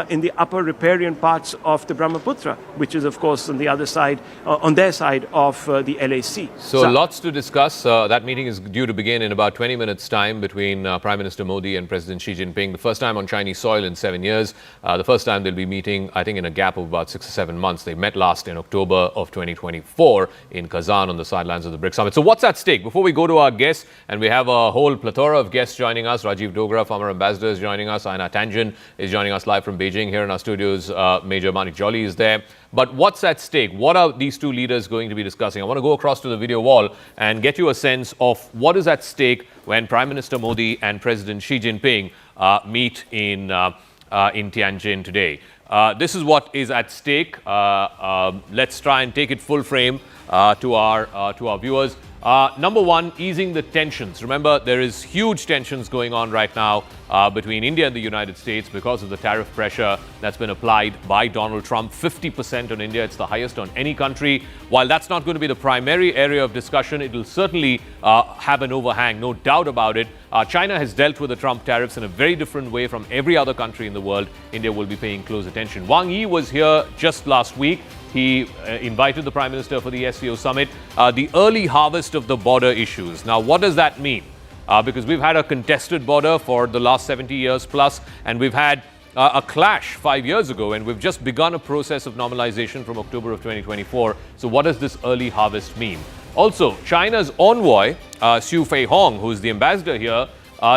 in the upper riparian parts of the Brahmaputra, which is, of course, on the other side, on their side of the LAC. So lots to discuss. That meeting is due to begin in about 20 minutes' time between Prime Minister Modi and President Xi Jinping. The first time on Chinese soil in 7 years. The first time they'll be meeting, I think, in a gap of about 6 or 7 months. They met last in October of 2024 in Kazan on the sidelines of the BRICS Summit. So what's at stake? Before we go to our guests, and we have a whole plethora of guests joining us. Rajiv Dogra, former ambassador, is joining us. Aina Tianjin is joining us live from Beijing. Here in our studios, Major Manik Jolly is there. But what's at stake? What are these two leaders going to be discussing? I want to go across to the video wall and get you a sense of what is at stake when Prime Minister Modi and President Xi Jinping meet in Tianjin today. This is what is at stake. Let's try and take it full frame to our viewers. Number one, easing the tensions. Remember, there is huge tensions going on right now between India and the United States because of the tariff pressure that's been applied by Donald Trump. 50% on India. It's the highest on any country. While that's not going to be the primary area of discussion, it will certainly have an overhang, no doubt about it. China has dealt with the Trump tariffs in a very different way from every other country in the world. India will be paying close attention. Wang Yi was here just last week. He invited the Prime Minister for the SCO Summit. The early harvest of the border issues. Now, what does that mean? Because we've had a contested border for the last 70 years plus, and we've had a clash 5 years ago, and we've just begun a process of normalization from October of 2024. So what does this early harvest mean? Also, China's envoy, Xu Feihong, who's the ambassador here,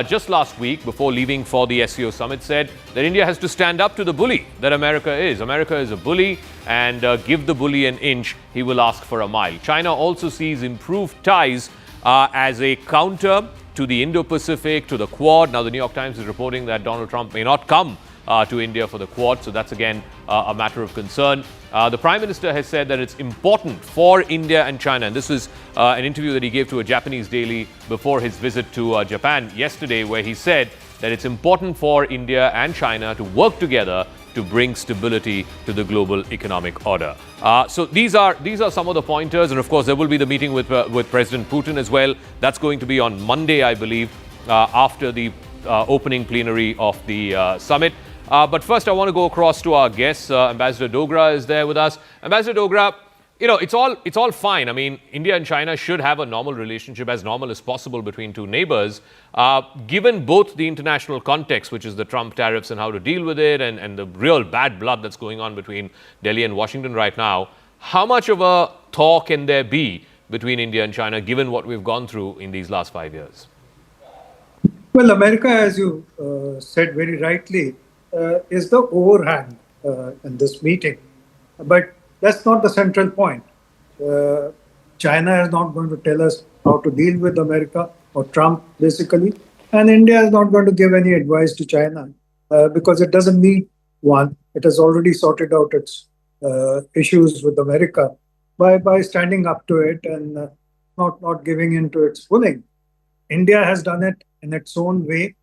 just last week, before leaving for the SCO Summit, said that India has to stand up to the bully that America is. America is a bully, and give the bully an inch, he will ask for a mile. China also sees improved ties as a counter to the Indo-Pacific, to the Quad. Now, the New York Times is reporting that Donald Trump may not come to India for the Quad, so that's again a matter of concern. The Prime Minister has said that it's important for India and China, and this was an interview that he gave to a Japanese daily before his visit to Japan yesterday, where he said that it's important for India and China to work together to bring stability to the global economic order. So these are some of the pointers, and of course there will be the meeting with President Putin as well. That's going to be on Monday, I believe, after the opening plenary of the summit. But first, I want to go across to our guests. Ambassador Dogra is there with us. Ambassador Dogra, you know, it's all fine. I mean, India and China should have a normal relationship, as normal as possible between two neighbors. Given both the international context, which is the Trump tariffs and how to deal with it, and the real bad blood that's going on between Delhi and Washington right now, how much of a thaw can there be between India and China, given what we've gone through in these last 5 years? Well, America, as you said very rightly, is the overhang in this meeting. But that's not the central point. China is not going to tell us how to deal with America or Trump, basically. And India is not going to give any advice to China because it doesn't need one. It has already sorted out its issues with America by standing up to it and not giving in to its bullying. India has done it in its own way.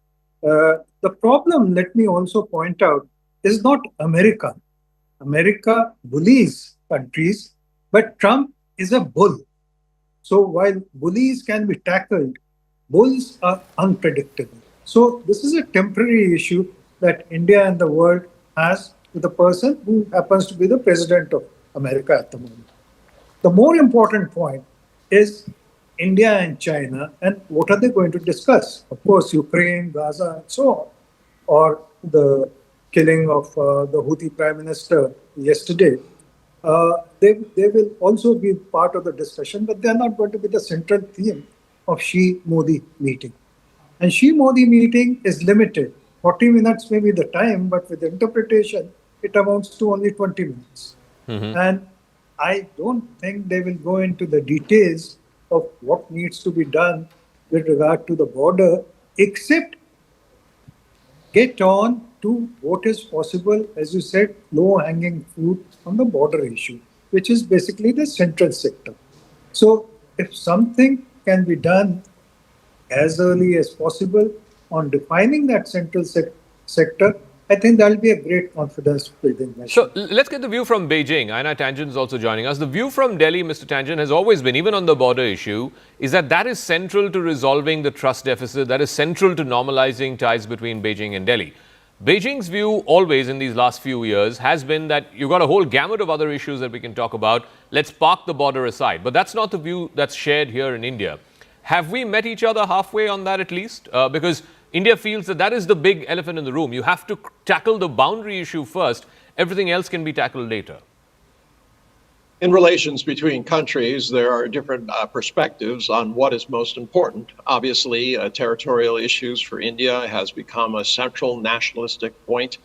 The problem, let me also point out, is not America. America bullies countries, but Trump is a bull. So while bullies can be tackled, bulls are unpredictable. So this is a temporary issue that India and the world has with a person who happens to be the president of America at the moment. The more important point is India and China, and what are they going to discuss? Of course, Ukraine, Gaza, and so on, or the killing of the Houthi Prime Minister yesterday. They will also be part of the discussion, but they are not going to be the central theme of Xi-Modi meeting. And Xi-Modi meeting is limited. 40 minutes may be the time, but with interpretation, it amounts to only 20 minutes. And I don't think they will go into the details of what needs to be done with regard to the border, except get on to what is possible, as you said, low-hanging fruit on the border issue, which is basically the central sector. So if something can be done as early as possible on defining that central sector, I think that will be a great confidence-building measure. So let's get the view from Beijing. Aina Tianjin is also joining us. The view from Delhi, Mr. Tianjin, has always been, even on the border issue, is that is central to resolving the trust deficit, that is central to normalizing ties between Beijing and Delhi. Beijing's view always in these last few years has been that you've got a whole gamut of other issues that we can talk about. Let's park the border aside. But that's not the view that's shared here in India. Have we met each other halfway on that at least? Because India feels that is the big elephant in the room. You have to tackle the boundary issue first. Everything else can be tackled later. In relations between countries, there are different perspectives on what is most important. Obviously, territorial issues for India has become a central nationalistic point.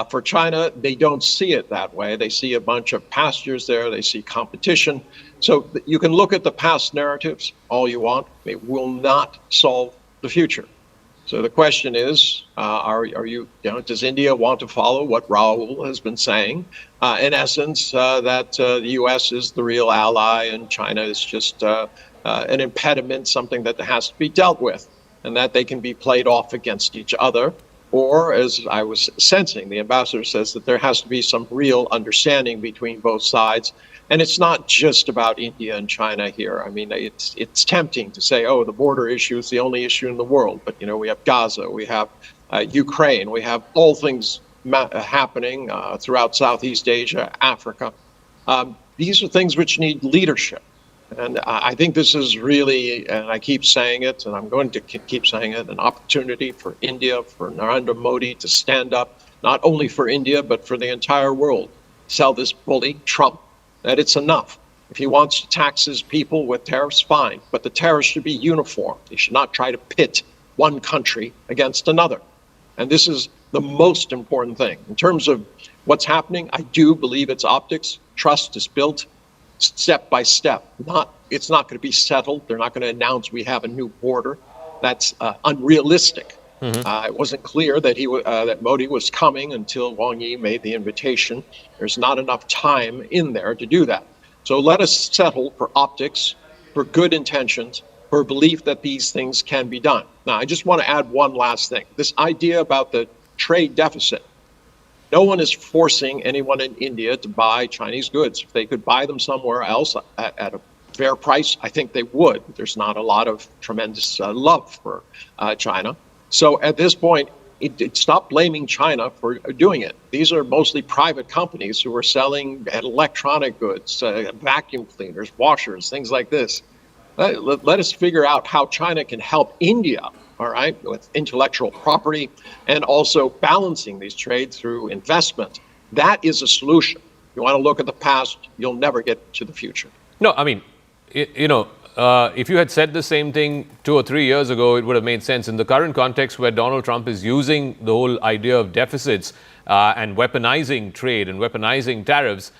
For China, they don't see it that way. They see a bunch of pastures there. They see competition. So you can look at the past narratives all you want. It will not solve the future. So the question is, does India want to follow what Rahul has been saying? In essence, that the U.S. is the real ally and China is just an impediment, something that has to be dealt with, and that they can be played off against each other. Or, as I was sensing, the ambassador says that there has to be some real understanding between both sides. And it's not just about India and China here. I mean, it's tempting to say, oh, the border issue is the only issue in the world. But, we have Gaza, we have Ukraine, we have all things happening throughout Southeast Asia, Africa. These are things which need leadership. And I think this is really, and I keep saying it, and I'm going to keep saying it, an opportunity for India, for Narendra Modi to stand up, not only for India, but for the entire world. Tell this bully, Trump, that it's enough. If he wants to tax his people with tariffs, fine. But the tariffs should be uniform. He should not try to pit one country against another. And this is the most important thing. In terms of what's happening, I do believe it's optics. Trust is built step by step. It's not going to be settled. They're not going to announce we have a new border. That's unrealistic. It wasn't clear that that Modi was coming until Wang Yi made the invitation. There's not enough time in there to do that. So let us settle for optics, for good intentions, for belief that these things can be done. Now, I just want to add one last thing. This idea about the trade deficit. No one is forcing anyone in India to buy Chinese goods. If they could buy them somewhere else at a fair price, I think they would. There's not a lot of tremendous love for China. So at this point, stop blaming China for doing it. These are mostly private companies who are selling electronic goods, vacuum cleaners, washers, things like this. Let us figure out how China can help India, all right, with intellectual property and also balancing these trades through investment. That is a solution. You want to look at the past, you'll never get to the future. No, I mean, if you had said the same thing 2 or 3 years ago, it would have made sense. In the current context where Donald Trump is using the whole idea of deficits and weaponizing trade and weaponizing tariffs,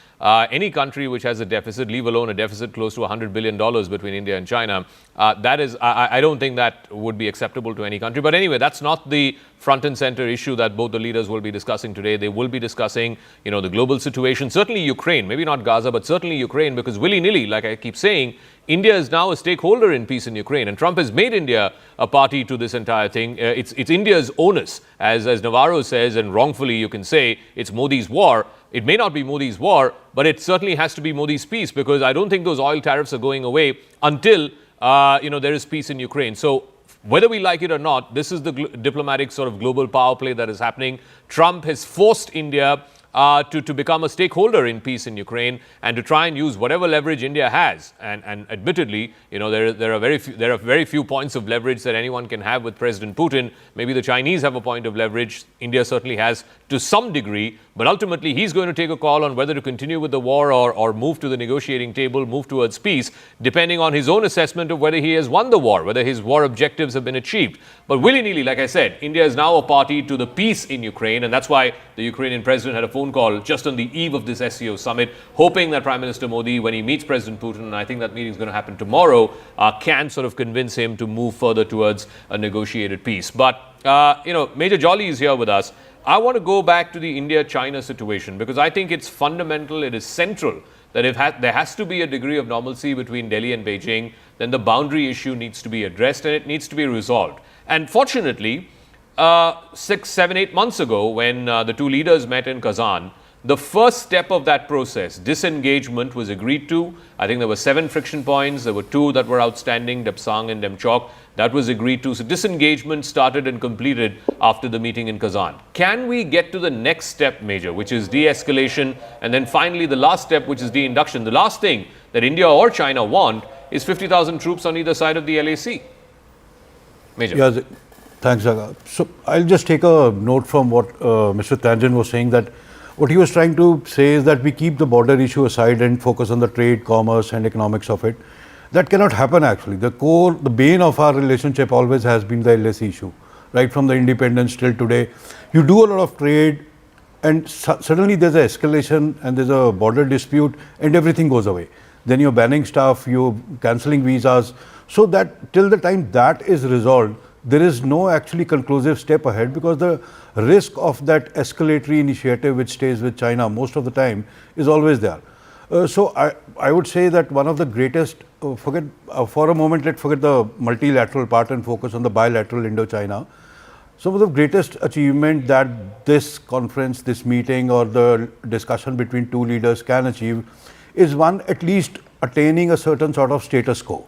any country which has a deficit, leave alone a deficit close to $100 billion between India and China, I don't think that would be acceptable to any country. But anyway, that's not the front and center issue that both the leaders will be discussing today. They will be discussing, the global situation, certainly Ukraine, maybe not Gaza, but certainly Ukraine, because willy-nilly, like I keep saying, India is now a stakeholder in peace in Ukraine, and Trump has made India a party to this entire thing. It's India's onus, as Navarro says, and wrongfully you can say it's Modi's war. It may not be Modi's war, but it certainly has to be Modi's peace, because I don't think those oil tariffs are going away until there is peace in Ukraine. So whether we like it or not, this is the diplomatic sort of global power play that is happening. Trump has forced India to become a stakeholder in peace in Ukraine and to try and use whatever leverage India has. And admittedly, there are very few points of leverage that anyone can have with President Putin. Maybe the Chinese have a point of leverage. India certainly has to some degree. But ultimately, he's going to take a call on whether to continue with the war or move to the negotiating table, move towards peace, depending on his own assessment of whether he has won the war, whether his war objectives have been achieved. But willy-nilly, like I said, India is now a party to the peace in Ukraine, and that's why the Ukrainian president had a phone call just on the eve of this SCO summit, hoping that Prime Minister Modi, when he meets President Putin, and I think that meeting is going to happen tomorrow, can sort of convince him to move further towards a negotiated peace. But, Major Jolly is here with us. I want to go back to the India-China situation, because I think it's fundamental, it is central, that if there has to be a degree of normalcy between Delhi and Beijing, then the boundary issue needs to be addressed and it needs to be resolved. And fortunately, 6, 7, 8 months ago, when the two leaders met in Kazan, the first step of that process, disengagement, was agreed to. I think there were 7 friction points. There were 2 that were outstanding, Depsang and Demchok. That was agreed to. So disengagement started and completed after the meeting in Kazan. Can we get to the next step, Major, which is de-escalation, and then finally the last step, which is de-induction? The last thing that India or China want is 50,000 troops on either side of the LAC. Major. Yeah, thanks, Jaga. So I'll just take a note from what Mr. Tianjin was saying, that what he was trying to say is that we keep the border issue aside and focus on the trade, commerce and economics of it. That cannot happen actually. The bane of our relationship always has been the LAC issue, right from the independence till today. You do a lot of trade and suddenly there's an escalation and there's a border dispute and everything goes away. Then you're banning stuff, you're cancelling visas. So that till the time that is resolved, there is no actually conclusive step ahead, because the risk of that escalatory initiative which stays with China most of the time is always there. So I would say that one of the greatest, for a moment, let's forget the multilateral part and focus on the bilateral Indo-China. Some of the greatest achievement that this conference, this meeting or the discussion between two leaders can achieve is one, at least attaining a certain sort of status quo.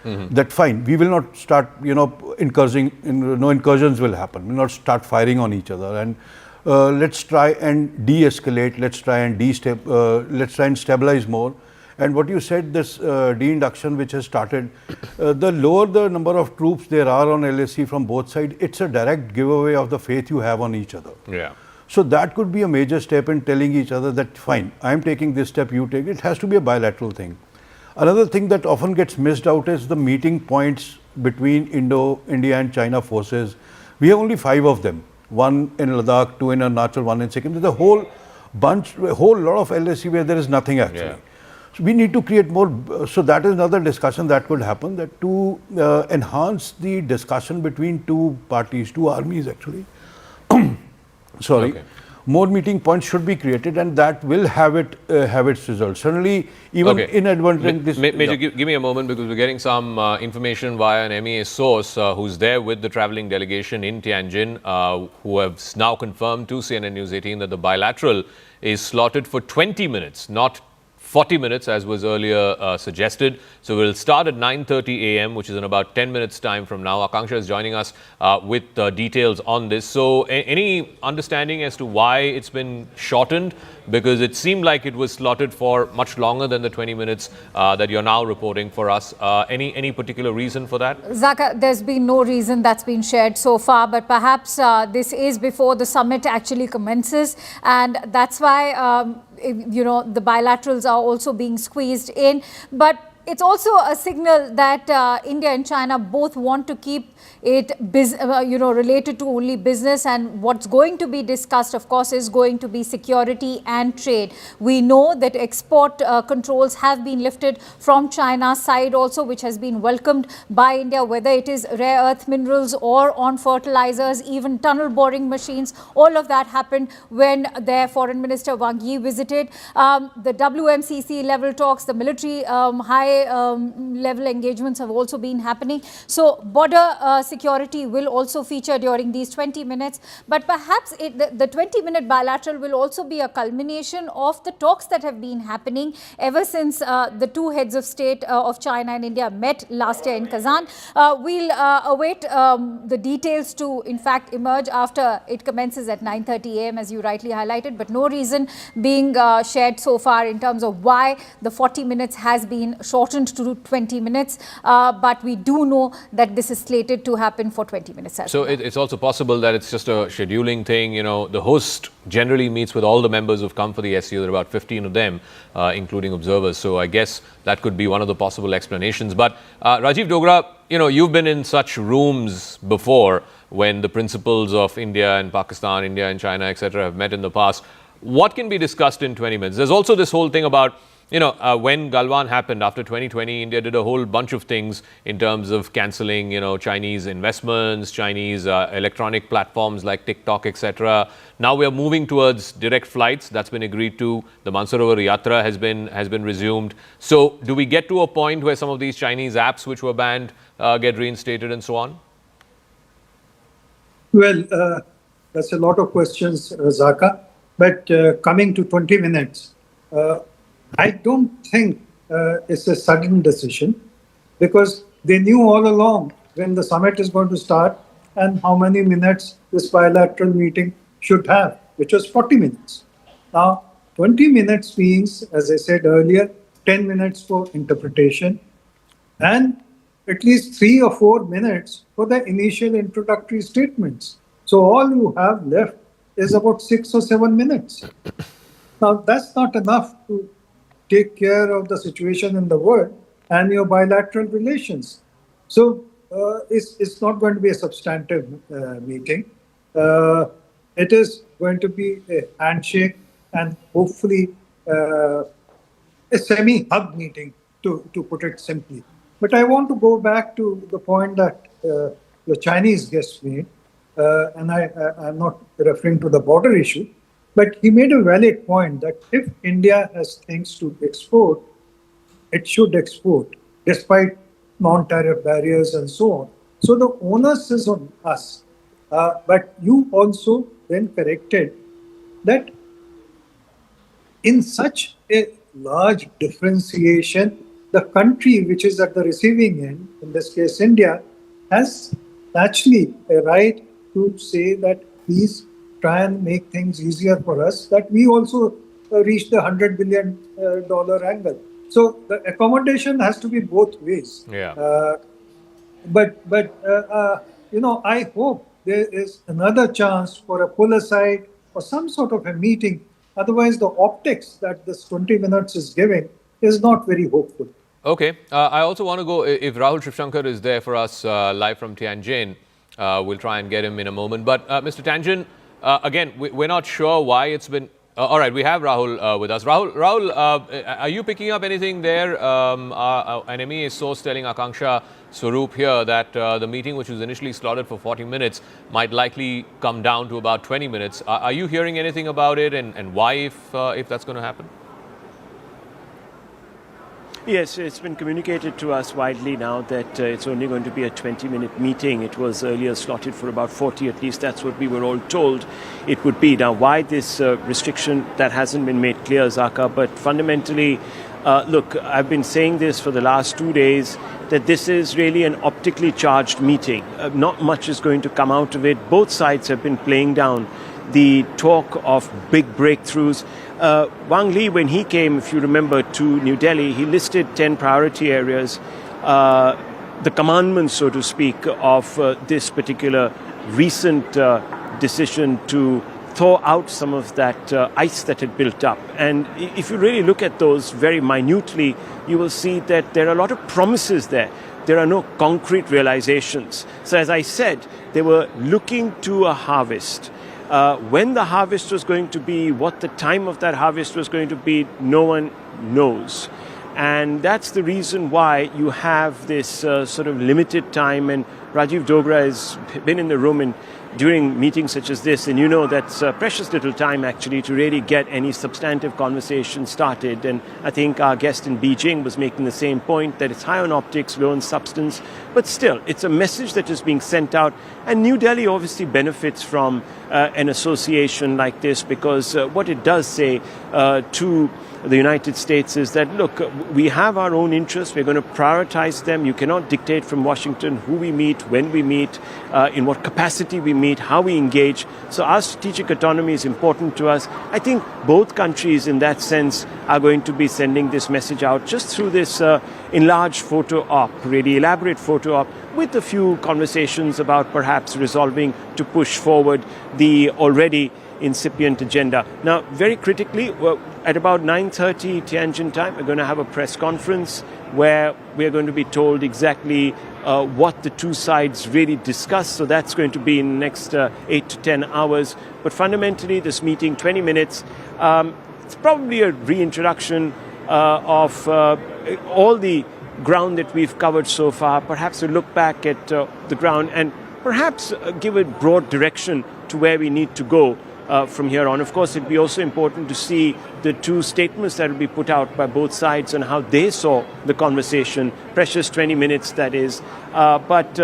That fine, we will not start, incursions will happen. We'll not start firing on each other, and let's try and de-escalate. Let's try and stabilize more. And what you said, this de-induction which has started, the lower the number of troops there are on LAC from both sides, it's a direct giveaway of the faith you have on each other. Yeah. So that could be a major step in telling each other that fine, I'm taking this step, you take it. It has to be a bilateral thing. Another thing that often gets missed out is the meeting points between India and China forces. We have only 5 of them. 1 in Ladakh, 2 in Arunachal, 1 in Sikkim. There's a whole lot of LAC where there is nothing actually. Yeah. So we need to create more. So that is another discussion that could happen, that to enhance the discussion between two parties, two armies actually. Sorry. Okay. More meeting points should be created, and that will have its results. Certainly, even inadvertent. Major, give me a moment, because we're getting some information via an MEA source who's there with the traveling delegation in Tianjin, who have now confirmed to CNN News 18 that the bilateral is slotted for 20 minutes, not 40 minutes as was earlier suggested. So we'll start at 9:30 a.m., which is in about 10 minutes time from now. Akanksha is joining us with details on this. So any understanding as to why it's been shortened? Because it seemed like it was slotted for much longer than the 20 minutes that you're now reporting for us. Any particular reason for that? Zaka, there's been no reason that's been shared so far, but perhaps this is before the summit actually commences, and that's why the bilaterals are also being squeezed in. But it's also a signal that India and China both want to keep it related to only business, and what's going to be discussed, of course, is going to be security and trade. We know that export controls have been lifted from China's side also, which has been welcomed by India, whether it is rare earth minerals or on fertilizers, even tunnel boring machines. All of that happened when their Foreign Minister Wang Yi visited. The WMCC level talks, the military high level engagements have also been happening. So border security will also feature during these 20 minutes. But perhaps the 20-minute bilateral will also be a culmination of the talks that have been happening ever since the two heads of state of China and India met last year in Kazan. We'll await the details to, in fact, emerge after it commences at 9:30 a.m., as you rightly highlighted, but no reason being shared so far in terms of why the 40 minutes has been shortened to 20 minutes. But we do know that this is slated to happen for 20 minutes. So it's also possible that it's just a scheduling thing. You know, the host generally meets with all the members who've come for the SCO. There are about 15 of them, including observers. So I guess that could be one of the possible explanations. But Rajiv Dogra, you know, you've been in such rooms before when the principals of India and Pakistan, India and China, etc., have met in the past. What can be discussed in 20 minutes? There's also this whole thing about, you know, when Galwan happened after 2020, India did a whole bunch of things in terms of cancelling, you know, Chinese investments, Chinese electronic platforms like TikTok, etc. Now we are moving towards direct flights. That's been agreed to. The Mansarovar Yatra has been resumed. So do we get to a point where some of these Chinese apps which were banned get reinstated and so on? Well, that's a lot of questions, Zaka. But coming to 20 minutes, I don't think it's a sudden decision, because they knew all along when the summit is going to start and how many minutes this bilateral meeting should have, which was 40 minutes. Now, 20 minutes means, as I said earlier, 10 minutes for interpretation and at least 3 or 4 minutes for the initial introductory statements. So all you have left is about 6 or 7 minutes. Now, that's not enough to take care of the situation in the world and your bilateral relations. So it's not going to be a substantive meeting. It is going to be a handshake and hopefully a semi-hug meeting, to put it simply. But I want to go back to the point that the Chinese guest made, and I'm not referring to the border issue, but he made a valid point that if India has things to export, it should export, despite non-tariff barriers and so on. So the onus is on us. But you also then corrected that in such a large differentiation, the country which is at the receiving end, in this case India, has actually a right to say that please try and make things easier for us, that we also reach the $100 billion angle. So the accommodation has to be both ways. Yeah. But you know, I hope there is another chance for a pull aside or some sort of a meeting. Otherwise, the optics that this 20 minutes is giving is not very hopeful. Okay. I also want to go, if Rahul Shivshankar is there for us live from Tianjin, we'll try and get him in a moment. But Mr. Tianjin, again, we're not sure why it's been... all right, we have Rahul with us. Rahul, are you picking up anything there? An MEA source telling Akanksha Swaroop here that the meeting, which was initially slotted for 40 minutes, might likely come down to about 20 minutes. Are you hearing anything about it, and why, if that's going to happen? Yes, it's been communicated to us widely now that it's only going to be a 20-minute meeting. It was earlier slotted for about 40, at least that's what we were all told it would be. Now, why this restriction, that hasn't been made clear, Zaka, but fundamentally, look, I've been saying this for the last 2 days, that this is really an optically charged meeting. Not much is going to come out of it. Both sides have been playing down the talk of big breakthroughs. Wang Li, when he came, if you remember, to New Delhi, he listed 10 priority areas, the commandments, so to speak, of this particular recent decision to thaw out some of that ice that had built up. And if you really look at those very minutely, you will see that there are a lot of promises there. There are no concrete realizations. So as I said, they were looking to a harvest. When the harvest was going to be, what the time of that harvest was going to be, no one knows. And that's the reason why you have this sort of limited time. And Rajiv Dogra has been in the room and during meetings such as this, and you know that's precious little time actually to really get any substantive conversation started. And I think our guest in Beijing was making the same point, that it's high on optics, low on substance, but still it's a message that is being sent out. And New Delhi obviously benefits from an association like this, because what it does say to the United States is that, look, we have our own interests, we're going to prioritize them. You cannot dictate from Washington who we meet, when we meet, in what capacity we meet, how we engage. So our strategic autonomy is important to us. I think both countries in that sense are going to be sending this message out just through this enlarged photo op, really elaborate photo op, with a few conversations about perhaps resolving to push forward the already incipient agenda. Now, very critically, at about 9:30 Tianjin time, we're going to have a press conference where we're going to be told exactly what the two sides really discuss. So that's going to be in the next 8 to 10 hours. But fundamentally, this meeting, 20 minutes, it's probably a reintroduction of all the ground that we've covered so far. Perhaps a look back at the ground and perhaps give a broad direction to where we need to go from here on. Of course, it'd be also important to see the two statements that will be put out by both sides on how they saw the conversation. Precious 20 minutes, that is. But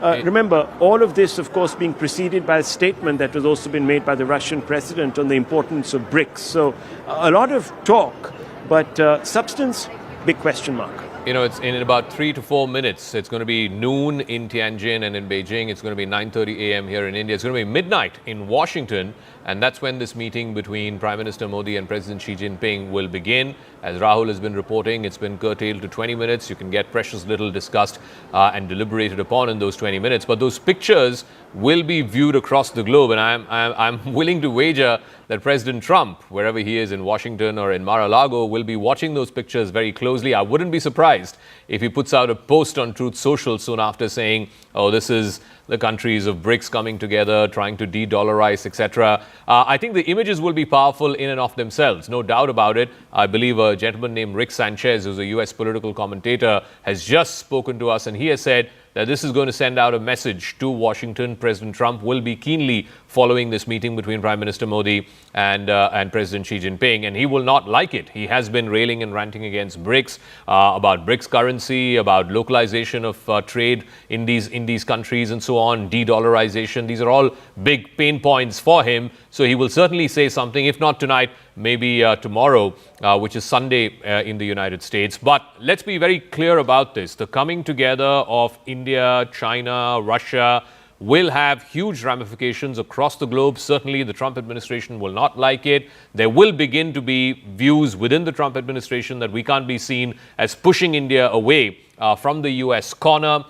remember, all of this, of course, being preceded by a statement that has also been made by the Russian president on the importance of BRICS. So a lot of talk, but substance, big question mark. You know, it's in about 3 to 4 minutes. It's going to be noon in Tianjin, and in Beijing, it's going to be 9:30 a.m. here in India. It's going to be midnight in Washington, and that's when this meeting between Prime Minister Modi and President Xi Jinping will begin. As Rahul has been reporting, it's been curtailed to 20 minutes. You can get precious little discussed and deliberated upon in those 20 minutes. But those pictures will be viewed across the globe, and I'm willing to wager that President Trump, wherever he is in Washington or in Mar-a-Lago, will be watching those pictures very closely. I wouldn't be surprised if he puts out a post on Truth Social soon after saying, oh, this is the countries of BRICS coming together, trying to de-dollarize, etc. I think the images will be powerful in and of themselves, no doubt about it. I believe a gentleman named Rick Sanchez, who's a US political commentator, has just spoken to us, and he has said that this is going to send out a message to Washington. President Trump will be keenly following this meeting between Prime Minister Modi and President Xi Jinping, and he will not like it. He has been railing and ranting against BRICS, about BRICS currency, about localization of trade in these countries and so on, de-dollarization. These are all big pain points for him. So he will certainly say something, if not tonight, maybe tomorrow, which is Sunday in the United States. But let's be very clear about this. The coming together of India, China, Russia will have huge ramifications across the globe. Certainly, the Trump administration will not like it. There will begin to be views within the Trump administration that we can't be seen as pushing India away from the US corner.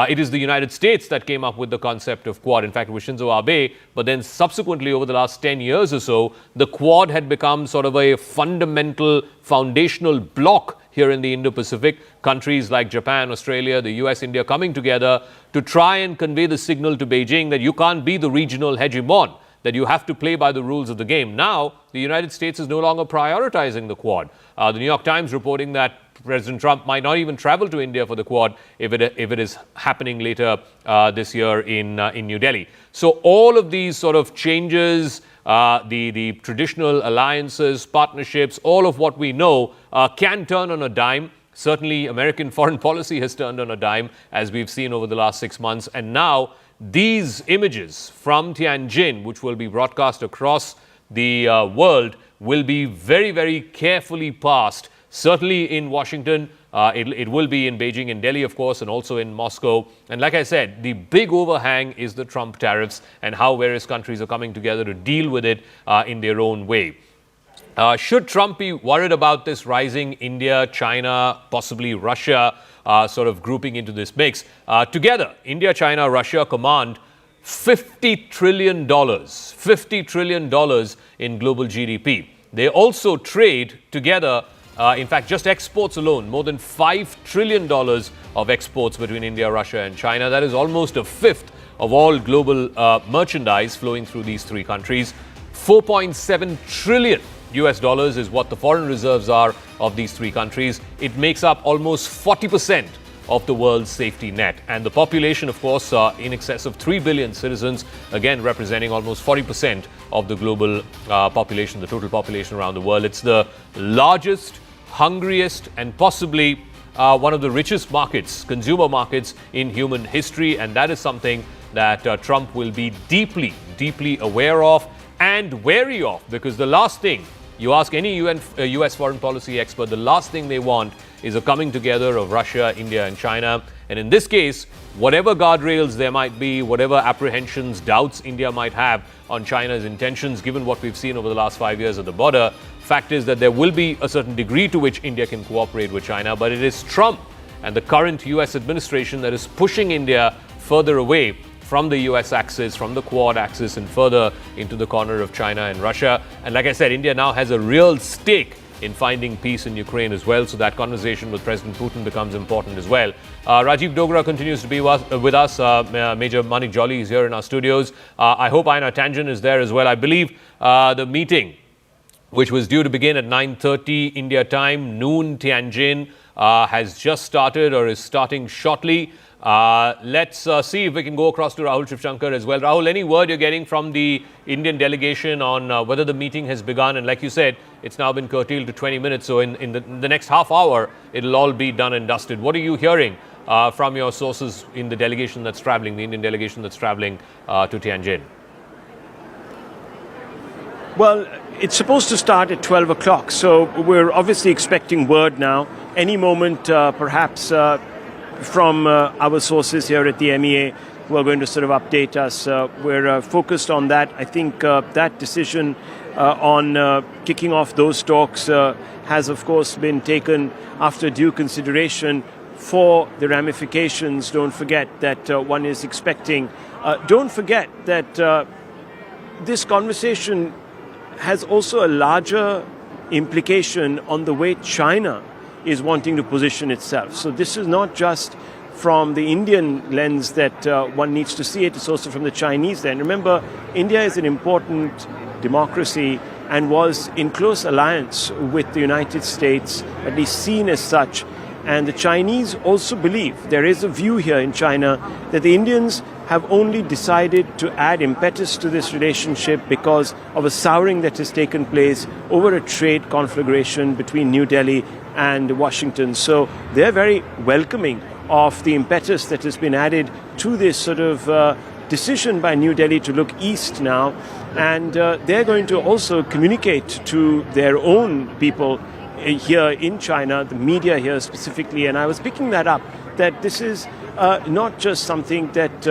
It is the United States that came up with the concept of Quad. In fact, it was Shinzo Abe. But then subsequently, over the last 10 years or so, the Quad had become sort of a fundamental, foundational block here in the Indo-Pacific. Countries like Japan, Australia, the US, India coming together to try and convey the signal to Beijing that you can't be the regional hegemon, that you have to play by the rules of the game. Now, the United States is no longer prioritizing the Quad. The New York Times reporting that President Trump might not even travel to India for the Quad if it is happening later this year in New Delhi. So all of these sort of changes, the traditional alliances, partnerships, all of what we know can turn on a dime. Certainly, American foreign policy has turned on a dime, as we've seen over the last 6 months. And now, these images from Tianjin, which will be broadcast across the world, will be very, very carefully passed. Certainly in Washington, it will be in Beijing, in Delhi, of course, and also in Moscow. And like I said, the big overhang is the Trump tariffs and how various countries are coming together to deal with it in their own way. Should Trump be worried about this rising India, China, possibly Russia sort of grouping into this mix? Together, India, China, Russia command $50 trillion. $50 trillion in global GDP. They also trade together, in fact, just exports alone, more than $5 trillion of exports between India, Russia and China. That is almost a fifth of all global merchandise flowing through these three countries. 4.7 trillion US dollars is what the foreign reserves are of these three countries. It makes up almost 40% of the world's safety net. And the population, of course, in excess of 3 billion citizens, again representing almost 40% of the global population, the total population around the world. It's the largest, hungriest, and possibly one of the richest markets, consumer markets in human history. And that is something that Trump will be deeply, deeply aware of and wary of, because the last thing you ask any US foreign policy expert, the last thing they want is a coming together of Russia, India and China. And in this case, whatever guardrails there might be, whatever apprehensions, doubts India might have on China's intentions, given what we've seen over the last 5 years at the border, fact is that there will be a certain degree to which India can cooperate with China. But it is Trump and the current US administration that is pushing India further away from the US axis, from the Quad axis, and further into the corner of China and Russia. And like I said, India now has a real stake in finding peace in Ukraine as well. So that conversation with President Putin becomes important as well. Rajiv Dogra continues to be with us. Major Manik Jolly is here in our studios. I hope Aina Tianjin is there as well. I believe the meeting, which was due to begin at 9:30 India time, noon Tianjin, has just started or is starting shortly. Let's see if we can go across to Rahul Shivshankar as well. Rahul, any word you're getting from the Indian delegation on whether the meeting has begun? And like you said, it's now been curtailed to 20 minutes. So in the next half hour, it'll all be done and dusted. What are you hearing from your sources in the delegation that's traveling, the Indian delegation that's traveling to Tianjin? Well, it's supposed to start at 12 o'clock. So we're obviously expecting word now. Any moment, perhaps, from our sources here at the MEA who are going to sort of update us. We're focused on that. I think that decision on kicking off those talks has, of course, been taken after due consideration for the ramifications. Don't forget that one is expecting. Don't forget that this conversation has also a larger implication on the way China is wanting to position itself. So this is not just from the Indian lens that one needs to see it, it's also from the Chinese lens. Remember, India is an important democracy and was in close alliance with the United States, at least seen as such. And the Chinese also believe, there is a view here in China, that the Indians have only decided to add impetus to this relationship because of a souring that has taken place over a trade conflagration between New Delhi and Washington. So they're very welcoming of the impetus that has been added to this sort of decision by New Delhi to look east now. And they're going to also communicate to their own people here in China, the media here specifically. And I was picking that up, that this is not just something that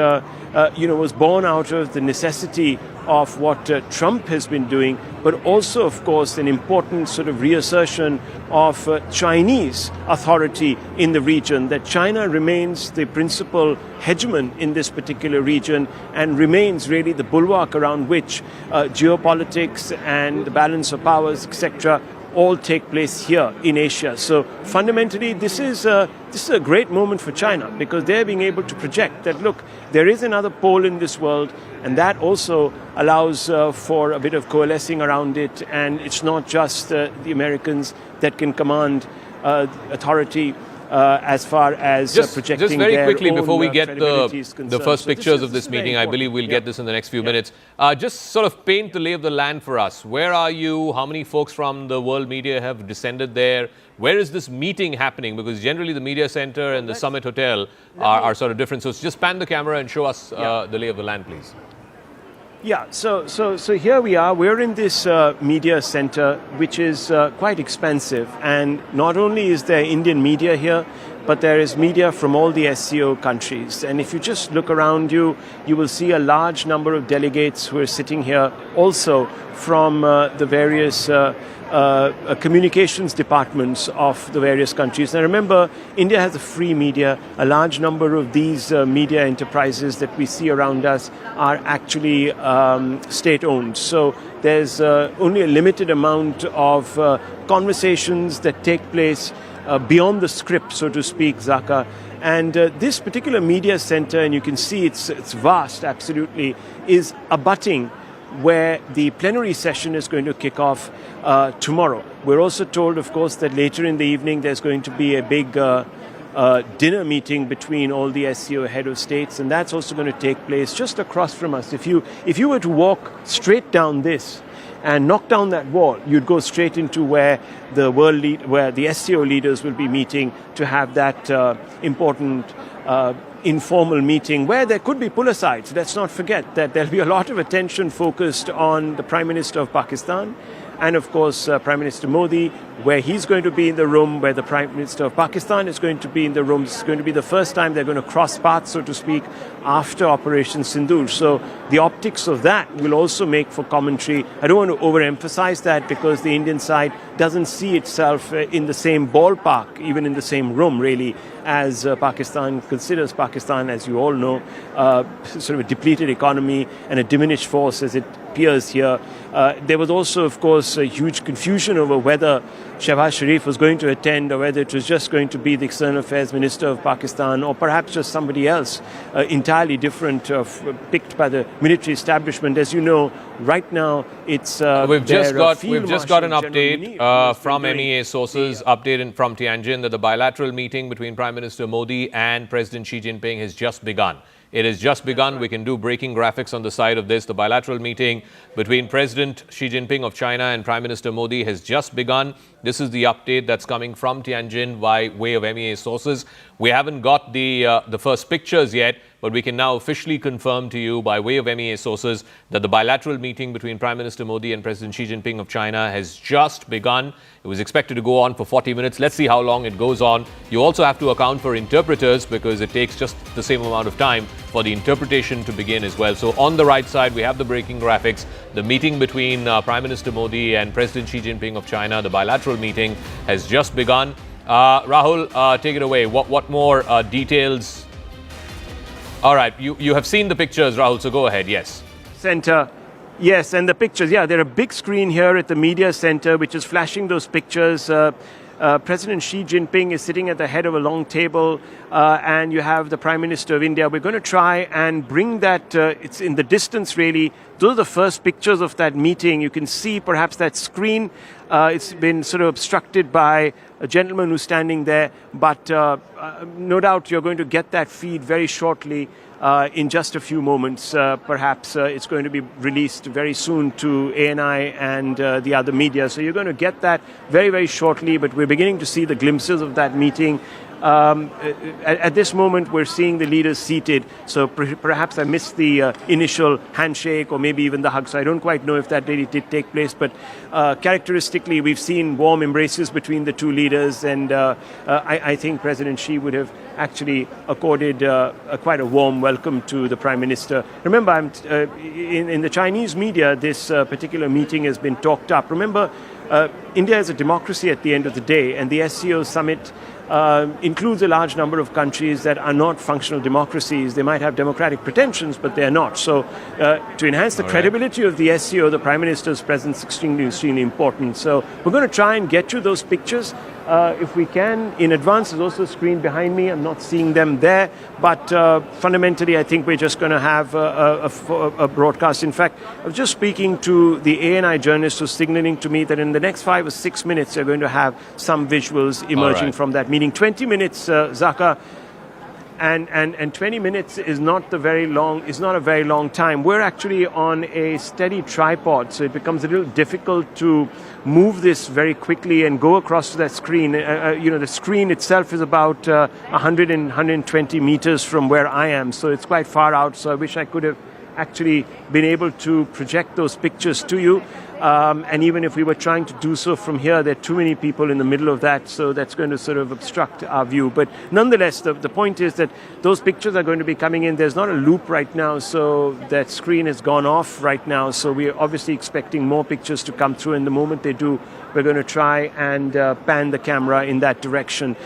was born out of the necessity of what Trump has been doing, but also, of course, an important sort of reassertion of Chinese authority in the region, that China remains the principal hegemon in this particular region and remains really the bulwark around which geopolitics and the balance of powers, etc., all take place here in Asia. So fundamentally, this is a great moment for China, because they're being able to project that, look, there is another pole in this world, and that also allows for a bit of coalescing around it. And it's not just the Americans that can command authority as far as projecting just very their quickly own before we get the first pictures of this is meeting. I believe we'll get this in the next few minutes. Just sort of paint the lay of the land for us. Where are you? How many folks from the world media have descended there? Where is this meeting happening? Because generally the media center and the Summit Hotel are sort of different. So just pan the camera and show us the lay of the land, please. Yeah, so here we are. We're in this media center, which is quite expensive. And not only is there Indian media here, but there is media from all the SCO countries. And if you just look around you, you will see a large number of delegates who are sitting here also from the various communications departments of the various countries. Now remember, India has a free media. A large number of these media enterprises that we see around us are actually state-owned. So there's only a limited amount of conversations that take place beyond the script, so to speak, Zaka. And this particular media center, and you can see it's vast, absolutely, is abutting where the plenary session is going to kick off tomorrow. We're also told, of course, that later in the evening there's going to be a big dinner meeting between all the SCO head of states, and that's also going to take place just across from us. If you were to walk straight down this and knock down that wall, you'd go straight into where where the SCO leaders will be meeting to have that important informal meeting where there could be pull-asides. Let's not forget that there'll be a lot of attention focused on the Prime Minister of Pakistan and, of course, Prime Minister Modi, where he's going to be in the room, where the Prime Minister of Pakistan is going to be in the room. It's going to be the first time they're going to cross paths, so to speak, after Operation Sindoor. So the optics of that will also make for commentary. I don't want to overemphasize that because the Indian side doesn't see itself in the same ballpark, even in the same room, really, as Pakistan considers Pakistan, as you all know, sort of a depleted economy and a diminished force as it appears here. There was also, of course, a huge confusion over whether Shehbaz Sharif was going to attend or whether it was just going to be the External Affairs Minister of Pakistan or perhaps just somebody else entirely different, picked by the military establishment. As you know, right now it's we've just got an update from MEA sources, update from Tianjin, that the bilateral meeting between Prime Minister Modi and President Xi Jinping has just begun. It has just begun. We can do breaking graphics on the side of this. The bilateral meeting between President Xi Jinping of China and Prime Minister Modi has just begun. This is the update that's coming from Tianjin by way of MEA sources. We haven't got the first pictures yet, but we can now officially confirm to you by way of MEA sources that the bilateral meeting between Prime Minister Modi and President Xi Jinping of China has just begun. It was expected to go on for 40 minutes. Let's see how long it goes on. You also have to account for interpreters because it takes just the same amount of time for the interpretation to begin as well. So on the right side, we have the breaking graphics. The meeting between Prime Minister Modi and President Xi Jinping of China, the bilateral meeting, has just begun. Rahul, take it away. What more details? All right, you have seen the pictures, Rahul, so go ahead, yes. Center. Yes, and the pictures. Yeah, there's a big screen here at the media center which is flashing those pictures. President Xi Jinping is sitting at the head of a long table and you have the Prime Minister of India. We're going to try and bring that, it's in the distance really. Those are the first pictures of that meeting. You can see perhaps that screen. It's been sort of obstructed by a gentleman who's standing there, but no doubt you're going to get that feed very shortly. In just a few moments, perhaps it's going to be released very soon to ANI and the other media. So you're going to get that very, very shortly, but we're beginning to see the glimpses of that meeting. At this moment, we're seeing the leaders seated, so perhaps I missed the initial handshake or maybe even the hug, so I don't quite know if that really did take place, but characteristically, we've seen warm embraces between the two leaders, and I think President Xi would have actually accorded quite a warm welcome to the Prime Minister. Remember, in the Chinese media, this particular meeting has been talked up. Remember, India is a democracy at the end of the day, and the SCO Summit includes a large number of countries that are not functional democracies. They might have democratic pretensions, but they're not. So to enhance the credibility of the SCO, the Prime Minister's presence is extremely important. So we're going to try and get you those pictures if we can. In advance, there's also a screen behind me. I'm not seeing them there. But fundamentally, I think we're just going to have a broadcast. In fact, I was just speaking to the ANI journalist who's signaling to me that in the next 5 or 6 minutes, they're going to have some visuals emerging from that meeting. 20 minutes, Zaka, and 20 minutes is not a very long time. We're actually on a steady tripod, so it becomes a little difficult to move this very quickly and go across to that screen. The screen itself is about 120 meters from where I am, so it's quite far out. So I wish I could have actually been able to project those pictures to you. And even if we were trying to do so from here, there are too many people in the middle of that, so that's going to sort of obstruct our view. But nonetheless, the point is that those pictures are going to be coming in. There's not a loop right now, so that screen has gone off right now. So we're obviously expecting more pictures to come through, and the moment they do, we're going to try and pan the camera in that direction.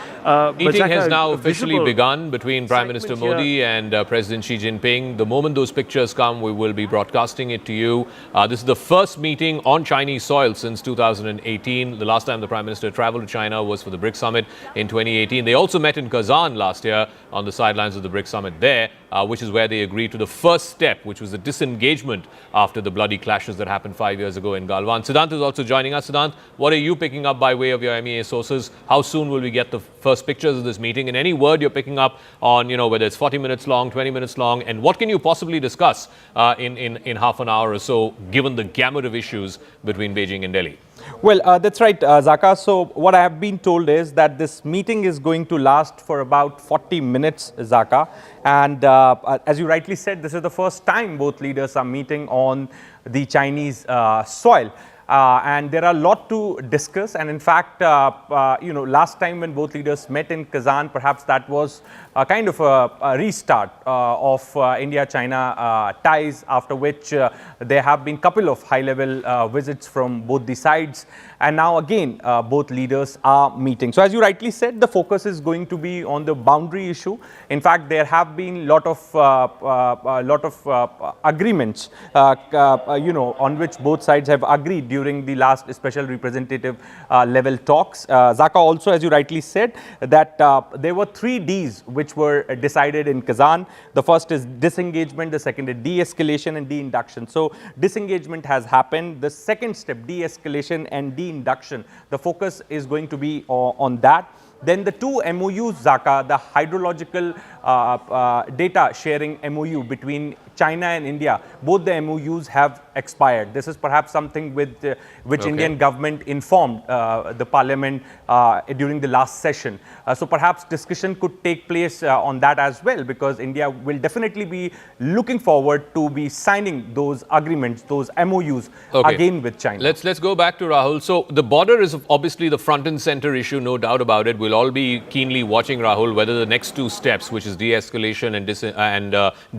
Meeting has now officially begun between Prime Minister Modi and President Xi Jinping. The moment those pictures come, we will be broadcasting it to you. This is the first meeting on Chinese soil since 2018. The last time the Prime Minister traveled to China was for the BRICS Summit in 2018. They also met in Kazan last year on the sidelines of the BRICS Summit there, which is where they agreed to the first step, which was the disengagement after the bloody clashes that happened 5 years ago in Galwan. Siddhant is also joining us. Siddhant, what are you picking up by way of your MEA sources? How soon will we get the first pictures of this meeting? And any word you're picking up on, whether it's 40 minutes long, 20 minutes long, and what can you possibly discuss in half an hour or so, given the gamut of issues between Beijing and Delhi? Well, that's right, Zaka. So what I have been told is that this meeting is going to last for about 40 minutes, Zaka. And as you rightly said, this is the first time both leaders are meeting on the Chinese soil. And there are a lot to discuss. And in fact, last time when both leaders met in Kazan, perhaps that was kind of a restart of India-China ties, after which there have been a couple of high-level visits from both the sides. And now again, both leaders are meeting. So as you rightly said, the focus is going to be on the boundary issue. In fact, there have been a lot of agreements, on which both sides have agreed during the last special representative level talks. Zaka, also, as you rightly said, that there were 3 Ds which were decided in Kazan. The first is disengagement, the second is de-escalation and de-induction. So disengagement has happened. The second step, de-escalation and de-induction, the focus is going to be on that. Then the 2 MOUs, Zaka, the hydrological data sharing MOU between China and India, both the MOUs have expired. This is perhaps something with which Indian government informed the parliament during the last session. So perhaps discussion could take place on that as well, because India will definitely be looking forward to be signing those agreements, those MOUs again with China. Let's go back to Rahul. So the border is obviously the front and center issue, no doubt about it. We'll all be keenly watching, Rahul, whether the next 2 steps, which is de-escalation and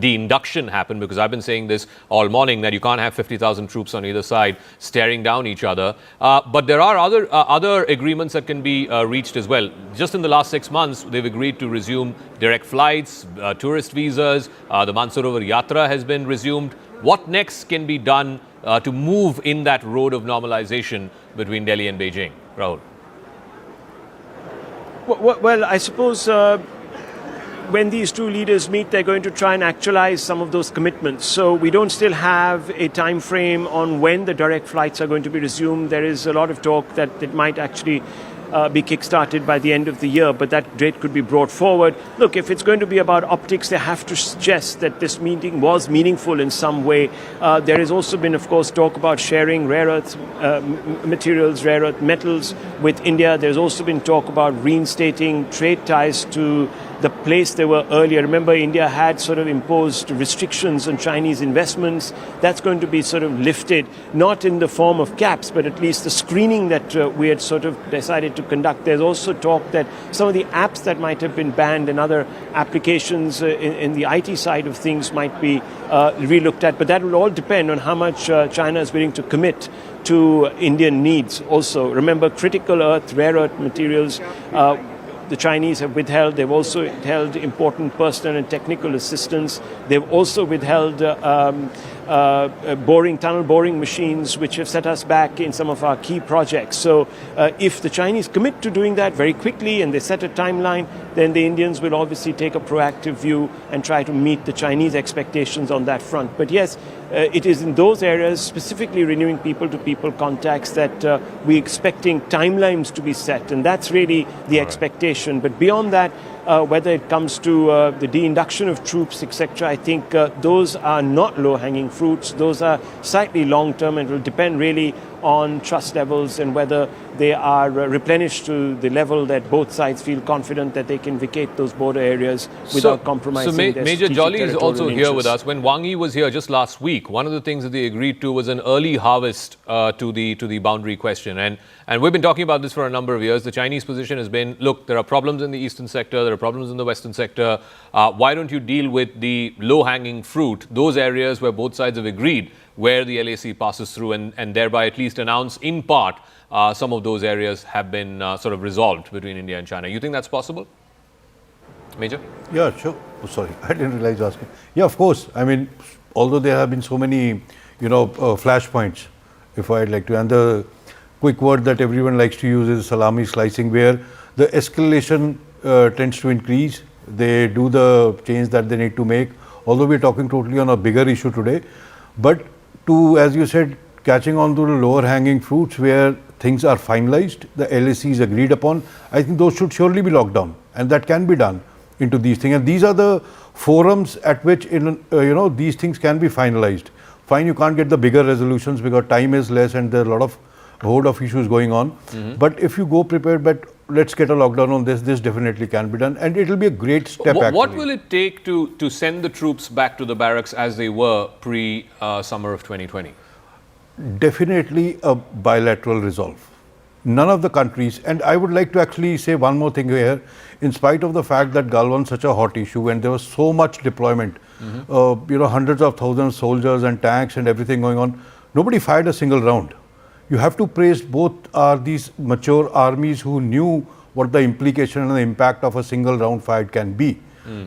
de-induction, happen, because I've been saying this all morning that you can't have 50,000 troops on either side staring down each other. But there are other agreements that can be reached as well. Just in the last 6 months, they've agreed to resume direct flights, tourist visas. The Mansarovar Yatra has been resumed. What next can be done to move in that road of normalization between Delhi and Beijing? Rahul. Well, I suppose when these 2 leaders meet, they're going to try and actualize some of those commitments. So we don't still have a time frame on when the direct flights are going to be resumed. There is a lot of talk that it might actually be kick-started by the end of the year, but that date could be brought forward. Look, if it's going to be about optics, they have to suggest that this meeting was meaningful in some way. There has also been, of course, talk about sharing rare earth materials, rare earth metals with India. There's also been talk about reinstating trade ties to the place they were earlier. Remember, India had sort of imposed restrictions on Chinese investments. That's going to be sort of lifted, not in the form of caps, but at least the screening that we had sort of decided to conduct. There's also talk that some of the apps that might have been banned and other applications in the IT side of things might be relooked at. But that will all depend on how much China is willing to commit to Indian needs also. Remember, critical earth, rare earth materials, the Chinese have withheld. They've also withheld important personal and technical assistance. They've also withheld tunnel boring machines, which have set us back in some of our key projects. So if the Chinese commit to doing that very quickly and they set a timeline, then the Indians will obviously take a proactive view and try to meet the Chinese expectations on that front. But yes, it is in those areas, specifically renewing people-to-people contacts, that we're expecting timelines to be set. And that's really the expectation. But beyond that, whether it comes to the de-induction of troops, etc., I think those are not low-hanging fruits. Those are slightly long-term and will depend really on trust levels and whether they are replenished to the level that both sides feel confident that they can vacate those border areas without compromising their Major Jolly is also here interests. with us. When Wang Yi was here just last week, one of the things that they agreed to was an early harvest to the boundary question. And we've been talking about this for a number of years. The Chinese position has been, look, there are problems in the eastern sector, there are problems in the western sector. Why don't you deal with the low-hanging fruit, those areas where both sides have agreed where the LAC passes through and thereby at least announce in part some of those areas have been sort of resolved between India and China. You think that's possible? Major? Yeah, sure. Oh, sorry, I didn't realize you were asking. Yeah, of course. I mean, although there have been so many, flashpoints, if I'd like to, and the quick word that everyone likes to use is salami slicing, where the escalation tends to increase. They do the change that they need to make, although we're talking totally on a bigger issue today. But to, as you said, catching on to the lower hanging fruits where things are finalized, the LAC is agreed upon, I think those should surely be locked down, and that can be done into these things. And these are the forums at which, these things can be finalized. Fine, you can't get the bigger resolutions because time is less and there are a horde of issues going on. But if you go prepared, but let's get a lockdown on this definitely can be done, and it will be a great step. What will it take to send the troops back to the barracks as they were pre-summer of 2020? Definitely a bilateral resolve. None of the countries, and I would like to actually say one more thing here, in spite of the fact that Galwan is such a hot issue and there was so much deployment, hundreds of thousands of soldiers and tanks and everything going on, nobody fired a single round. You have to praise both these mature armies who knew what the implication and the impact of a single round fight can be.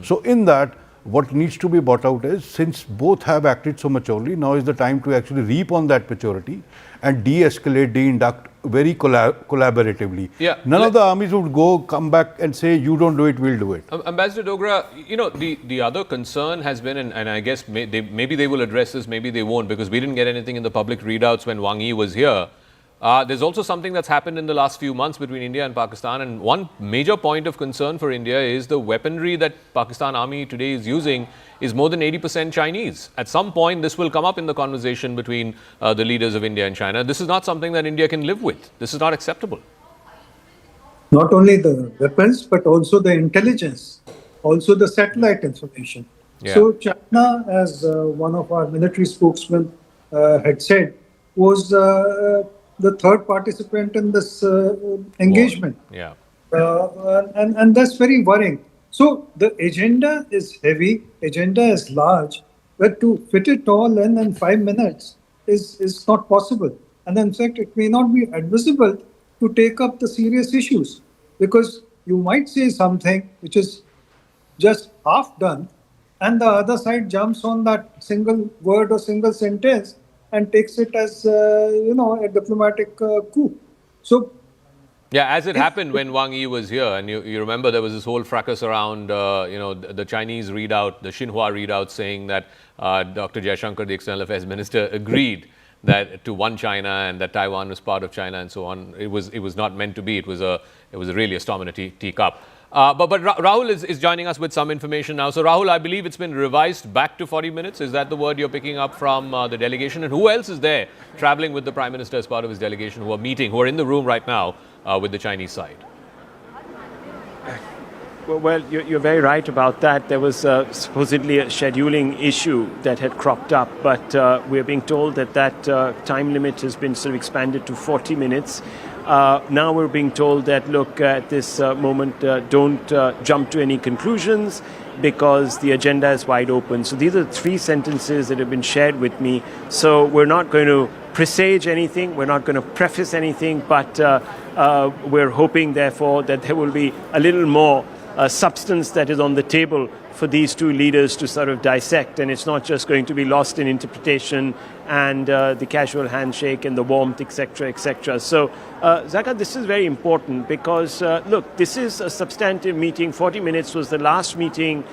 So in that, what needs to be brought out is, since both have acted so maturely, now is the time to actually reap on that maturity and de-escalate, de-induct very collaboratively. Yeah. None of the armies would come back and say, you don't do it, we'll do it. Ambassador Dogra, the other concern has been, and I guess maybe they will address this, maybe they won't, because we didn't get anything in the public readouts when Wang Yi was here. There's also something that's happened in the last few months between India and Pakistan, and one major point of concern for India is the weaponry that Pakistan Army today is using is more than 80% Chinese. At some point, this will come up in the conversation between the leaders of India and China. This is not something that India can live with. This is not acceptable. Not only the weapons, but also the intelligence, also the satellite information. Yeah. So China, as one of our military spokesmen had said, was the third participant in this engagement. Yeah. And that's very worrying. So the agenda is heavy, agenda is large, but to fit it all in 5 minutes is not possible. And in fact, it may not be advisable to take up the serious issues, because you might say something which is just half done, and the other side jumps on that single word or single sentence and takes it as, a diplomatic coup. So, yeah, as it happened when Wang Yi was here, and you remember there was this whole fracas around, the Chinese readout, the Xinhua readout, saying that Dr. Jaishankar, the External Affairs Minister, agreed that to one China and that Taiwan was part of China and so on. It was not meant to be. It was really a storm in a teacup. But Rahul is joining us with some information now. So Rahul, I believe it's been revised back to 40 minutes. Is that the word you're picking up from the delegation? And who else is there traveling with the Prime Minister as part of his delegation who are in the room right now with the Chinese side? Well, you're very right about that. There was supposedly a scheduling issue that had cropped up, but we're being told that time limit has been sort of expanded to 40 minutes. Now we're being told that, look, at this moment, don't jump to any conclusions because the agenda is wide open. So these are 3 sentences that have been shared with me. So we're not going to presage anything, we're not going to preface anything, but we're hoping, therefore, that there will be a little more substance that is on the table for these 2 leaders to sort of dissect, and it's not just going to be lost in interpretation and the casual handshake and the warmth, etc., etc. So, Zaka, this is very important because, look, this is a substantive meeting. 40 minutes was the last meeting.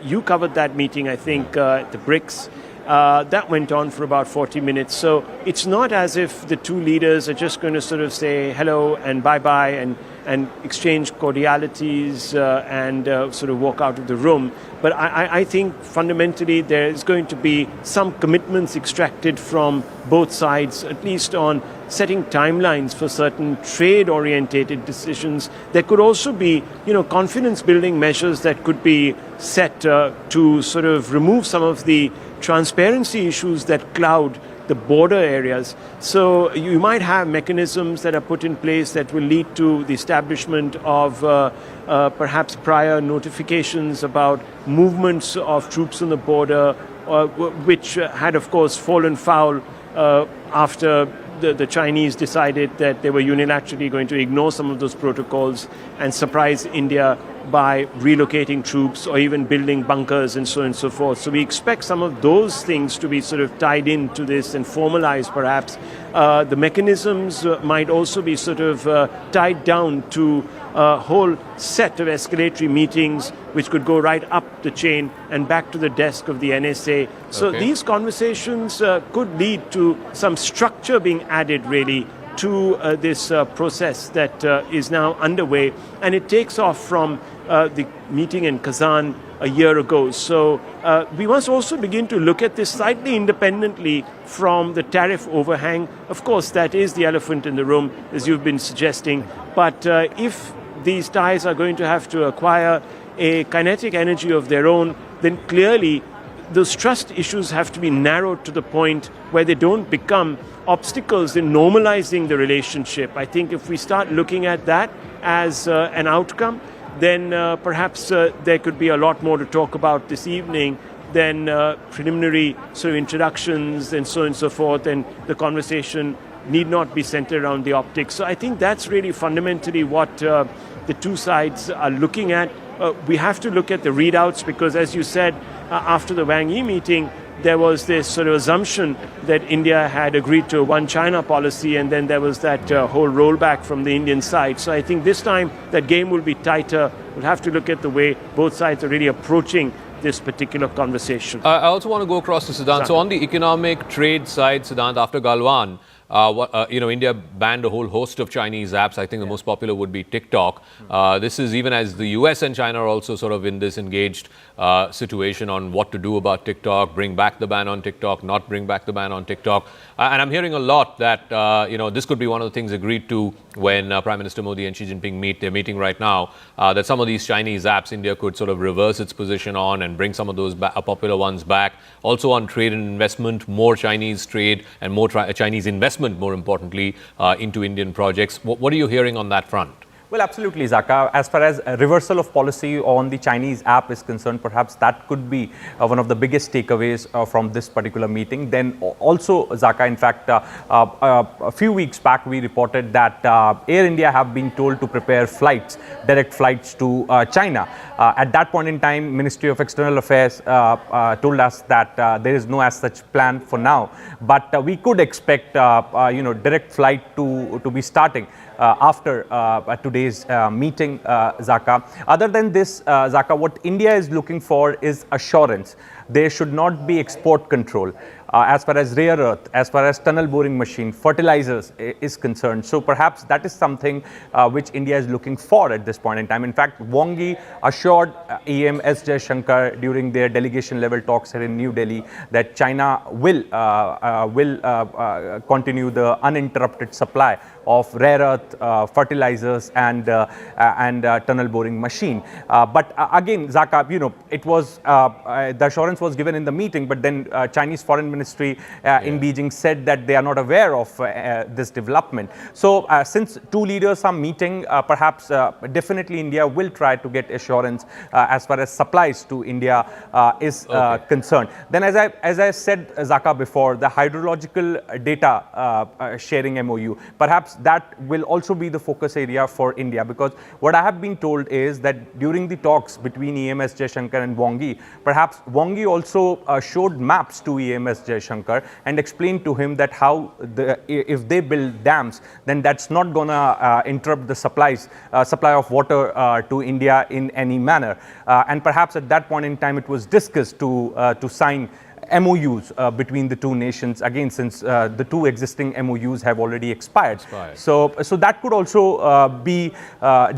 You covered that meeting, I think, at the BRICS. That went on for about 40 minutes. So it's not as if the 2 leaders are just going to sort of say hello and bye-bye and exchange cordialities and sort of walk out of the room. But I think fundamentally there is going to be some commitments extracted from both sides, at least on setting timelines for certain trade-orientated decisions. There could also be, confidence-building measures that could be set to sort of remove some of the transparency issues that cloud the border areas. So you might have mechanisms that are put in place that will lead to the establishment of perhaps prior notifications about movements of troops on the border, which had, of course, fallen foul after the Chinese decided that they were unilaterally going to ignore some of those protocols and surprise India by relocating troops or even building bunkers and so on and so forth. So we expect some of those things to be sort of tied into this and formalized perhaps. The mechanisms might also be sort of tied down to a whole set of escalatory meetings which could go right up the chain and back to the desk of the NSA. So these conversations could lead to some structure being added really to this process that is now underway, and it takes off from the meeting in Kazan a year ago. So we must also begin to look at this slightly independently from the tariff overhang. Of course, that is the elephant in the room, as you've been suggesting. But if these ties are going to have to acquire a kinetic energy of their own, then clearly those trust issues have to be narrowed to the point where they don't become obstacles in normalizing the relationship. I think if we start looking at that as an outcome, then perhaps there could be a lot more to talk about this evening than preliminary sort of introductions and so on and so forth, and the conversation need not be centered around the optics. So I think that's really fundamentally what the two sides are looking at. We have to look at the readouts because, as you said, after the Wang Yi meeting, there was this sort of assumption that India had agreed to a one China policy, and then there was that whole rollback from the Indian side. So I think this time that game will be tighter. We'll have to look at the way both sides are really approaching this particular conversation. I also want to go across to Siddhant. So on the economic trade side, Siddhant, after Galwan, India banned a whole host of Chinese apps. I think the most popular would be TikTok. This is even as the US and China are also sort of in this engaged situation on what to do about TikTok, bring back the ban on TikTok, not bring back the ban on TikTok. And I'm hearing a lot that, this could be one of the things agreed to when Prime Minister Modi and Xi Jinping meet. They're meeting right now, that some of these Chinese apps, India could sort of reverse its position on and bring some of those popular ones back. Also on trade and investment, more Chinese trade and more Chinese investment, more importantly, into Indian projects. What are you hearing on that front? Well, absolutely, Zaka. As far as a reversal of policy on the Chinese app is concerned, perhaps that could be one of the biggest takeaways from this particular meeting. Then also, Zaka, in fact, a few weeks back, we reported that Air India have been told to prepare flights, direct flights to China. At that point in time, Ministry of External Affairs told us that there is no as such plan for now. But we could expect, direct flight to be starting after today's meeting, Zaka. Other than this, Zaka, what India is looking for is assurance. There should not be export control as far as rare earth, as far as tunnel boring machine, fertilizers is concerned. So perhaps that is something which India is looking for at this point in time. In fact, Wang Yi assured EM S. Jaishankar during their delegation level talks here in New Delhi that China will continue the uninterrupted supply of rare earth, fertilizers and tunnel boring machine. But again, Zaka, it was the assurance was given in the meeting, but then Chinese Foreign Ministry in Beijing said that they are not aware of this development. So since two leaders are meeting, perhaps definitely India will try to get assurance as far as supplies to India is concerned. Then as I said, Zaka, before, the hydrological data sharing MOU, perhaps that will also be the focus area for India, because what I have been told is that during the talks between EMS Jaishankar and Wang Yi, perhaps Wang Yi also showed maps to EMS Jaishankar and explained to him that how if they build dams, then that's not gonna interrupt the supply of water to India in any manner. And perhaps at that point in time, it was discussed to sign MOUs between the two nations, again, since the two existing MOUs have already expired. So that could also be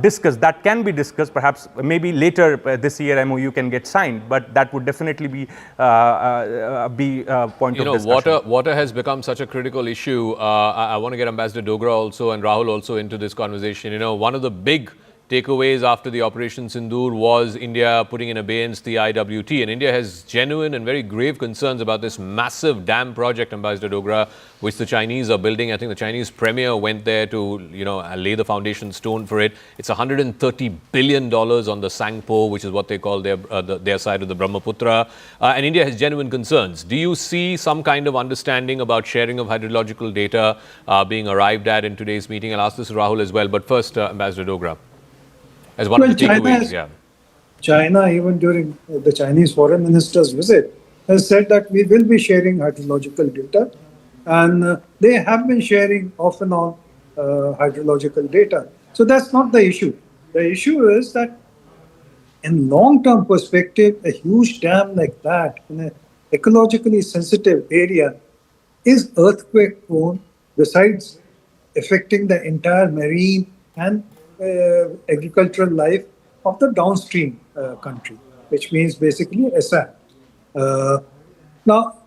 discussed. That can be discussed. Perhaps maybe later this year MOU can get signed, but that would definitely be point of discussion. Water has become such a critical issue. I want to get Ambassador Dogra also and Rahul also into this conversation. One of the big takeaways after the Operation Sindoor was India putting in abeyance the IWT. And India has genuine and very grave concerns about this massive dam project, Ambassador Dogra, which the Chinese are building. I think the Chinese premier went there to, lay the foundation stone for it. It's $130 billion on the Sangpo, which is what they call their side of the Brahmaputra. And India has genuine concerns. Do you see some kind of understanding about sharing of hydrological data being arrived at in today's meeting? I'll ask this to Rahul as well. But first, Ambassador Dogra. As one of the takeaways, China, even during the Chinese foreign minister's visit, has said that we will be sharing hydrological data, and they have been sharing off and on hydrological data. So that's not the issue. The issue is that in long-term perspective, a huge dam like that in an ecologically sensitive area is earthquake prone, besides affecting the entire marine and agricultural life of the downstream country, which means basically Assam. Now,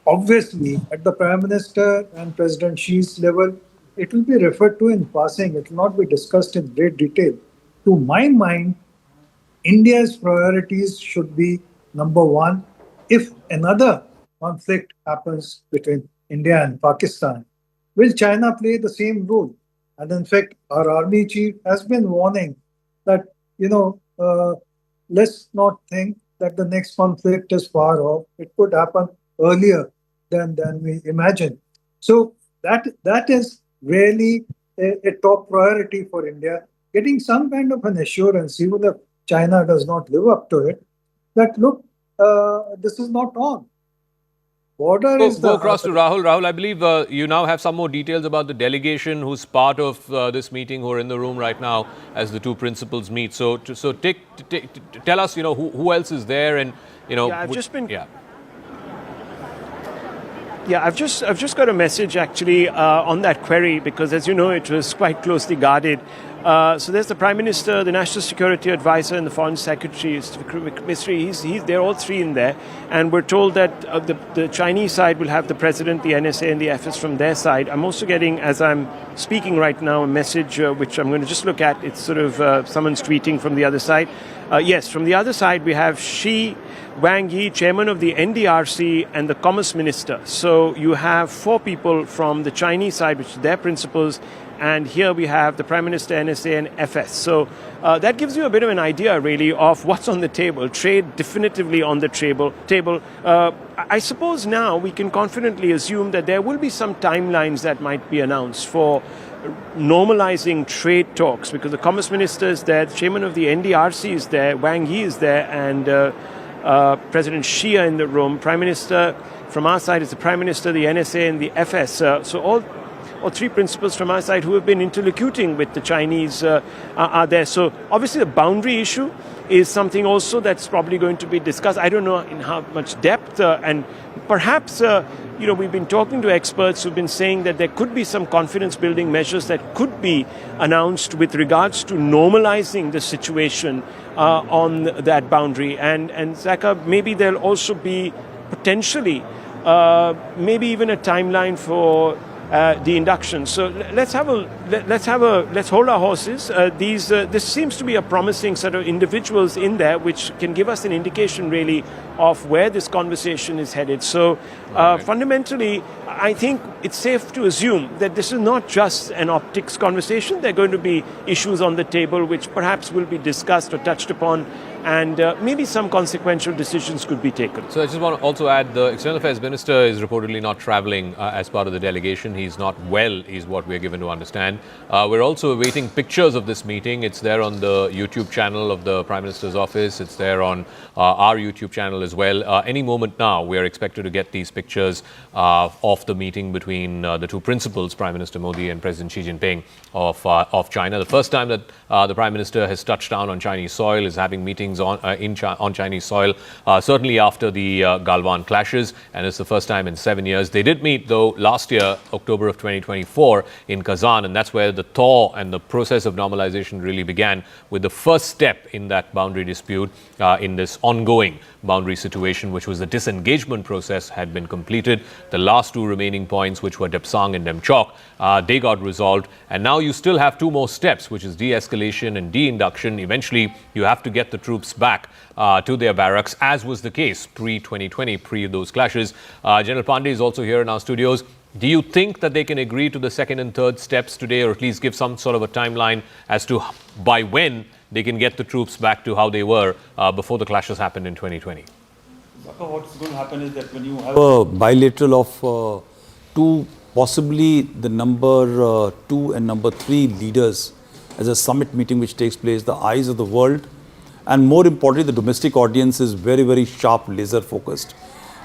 obviously, at the Prime Minister and President Xi's level, it will be referred to in passing. It will not be discussed in great detail. To my mind, India's priorities should be number one. If another conflict happens between India and Pakistan, will China play the same role? And in fact, our army chief has been warning that, let's not think that the next conflict is far off. It could happen earlier than we imagine. So that is really a top priority for India, getting some kind of an assurance, even if China does not live up to it, that look, this is not on. Border is go across to Rahul. Rahul, I believe you now have some more details about the delegation who's part of this meeting, who are in the room right now as the two principals meet. So tell us, who else is there, and I've just got a message actually on that query, because as you know, it was quite closely guarded. So there's the Prime Minister, the National Security Advisor, and the Foreign Secretary. They're all three in there. And we're told that the Chinese side will have the President, the NSA, and the FS from their side. I'm also getting, as I'm speaking right now, a message which I'm going to just look at. It's sort of someone's tweeting from the other side. Yes, from the other side, we have Wang Yi, chairman of the NDRC, and the Commerce Minister. So you have four people from the Chinese side, which are their principals. And here we have the Prime Minister, NSA, and FS. So that gives you a bit of an idea, really, of what's on the table. Trade definitively on the table. I suppose now we can confidently assume that there will be some timelines that might be announced for normalizing trade talks, because the Commerce Minister is there, the chairman of the NDRC is there, Wang Yi is there, and President Xi are in the room. Prime Minister from our side is the Prime Minister, the NSA, and the FS. So all three principals from our side who have been interlocuting with the Chinese are there. So obviously the boundary issue is something also that's probably going to be discussed. I don't know in how much depth, and perhaps we've been talking to experts who've been saying that there could be some confidence building measures that could be announced with regards to normalizing the situation on that boundary. And Zaka, maybe there'll also be potentially maybe even a timeline for the induction. So let's hold our horses. This seems to be a promising set of individuals in there, which can give us an indication really of where this conversation is headed. So fundamentally, I think it's safe to assume that this is not just an optics conversation. There are going to be issues on the table which perhaps will be discussed or touched upon, and maybe some consequential decisions could be taken. So I just want to also add, the External Affairs Minister is reportedly not traveling as part of the delegation. He's not well, is what we're given to understand. We're also awaiting pictures of this meeting. It's there on the YouTube channel of the Prime Minister's office. It's there on our YouTube channel as well. Any moment now, we are expected to get these pictures of the meeting between the two principals, Prime Minister Modi and President Xi Jinping of China. The first time that the Prime Minister has touched down on Chinese soil is having meetings meetings on Chinese soil, certainly after the Galwan clashes, and it's the first time in 7 years. They did meet, though, last year, October of 2024, in Kazan, and that's where the thaw and the process of normalization really began, with the first step in that boundary dispute in this ongoing boundary situation, which was the disengagement process, had been completed. The last two remaining points, which were Depsang and Demchok, they got resolved. And now you still have two more steps, which is de-escalation and de-induction. Eventually, you have to get the troops back to their barracks, as was the case pre-2020, pre those clashes. General Pandey is also here in our studios. Do you think that they can agree to the second and third steps today, or at least give some sort of a timeline as to by when they can get the troops back to how they were before the clashes happened in 2020? What's going to happen is that when you have a bilateral of two, possibly the number 2 and number 3 leaders as a summit meeting which takes place, the eyes of the world, and more importantly, the domestic audience is very, very sharp, laser focused.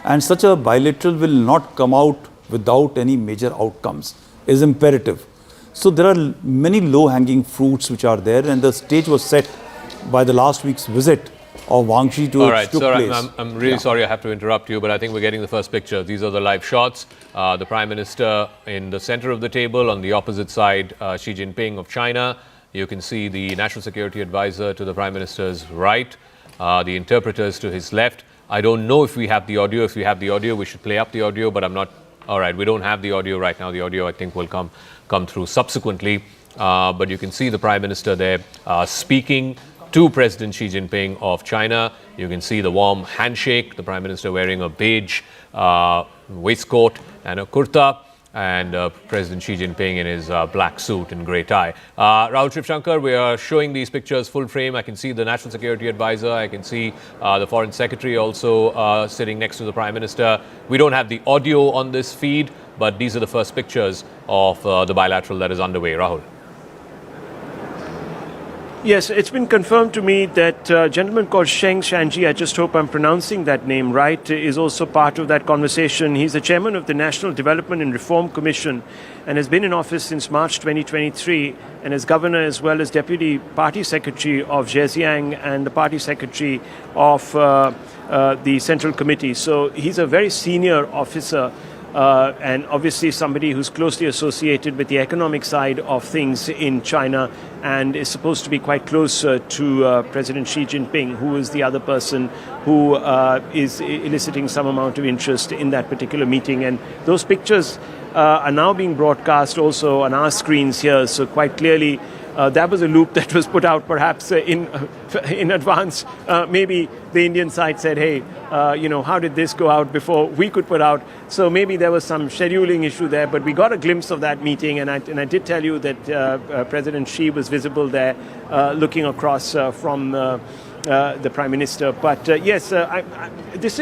And such a bilateral will not come out without any major outcomes, is imperative. So there are many low-hanging fruits which are there, and the stage was set by the last week's visit of Wang Xi to All right, sir, place. I'm really sorry I have to interrupt you, but I think we're getting the first picture. These are the live shots. The Prime Minister in the center of the table, on the opposite side, Xi Jinping of China. You can see the National Security Advisor to the Prime Minister's right, the interpreters to his left. I don't know if we have the audio. If we have the audio, we should play up the audio, but I'm not. All right, we don't have the audio right now. The audio, I think, will come through subsequently. But you can see the Prime Minister there speaking to President Xi Jinping of China. You can see the warm handshake, the Prime Minister wearing a beige waistcoat and a kurta, and President Xi Jinping in his black suit and grey tie. Rahul Shivshankar, we are showing these pictures full frame. I can see the National Security Advisor. I can see the Foreign Secretary also sitting next to the Prime Minister. We don't have the audio on this feed, but these are the first pictures of the bilateral that is underway. Rahul. Yes, it's been confirmed to me that a gentleman called Sheng Shanji, I just hope I'm pronouncing that name right, is also part of that conversation. He's the chairman of the National Development and Reform Commission and has been in office since March 2023, and as governor as well as deputy party secretary of Zhejiang and the party secretary of the Central Committee. So he's a very senior officer. And obviously somebody who's closely associated with the economic side of things in China and is supposed to be quite close to President Xi Jinping, who is the other person who is eliciting some amount of interest in that particular meeting. And those pictures are now being broadcast also on our screens here, so quite clearly that was a loop that was put out perhaps in advance. Maybe the Indian side said, hey, how did this go out before we could put out? So maybe there was some scheduling issue there, but we got a glimpse of that meeting, and I did tell you that President Xi was visible there looking across from the Prime Minister. But yes, this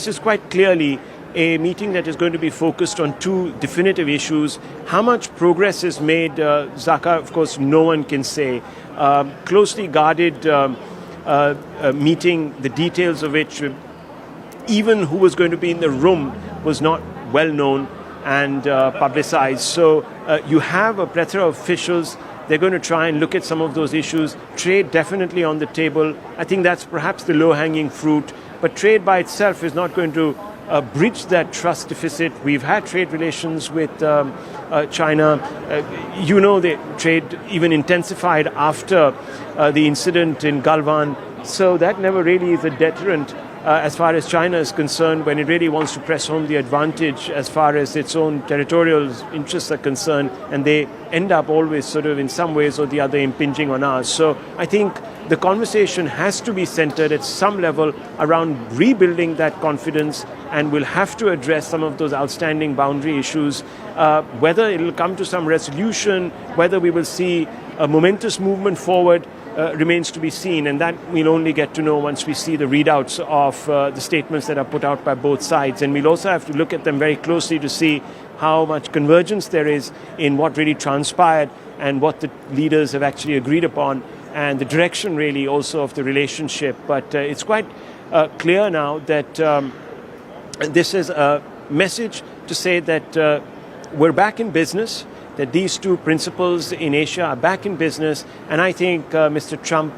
is quite clearly a meeting that is going to be focused on two definitive issues. How much progress is made, Zaka, of course, no one can say. Closely guarded meeting, the details of which, even who was going to be in the room, was not well known and publicized. So you have a plethora of officials. They're going to try and look at some of those issues. Trade definitely on the table. I think that's perhaps the low-hanging fruit. But trade by itself is not going to bridge that trust deficit. We've had trade relations with China. The trade even intensified after the incident in Galwan. So that never really is a deterrent as far as China is concerned when it really wants to press home the advantage as far as its own territorial interests are concerned. And they end up always sort of in some ways or the other impinging on ours. So I think the conversation has to be centered at some level around rebuilding that confidence, and we'll have to address some of those outstanding boundary issues. Whether it will come to some resolution, whether we will see a momentous movement forward, remains to be seen, and that we'll only get to know once we see the readouts of the statements that are put out by both sides. And we'll also have to look at them very closely to see how much convergence there is in what really transpired and what the leaders have actually agreed upon, and the direction really also of the relationship. But it's quite clear now that this is a message to say that we're back in business, that these two principles in Asia are back in business. And I think Mr. Trump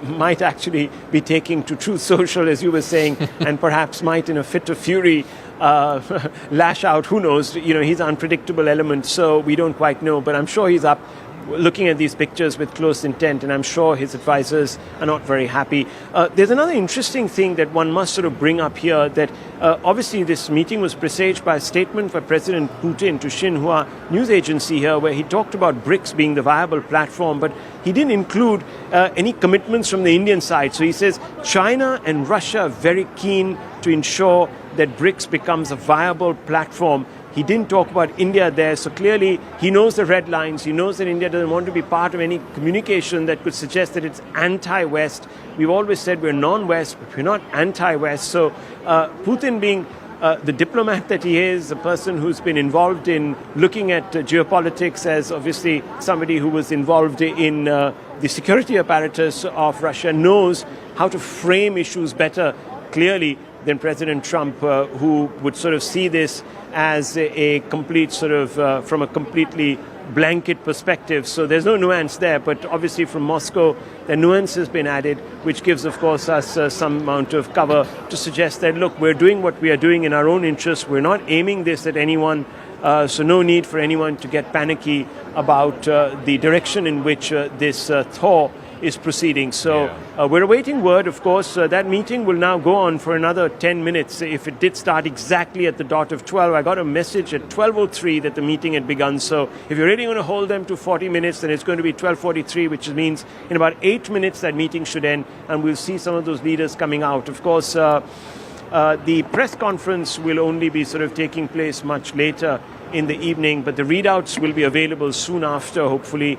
might actually be taking to Truth Social, as you were saying, and perhaps might, in a fit of fury, lash out. Who knows? You know, he's an unpredictable element, so we don't quite know. But I'm sure he's up looking at these pictures with close intent, and I'm sure his advisors are not very happy. There's another interesting thing that one must sort of bring up here, that obviously this meeting was presaged by a statement by President Putin to Xinhua news agency here, where he talked about BRICS being the viable platform, but he didn't include any commitments from the Indian side. So he says China and Russia are very keen to ensure that BRICS becomes a viable platform. He didn't talk about India there, so clearly he knows the red lines. He knows that India doesn't want to be part of any communication that could suggest that it's anti-West. We've always said we're non-West, but we're not anti-West. So Putin, being the diplomat that he is, a person who's been involved in looking at geopolitics, as obviously somebody who was involved in the security apparatus of Russia, knows how to frame issues better, clearly, than President Trump, who would sort of see this as a complete sort of, from a completely blanket perspective. So there's no nuance there, but obviously from Moscow, the nuance has been added, which gives, of course, us some amount of cover to suggest that, look, we're doing what we are doing in our own interest. We're not aiming this at anyone, so no need for anyone to get panicky about the direction in which this thaw is proceeding. So we're awaiting word, of course. That meeting will now go on for another 10 minutes. If it did start exactly at the dot of 12, I got a message at 12:03 that the meeting had begun. So if you're really going to hold them to 40 minutes, then it's going to be 12:43, which means in about 8 minutes that meeting should end, and we'll see some of those leaders coming out. Of course, the press conference will only be sort of taking place much later in the evening, but the readouts will be available soon after, hopefully.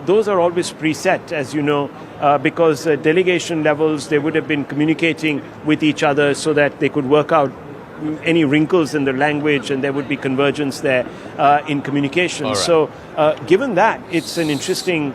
Those are always preset, as you know, because delegation levels, they would have been communicating with each other so that they could work out any wrinkles in the language, and there would be convergence there in communication. All right. So given that, it's an interesting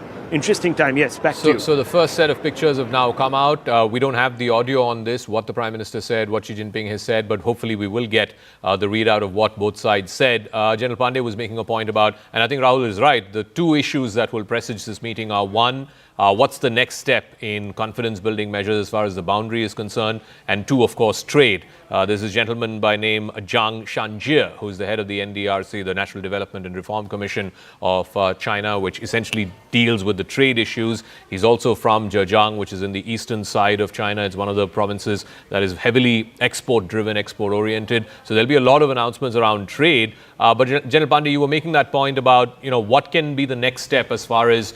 time. Yes, back to you. So the first set of pictures have now come out. We don't have the audio on this, what the Prime Minister said, what Xi Jinping has said, but hopefully we will get the readout of what both sides said. General Pandey was making a point about, and I think Rahul is right, the two issues that will presage this meeting are, one, what's the next step in confidence building measures as far as the boundary is concerned, and two, of course, trade. There's a gentleman by name Zhang Shanjie, who's the head of the NDRC, the National Development and Reform Commission of China, which essentially deals with the trade issues. He's also from Zhejiang, which is in the eastern side of China. It's one of the provinces that is heavily export-driven, export-oriented. So there'll be a lot of announcements around trade. But General Pandey, you were making that point about, you know, what can be the next step as far as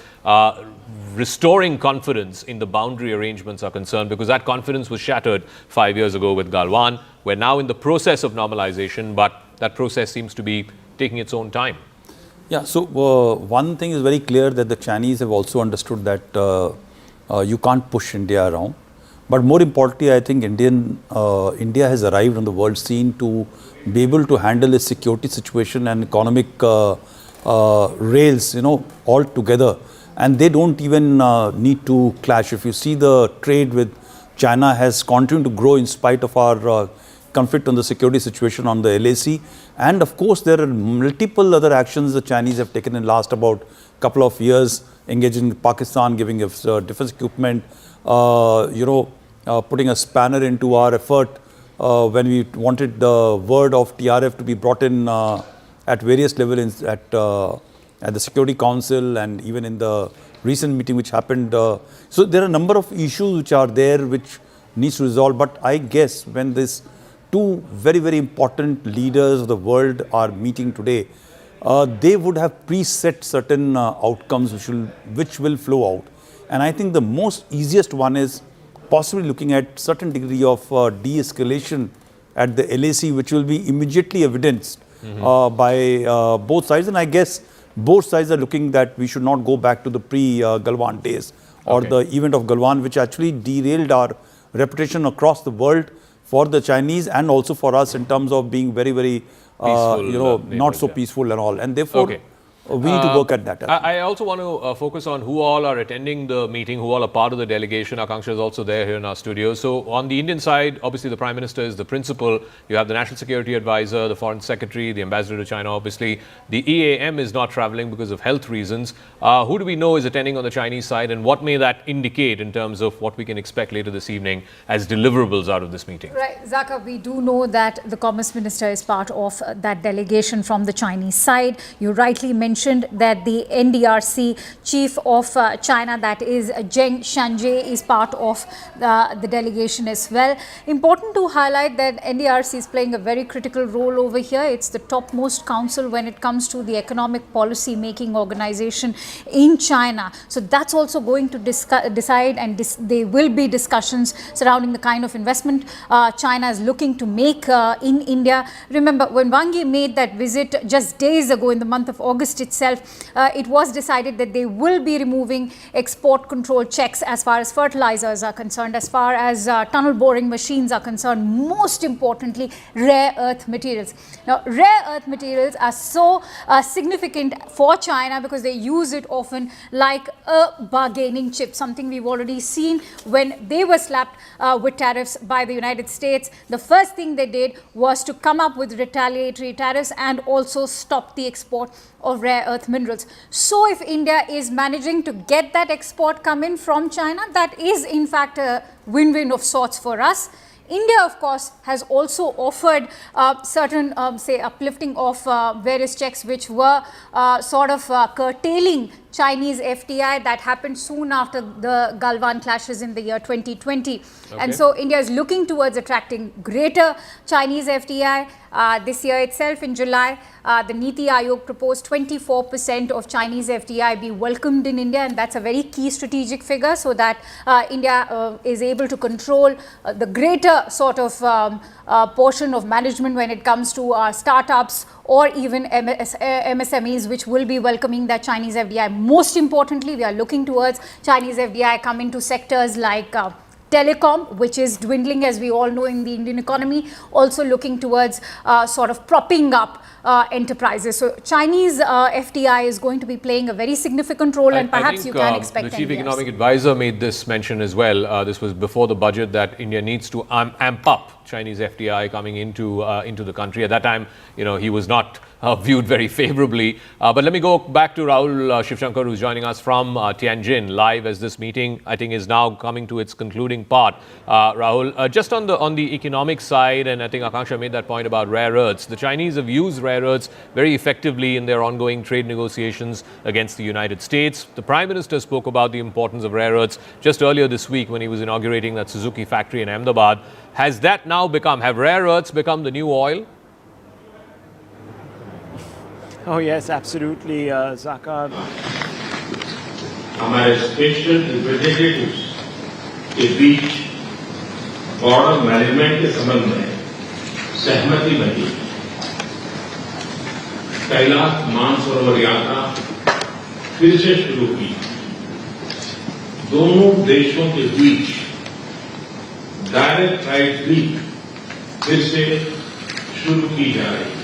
restoring confidence in the boundary arrangements are concerned, because that confidence was shattered 5 years ago with Galwan. We're now in the process of normalization, but that process seems to be taking its own time. Yeah, so one thing is very clear, that the Chinese have also understood that you can't push India around. But more importantly, I think India has arrived on the world scene to be able to handle its security situation and economic rails, all together. And they don't even need to clash. If you see, the trade with China has continued to grow in spite of our conflict on the security situation on the LAC. And of course, there are multiple other actions the Chinese have taken in the last about couple of years, engaging Pakistan, giving us defense equipment, putting a spanner into our effort when we wanted the word of TRF to be brought in at various levels at the Security Council and even in the recent meeting which happened. So there are a number of issues which are there which needs to resolve. But I guess when these two very, very important leaders of the world are meeting today, they would have preset certain outcomes which will flow out. And I think the most easiest one is possibly looking at certain degree of de-escalation at the LAC, which will be immediately evidenced by both sides. And I guess both sides are looking that we should not go back to the pre-Galwan days or the event of Galwan, which actually derailed our reputation across the world for the Chinese and also for us in terms of being very, very, peaceful, not so peaceful and all. And therefore, we need to work at that. I also want to focus on who all are attending the meeting, who all are part of the delegation. Akanksha is also there here in our studio. So on the Indian side, obviously the Prime Minister is the principal. You have the National Security Advisor, the Foreign Secretary, the Ambassador to China, obviously. The EAM is not traveling because of health reasons. Who do we know is attending on the Chinese side, and what may that indicate in terms of what we can expect later this evening as deliverables out of this meeting? Right, Zaka, we do know that the Commerce Minister is part of that delegation from the Chinese side. You rightly mentioned that the NDRC chief of China, that is Zheng Shanjie, is part of the delegation as well. Important to highlight that NDRC is playing a very critical role over here. It's the topmost council when it comes to the economic policy making organization in China. So that's also going to decide, and there will be discussions surrounding the kind of investment China is looking to make in India. Remember, when Wang Yi made that visit just days ago in the month of August itself, it was decided that they will be removing export control checks as far as fertilizers are concerned, as far as tunnel boring machines are concerned, most importantly, rare earth materials. Now, rare earth materials are so significant for China because they use it often like a bargaining chip, something we've already seen when they were slapped with tariffs by the United States. The first thing they did was to come up with retaliatory tariffs and also stop the export of rare earth minerals. So if India is managing to get that export come in from China, that is in fact a win-win of sorts for us. India, of course, has also offered certain, say, uplifting of various checks which were sort of curtailing Chinese FDI. That happened soon after the Galwan clashes in the year 2020. Okay. And so India is looking towards attracting greater Chinese FDI. This year itself, in July, the Niti Aayog proposed 24% of Chinese FDI be welcomed in India, and that's a very key strategic figure, so that India is able to control the greater sort of portion of management when it comes to startups or even MSMEs, which will be welcoming that Chinese FDI. Most importantly, we are looking towards Chinese FDI coming to sectors like telecom, which is dwindling, as we all know, in the Indian economy, also looking towards sort of propping up enterprises. So Chinese FDI is going to be playing a very significant role, and perhaps you can expect the Chief Economic Advisor made this mention as well. This was before the budget, that India needs to amp up Chinese FDI coming into the country. At that time, he was not viewed very favorably. But let me go back to Rahul Shivshankar, who's joining us from Tianjin live, as this meeting, I think, is now coming to its concluding part. Rahul, just on the economic side, and I think Akanksha made that point about rare earths, the Chinese have used rare earths very effectively in their ongoing trade negotiations against the United States. The Prime Minister spoke about the importance of rare earths just earlier this week when he was inaugurating that Suzuki factory in Ahmedabad. Has that now have rare earths become the new oil? Oh yes, absolutely, Zaka. हमारे special representatives के बीच border management के संबंध में सहमति बनी। कैलाश मानसरोवर यात्रा फिर से शुरू की। दोनों देशों के बीच डायरेक्ट फ्लाइट भी फिर से शुरू की जा रही है।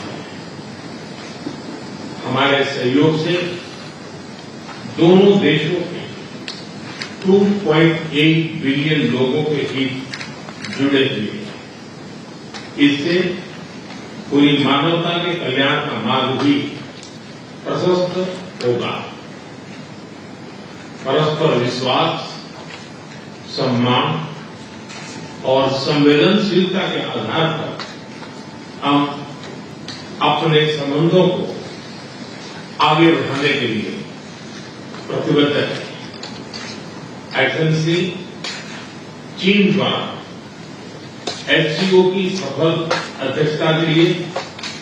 हमारे सहयोग से दोनों देशों के 2.8 बिलियन लोगों के हित जुड़े हुए हैं। इससे पूरी मानवता के कल्याण का मार्ग भी प्रशस्त होगा। परस्पर विश्वास, सम्मान और संवेदनशीलता के आधार पर हम अपने संबंधों को आगे बढ़ाने के लिए प्रतिबद्ध है। एक्सेलेंसी, चीन द्वारा SCO की सफल अध्यक्षता के लिए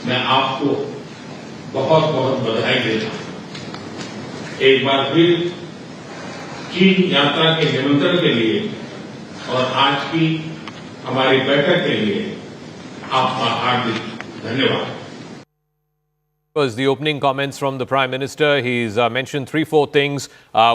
मैं आपको बहुत बहुत बधाई देता हूं। एक बार फिर चीन यात्रा के निमंत्रण के लिए और आज की हमारी बैठक के लिए आपका हार्दिक धन्यवाद। Was the opening comments from the Prime Minister. He's mentioned 3-4 things,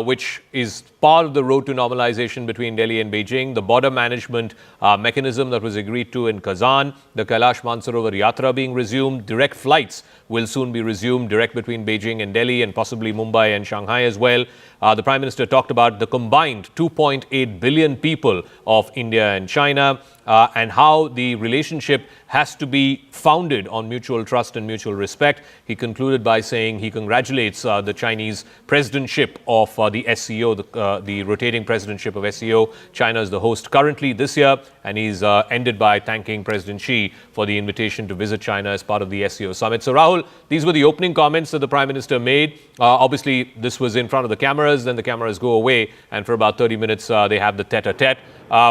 which is part of the road to normalization between Delhi and Beijing. The border management mechanism that was agreed to in Kazan, the Kailash Mansarovar Yatra being resumed, direct flights will soon be resumed, direct between Beijing and Delhi and possibly Mumbai and Shanghai as well. The Prime Minister talked about the combined 2.8 billion people of India and China and how the relationship has to be founded on mutual trust and mutual respect. He concluded by saying he congratulates the Chinese presidentship of the SCO, the rotating presidentship of SCO. China is the host currently this year, and he's ended by thanking President Xi for the invitation to visit China as part of the SCO Summit. So, Rahul, these were the opening comments that the Prime Minister made. Obviously, this was in front of the cameras, then the cameras go away, and for about 30 minutes, they have the tete-a-tete,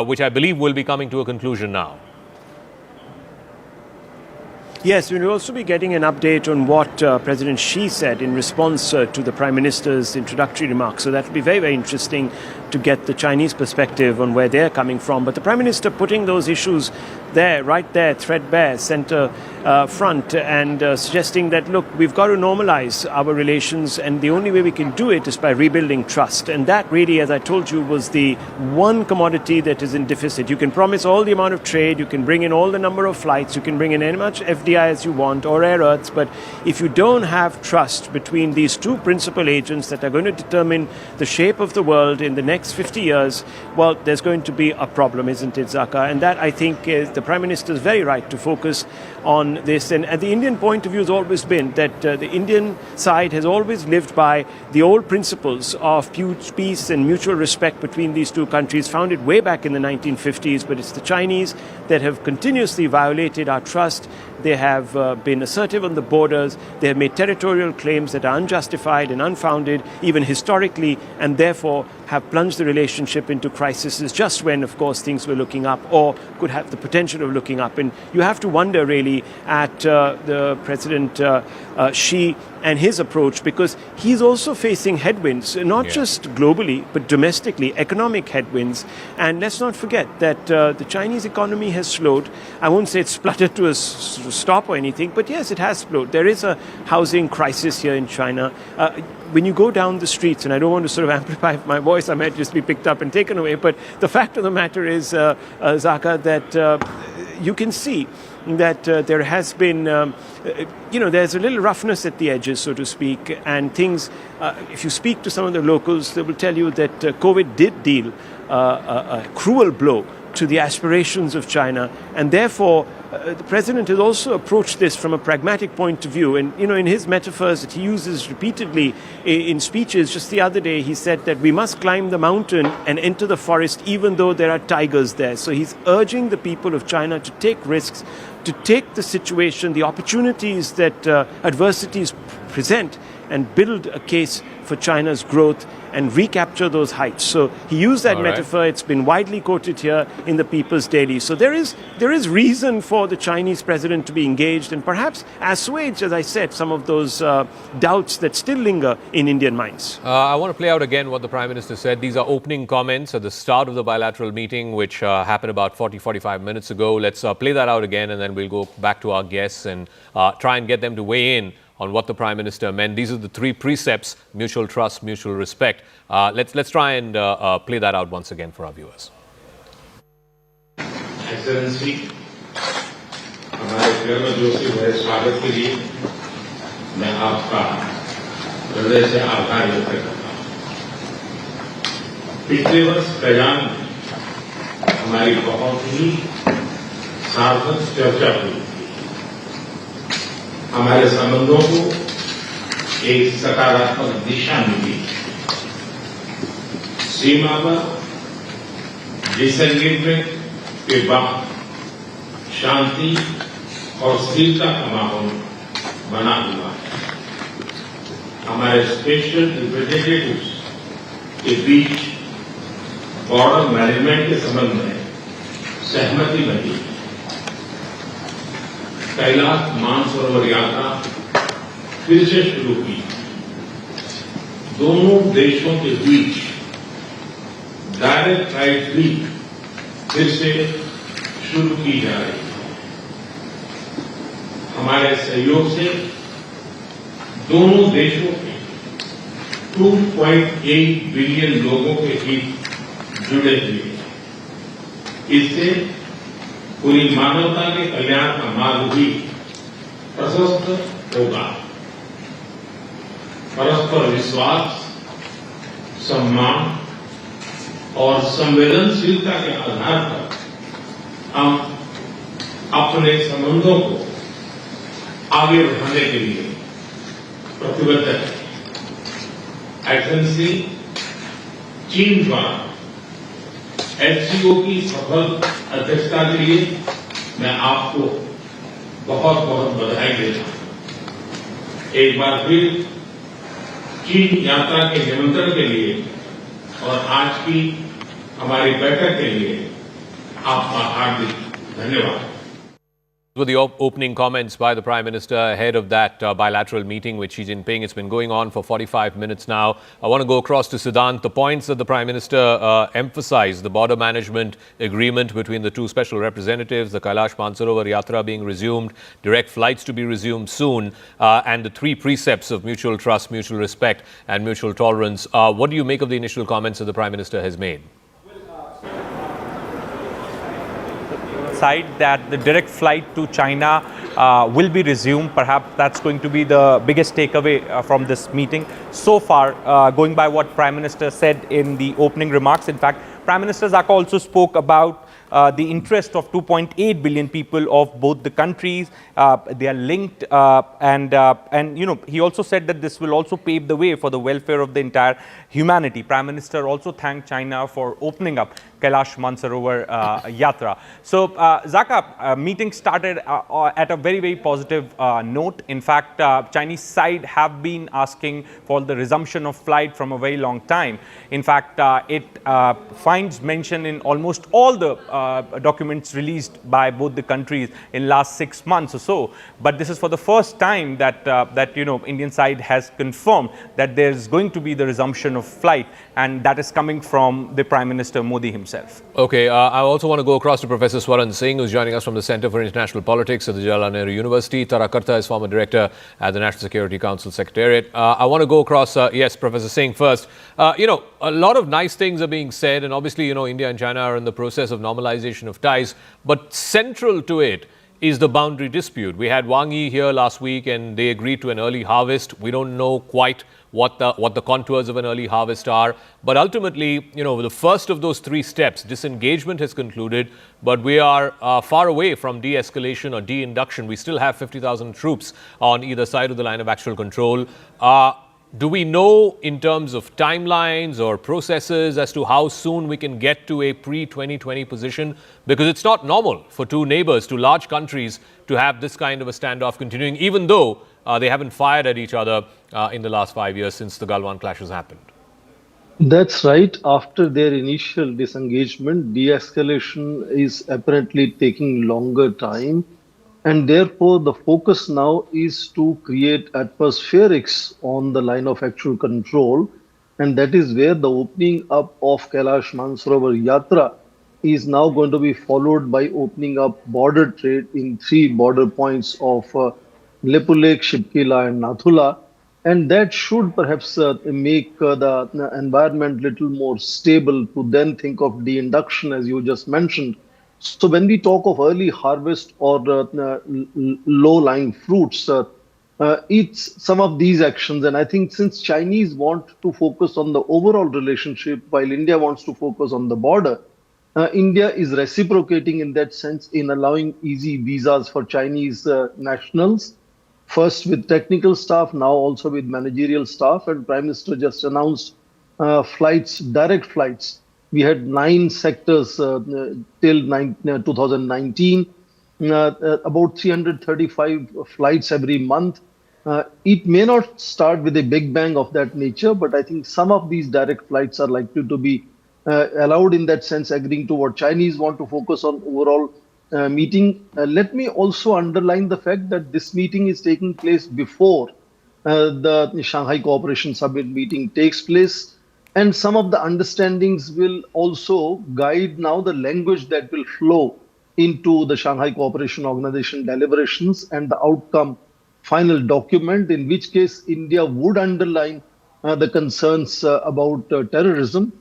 which I believe will be coming to a conclusion now. Yes, we'll also be getting an update on what President Xi said in response to the Prime Minister's introductory remarks. So that will be very, very interesting to get the Chinese perspective on where they're coming from. But the Prime Minister putting those issues there, right there, threadbare, center front, and suggesting that, look, we've got to normalize our relations, and the only way we can do it is by rebuilding trust. And that really, as I told you, was the one commodity that is in deficit. You can promise all the amount of trade, you can bring in all the number of flights, you can bring in as much FDI as you want, or rare earths, but if you don't have trust between these two principal agents that are going to determine the shape of the world in the next 50 years, well, there's going to be a problem, isn't it, Zaka? And that, I think, is the Prime Minister is very right to focus on this. And the Indian point of view has always been that the Indian side has always lived by the old principles of peace and mutual respect between these two countries, founded way back in the 1950s, but it's the Chinese that have continuously violated our trust. They have been assertive on the borders. They have made territorial claims that are unjustified and unfounded, even historically, and therefore have plunged the relationship into crises just when, of course, things were looking up or could have the potential of looking up. And you have to wonder, really, at the President Xi and his approach, because he's also facing headwinds, not just globally, but domestically, economic headwinds. And let's not forget that the Chinese economy has slowed. I won't say it's spluttered to a stop or anything, but yes, it has slowed. There is a housing crisis here in China. When you go down the streets, and I don't want to sort of amplify my voice, I might just be picked up and taken away, but the fact of the matter is, Zaka, that you can see that there has been, there's a little roughness at the edges, so to speak, and things, if you speak to some of the locals, they will tell you that COVID did deal a cruel blow to the aspirations of China, and therefore the president has also approached this from a pragmatic point of view. And, in his metaphors that he uses repeatedly in speeches, just the other day, he said that we must climb the mountain and enter the forest even though there are tigers there. So he's urging the people of China to take risks, to take the situation, the opportunities that adversities present, and build a case for China's growth and recapture those heights. So he used that metaphor. It's been widely quoted here in the People's Daily. So there is reason for the Chinese president to be engaged and perhaps assuage, as I said, some of those doubts that still linger in Indian minds. I want to play out again what the Prime Minister said. These are opening comments at the start of the bilateral meeting, which happened about 40-45 minutes ago. Let's play that out again, and then we'll go back to our guests and try and get them to weigh in on what the Prime Minister meant. These are the 3 precepts: mutual trust, mutual respect. Let's try and play that out once again for our viewers. Excellency, हमारे गर्मजोशी भरे स्वागत के लिए मैं आपका हृदय से आभार व्यक्त करता हूँ। पिछले वर्ष कजान में हमारी बहुत ही सार्थक चर्चा हुई। हमारे संबंधों को एक सकारात्मक दिशा मिली। सीमा पर डिसएंगेजमेंट के बाद शांति और स्थिरता का माहौल बना हुआ है। हमारे स्पेशल रिप्रेजेंटेटिव्स के बीच बॉर्डर मैनेजमेंट के संबंध में सहमति बनी। कैलाश मानसरोवर यात्रा फिर से शुरू की। दोनों देशों के बीच डायरेक्ट फ्लाइट भी फिर से शुरू की जा रही है। हमारे सहयोग से दोनों देशों के 2.8 बिलियन लोगों के हित जुड़े हुए हैं। इससे पूरी मानवता के कल्याण का मार्ग भी प्रशस्त होगा। परस्पर विश्वास, सम्मान और संवेदनशीलता के आधार पर हम अपने संबंधों को आगे बढ़ाने के लिए प्रतिबद्ध है। एक्सेलेंसी, चीन द्वारा SCO की सफल अध्यक्षता के लिए मैं आपको बहुत बहुत बधाई देता हूं। एक बार फिर चीन यात्रा के निमंत्रण के लिए और आज की हमारी बैठक के लिए आपका हार्दिक धन्यवाद। With the opening comments by the Prime Minister ahead of that bilateral meeting with Xi Jinping. It's been going on for 45 minutes now. I want to go across to Siddhant. The points that the Prime Minister emphasized, the border management agreement between the two special representatives, the Kailash Mansarovar Yatra being resumed, direct flights to be resumed soon, and the three precepts of mutual trust, mutual respect and mutual tolerance. What do you make of the initial comments that the Prime Minister has made? Side that the direct flight to China will be resumed. Perhaps that's going to be the biggest takeaway from this meeting. So far, going by what Prime Minister said in the opening remarks, in fact, Prime Minister Zaka also spoke about the interest of 2.8 billion people of both the countries. They are linked, and you know, he also said that this will also pave the way for the welfare of the entire humanity. Prime Minister also thanked China for opening up Kailash Mansarovar Yatra. So, Zaka, meeting started at a very, very positive note. In fact, Chinese side have been asking for the resumption of flight from a very long time. In fact, it finds mention in almost all the documents released by both the countries in last 6 months or so. But this is for the first time that you know, Indian side has confirmed that there is going to be the resumption of flight, and that is coming from the Prime Minister Modi himself. Okay, I also want to go across to Professor Swaran Singh, who's joining us from the Center for International Politics at the Jawaharlal Nehru University. Tara Karta is former director at the National Security Council Secretariat. I want to go across, yes, Professor Singh first. You know, a lot of nice things are being said, and obviously, you know, India and China are in the process of normalization of ties, but central to it is the boundary dispute. We had Wang Yi here last week and they agreed to an early harvest. We don't know quite what the contours of an early harvest are. But ultimately, you know, the first of those three steps, disengagement has concluded, but we are far away from de-escalation or de-induction. We still have 50,000 troops on either side of the line of actual control. Do we know in terms of timelines or processes as to how soon we can get to a pre-2020 position? Because it's not normal for two neighbors, two large countries, to have this kind of a standoff continuing, even though they haven't fired at each other in the last 5 years since the Galwan clashes happened. That's right. After their initial disengagement, de-escalation is apparently taking longer time. And therefore, the focus now is to create atmospherics on the line of actual control. And that is where the opening up of Kailash Mansarovar Yatra is now going to be followed by opening up border trade in 3 border points of Lepulek, Shipkila and Nathula. And that should perhaps make the environment little more stable to then think of de-induction, as you just mentioned. So when we talk of early harvest or low-lying fruits, it's some of these actions. And I think since Chinese want to focus on the overall relationship while India wants to focus on the border, India is reciprocating in that sense in allowing easy visas for Chinese nationals, first with technical staff, now also with managerial staff. And Prime Minister just announced flights, direct flights. We had 9 sectors till 2019, about 335 flights every month. It may not start with a big bang of that nature, but I think some of these direct flights are likely to be allowed in that sense, agreeing to what Chinese want to focus on overall meeting. Let me also underline the fact that this meeting is taking place before the Shanghai Cooperation Summit meeting takes place. And some of the understandings will also guide now the language that will flow into the Shanghai Cooperation Organization deliberations and the outcome final document, in which case India would underline the concerns about terrorism,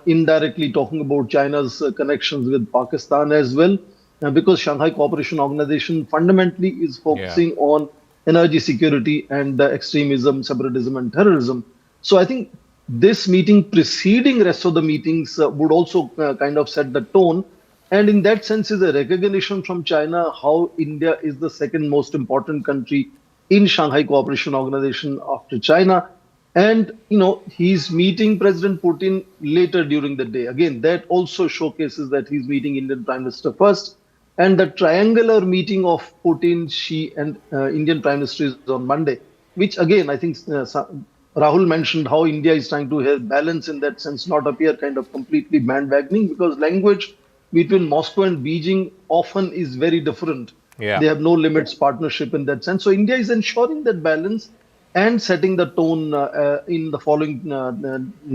indirectly talking about China's connections with Pakistan as well, because Shanghai Cooperation Organization fundamentally is focusing on energy security and extremism, separatism and terrorism. So I think this meeting preceding rest of the meetings would also kind of set the tone. And in that sense is a recognition from China how India is the second most important country in Shanghai Cooperation Organization after China. And, he's meeting President Putin later during the day. Again, that also showcases that he's meeting Indian Prime Minister first. And the triangular meeting of Putin, Xi and Indian Prime Minister is on Monday, which again, I think Rahul mentioned how India is trying to have balance in that sense, not appear kind of completely bandwagoning, because language between Moscow and Beijing often is very different. Yeah. They have no limits partnership in that sense. So India is ensuring that balance and setting the tone in the following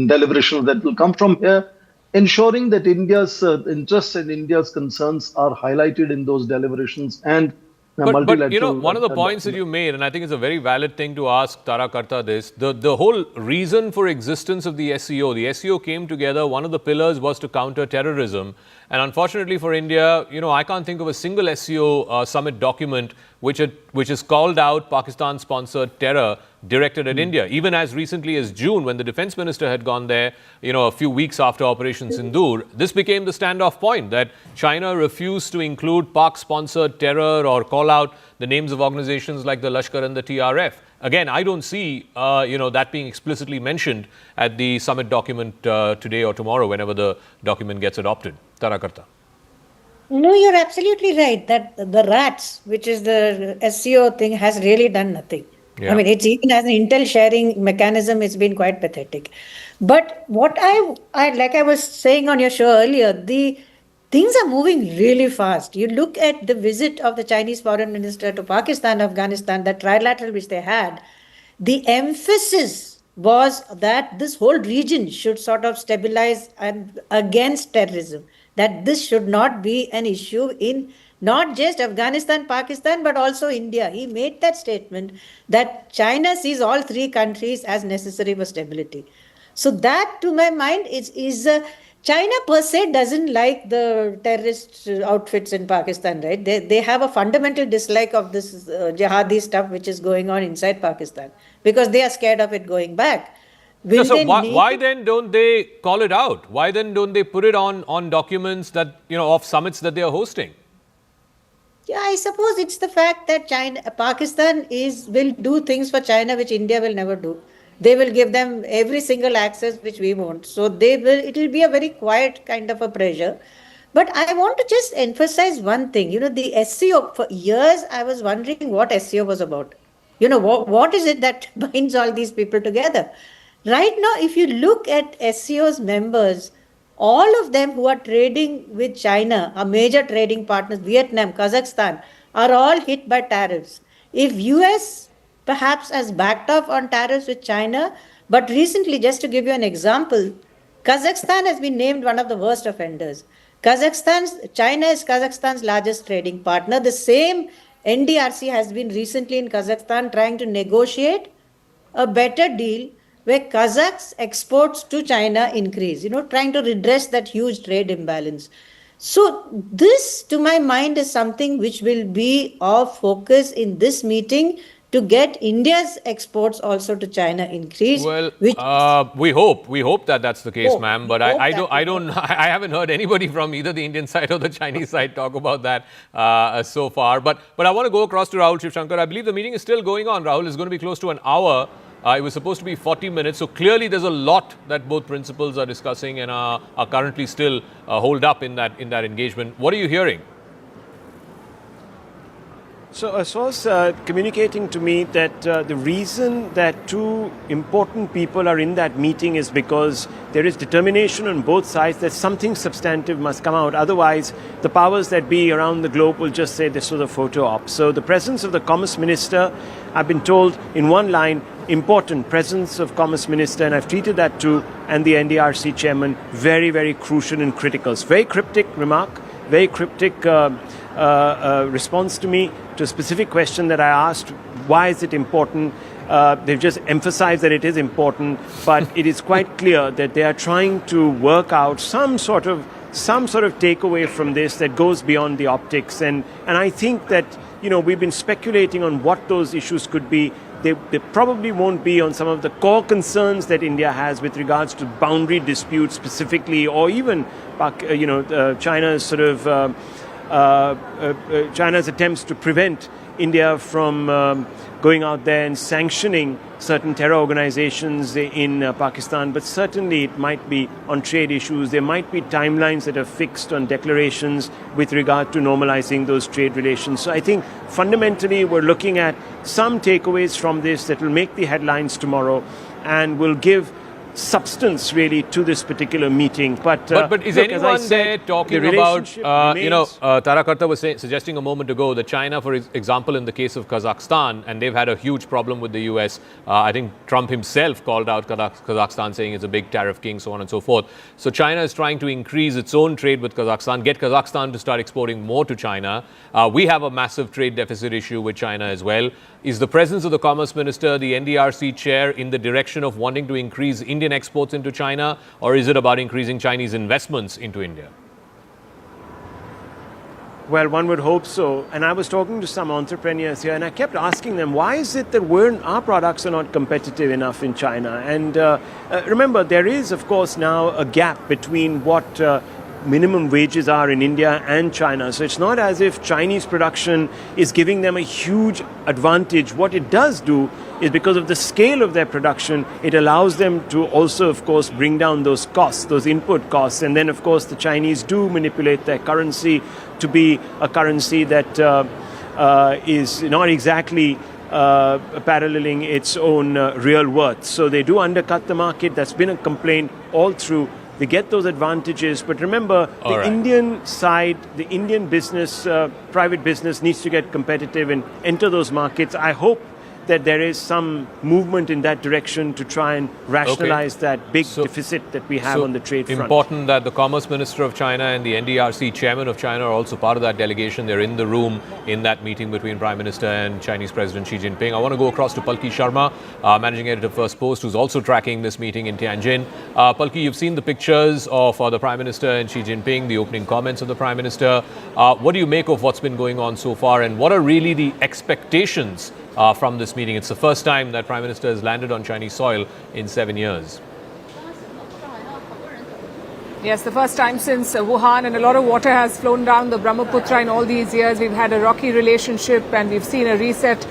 deliberations that will come from here, ensuring that India's interests and India's concerns are highlighted in those deliberations and multilateral. One of the points that you made, and I think it's a very valid thing to ask Tarakarta this, the whole reason for existence of the SCO came together, one of the pillars was to counter terrorism. And unfortunately for India, I can't think of a single SCO summit document which has called out Pakistan-sponsored terror directed at India. Even as recently as June, when the defense minister had gone there, a few weeks after Operation Sindoor, this became the standoff point that China refused to include Pak-sponsored terror or call out the names of organizations like the Lashkar and the TRF. Again, I don't see, that being explicitly mentioned at the summit document today or tomorrow, whenever the document gets adopted. Tarakarta. No, you're absolutely right that the RATS, which is the SCO thing, has really done nothing. Yeah. I mean, it's even as an intel sharing mechanism, it's been quite pathetic. But what I like I was saying on your show earlier, the things are moving really fast. You look at the visit of the Chinese foreign minister to Pakistan, Afghanistan, that trilateral which they had, the emphasis was that this whole region should sort of stabilize and against terrorism, that this should not be an issue in not just Afghanistan, Pakistan, but also India. He made that statement that China sees all three countries as necessary for stability. So that, to my mind, is China per se doesn't like the terrorist outfits in Pakistan, right? They have a fundamental dislike of this jihadi stuff which is going on inside Pakistan because they are scared of it going back. So why then don't they call it out? Why then don't they put it on documents that, of summits that they are hosting? Yeah, I suppose it's the fact that Pakistan will do things for China which India will never do. They will give them every single access which we want. So it will be a very quiet kind of a pressure. But I want to just emphasize one thing. The SCO, for years I was wondering what SCO was about. What is it that binds all these people together? Right now, if you look at SCO's members, all of them who are trading with China, our major trading partners, Vietnam, Kazakhstan, are all hit by tariffs. If US perhaps has backed off on tariffs with China, but recently, just to give you an example, Kazakhstan has been named one of the worst offenders. China is Kazakhstan's largest trading partner. The same NDRC has been recently in Kazakhstan trying to negotiate a better deal where Kazakhs' exports to China increase, trying to redress that huge trade imbalance. So this, to my mind, is something which will be of focus in this meeting to get India's exports also to China increase. Well, we hope that that's the case, ma'am. But I haven't heard anybody from either the Indian side or the Chinese side talk about that so far. But I want to go across to Rahul Shivshankar. I believe the meeting is still going on. Rahul, is going to be close to an hour. It was supposed to be 40 minutes. So clearly there's a lot that both principals are discussing and are currently still holed up in that engagement. What are you hearing? So a source communicating to me that the reason that two important people are in that meeting is because there is determination on both sides that something substantive must come out. Otherwise, the powers that be around the globe will just say this was a photo op. So the presence of the Commerce Minister, I've been told in one line, important presence of Commerce Minister, and I've tweeted that too, and the NDRC Chairman, very, very crucial and critical. It's very cryptic remark, very cryptic response to me to a specific question that I asked Why is it important? They've just emphasized that it is important, but it is quite clear that they are trying to work out some sort of takeaway from this that goes beyond the optics. And I think that, we've been speculating on what those issues could be. They probably won't be on some of the core concerns that India has with regards to boundary disputes specifically, or even, China's China's attempts to prevent India from going out there and sanctioning certain terror organizations in Pakistan. But certainly it might be on trade issues. There might be timelines that are fixed on declarations with regard to normalizing those trade relations. So I think fundamentally we're looking at some takeaways from this that will make the headlines tomorrow and will give substance really to this particular meeting. But is look, as I anyone there said, talking the about, relationship remains- Tarakarta was suggesting a moment ago that China, for example, in the case of Kazakhstan, and they've had a huge problem with the US. I think Trump himself called out Kazakhstan, saying it's a big tariff king, so on and so forth. So China is trying to increase its own trade with Kazakhstan, get Kazakhstan to start exporting more to China. We have a massive trade deficit issue with China as well. Is the presence of the Commerce Minister, the NDRC chair, in the direction of wanting to increase Indian exports into China, or is it about increasing Chinese investments into India? Well, one would hope so. And I was talking to some entrepreneurs here, and I kept asking them, why is it that our products are not competitive enough in China? And remember, there is, of course, now a gap between what minimum wages are in India and China. So it's not as if Chinese production is giving them a huge advantage. What it does do is, because of the scale of their production, it allows them to also, of course, bring down those costs, those input costs. And then, of course, the Chinese do manipulate their currency to be a currency that is not exactly paralleling its own real worth. So they do undercut the market. That's been a complaint all through. They get those advantages, but remember, Indian side, the Indian business, private business needs to get competitive and enter those markets. I hope that there is some movement in that direction to try and rationalize that big deficit that we have on the trade front. Important that the Commerce Minister of China and the NDRC chairman of China are also part of that delegation. They're in the room in that meeting between Prime Minister and Chinese President Xi Jinping. I want to go across to Palki Sharma, Managing Editor of First Post, who's also tracking this meeting in Tianjin. Palki, you've seen the pictures of the Prime Minister and Xi Jinping, the opening comments of the Prime Minister. What do you make of what's been going on so far, and what are really the expectations from this meeting? It's the first time that Prime Minister has landed on Chinese soil in 7 years. Yes, the first time since Wuhan, and a lot of water has flown down the Brahmaputra in all these years. We've had a rocky relationship, and we've seen a reset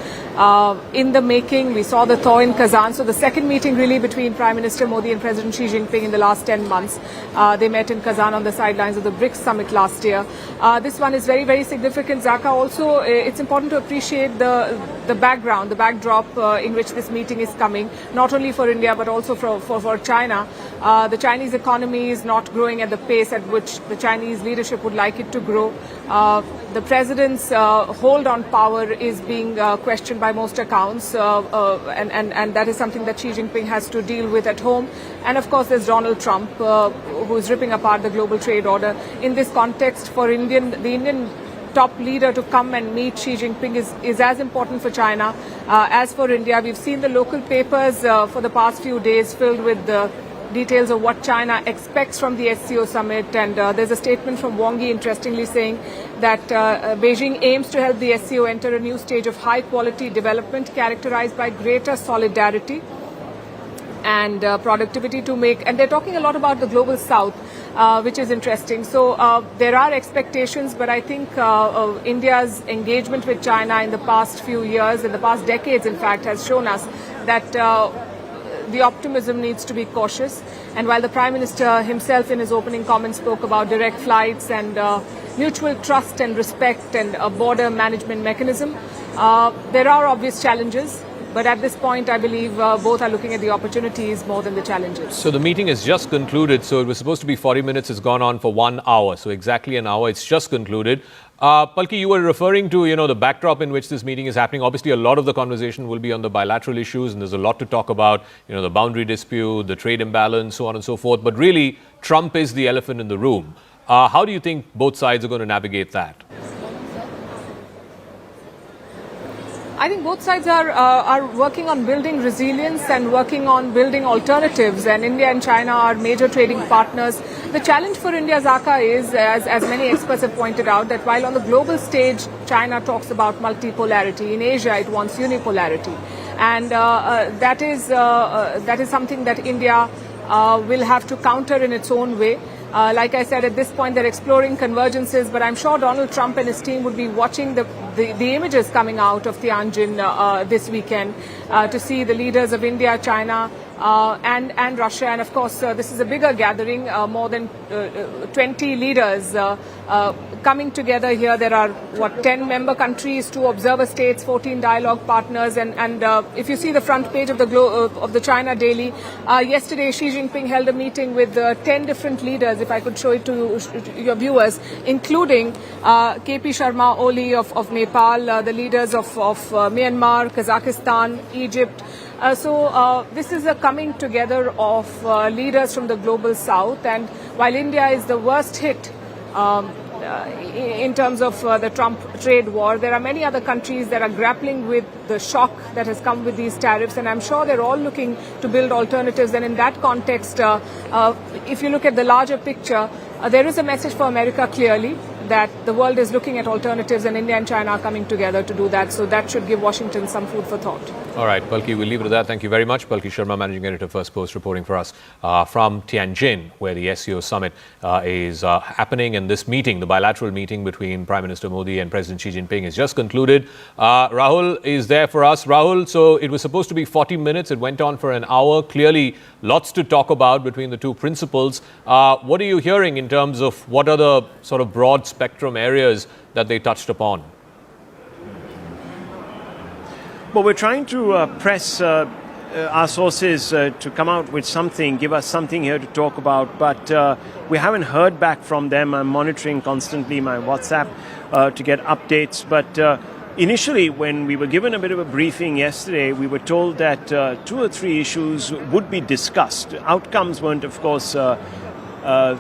in the making. We saw the thaw in Kazan. So the second meeting really between Prime Minister Modi and President Xi Jinping in the last 10 months. They met in Kazan on the sidelines of the BRICS Summit last year. This one is very, very significant. Zaka, also, it's important to appreciate the background, the backdrop in which this meeting is coming, not only for India but also for China. The Chinese economy is not growing at the pace at which the Chinese leadership would like it to grow. The president's hold on power is being questioned by most accounts, and that is something that Xi Jinping has to deal with at home. And of course, there's Donald Trump, who is ripping apart the global trade order. In this context, for the Indian top leader to come and meet Xi Jinping is as important for China as for India. We've seen the local papers for the past few days filled with the details of what China expects from the SCO Summit, and there's a statement from Wang Yi, interestingly, saying that Beijing aims to help the SCO enter a new stage of high-quality development characterized by greater solidarity and productivity to make, and they're talking a lot about the global south, which is interesting. So there are expectations, but I think India's engagement with China in the past few years, in the past decades, in fact, has shown us that the optimism needs to be cautious. And while the Prime Minister himself in his opening comments spoke about direct flights and mutual trust and respect and a border management mechanism, there are obvious challenges. But at this point, I believe both are looking at the opportunities more than the challenges. So the meeting has just concluded. So it was supposed to be 40 minutes. It's gone on for 1 hour. So exactly an hour. It's just concluded. Palki, you were referring to, the backdrop in which this meeting is happening. Obviously, a lot of the conversation will be on the bilateral issues, and there's a lot to talk about, the boundary dispute, the trade imbalance, so on and so forth. But really, Trump is the elephant in the room. How do you think both sides are going to navigate that? I think both sides are working on building resilience and working on building alternatives. And India and China are major trading partners. The challenge for India, Zaka, is, as many experts have pointed out, that while on the global stage, China talks about multipolarity, in Asia it wants unipolarity. And that is something that India will have to counter in its own way. Like I said, at this point, they're exploring convergences, but I'm sure Donald Trump and his team would be watching the images coming out of Tianjin this weekend to see the leaders of India, China, and Russia. And of course, this is a bigger gathering, more than 20 leaders coming together here. There are, 10 member countries, 2 observer states, 14 dialogue partners. And if you see the front page of the China Daily, yesterday Xi Jinping held a meeting with 10 different leaders, if I could show it to your viewers, including KP Sharma Oli of Nepal, the leaders of Myanmar, Kazakhstan, Egypt. So this is a coming together of leaders from the global south. And while India is the worst hit in terms of the Trump trade war, there are many other countries that are grappling with the shock that has come with these tariffs, and I'm sure they're all looking to build alternatives. And in that context, if you look at the larger picture, there is a message for America clearly that the world is looking at alternatives, and India and China are coming together to do that. So that should give Washington some food for thought. All right, Palki, we'll leave it at that. Thank you very much. Palki Sharma, Managing Editor, First Post, reporting for us from Tianjin, where the SCO Summit is happening. And this meeting, the bilateral meeting between Prime Minister Modi and President Xi Jinping, is just concluded. Rahul is there for us. Rahul, so it was supposed to be 40 minutes. It went on for an hour. Clearly, lots to talk about between the two principals. What are you hearing in terms of what are the sort of broad spectrum areas that they touched upon? Well, we're trying to press our sources to come out with something, give us something here to talk about, but we haven't heard back from them. I'm monitoring constantly my WhatsApp to get updates, but initially, when we were given a bit of a briefing yesterday, we were told that 2 or 3 issues would be discussed. Outcomes weren't, of course,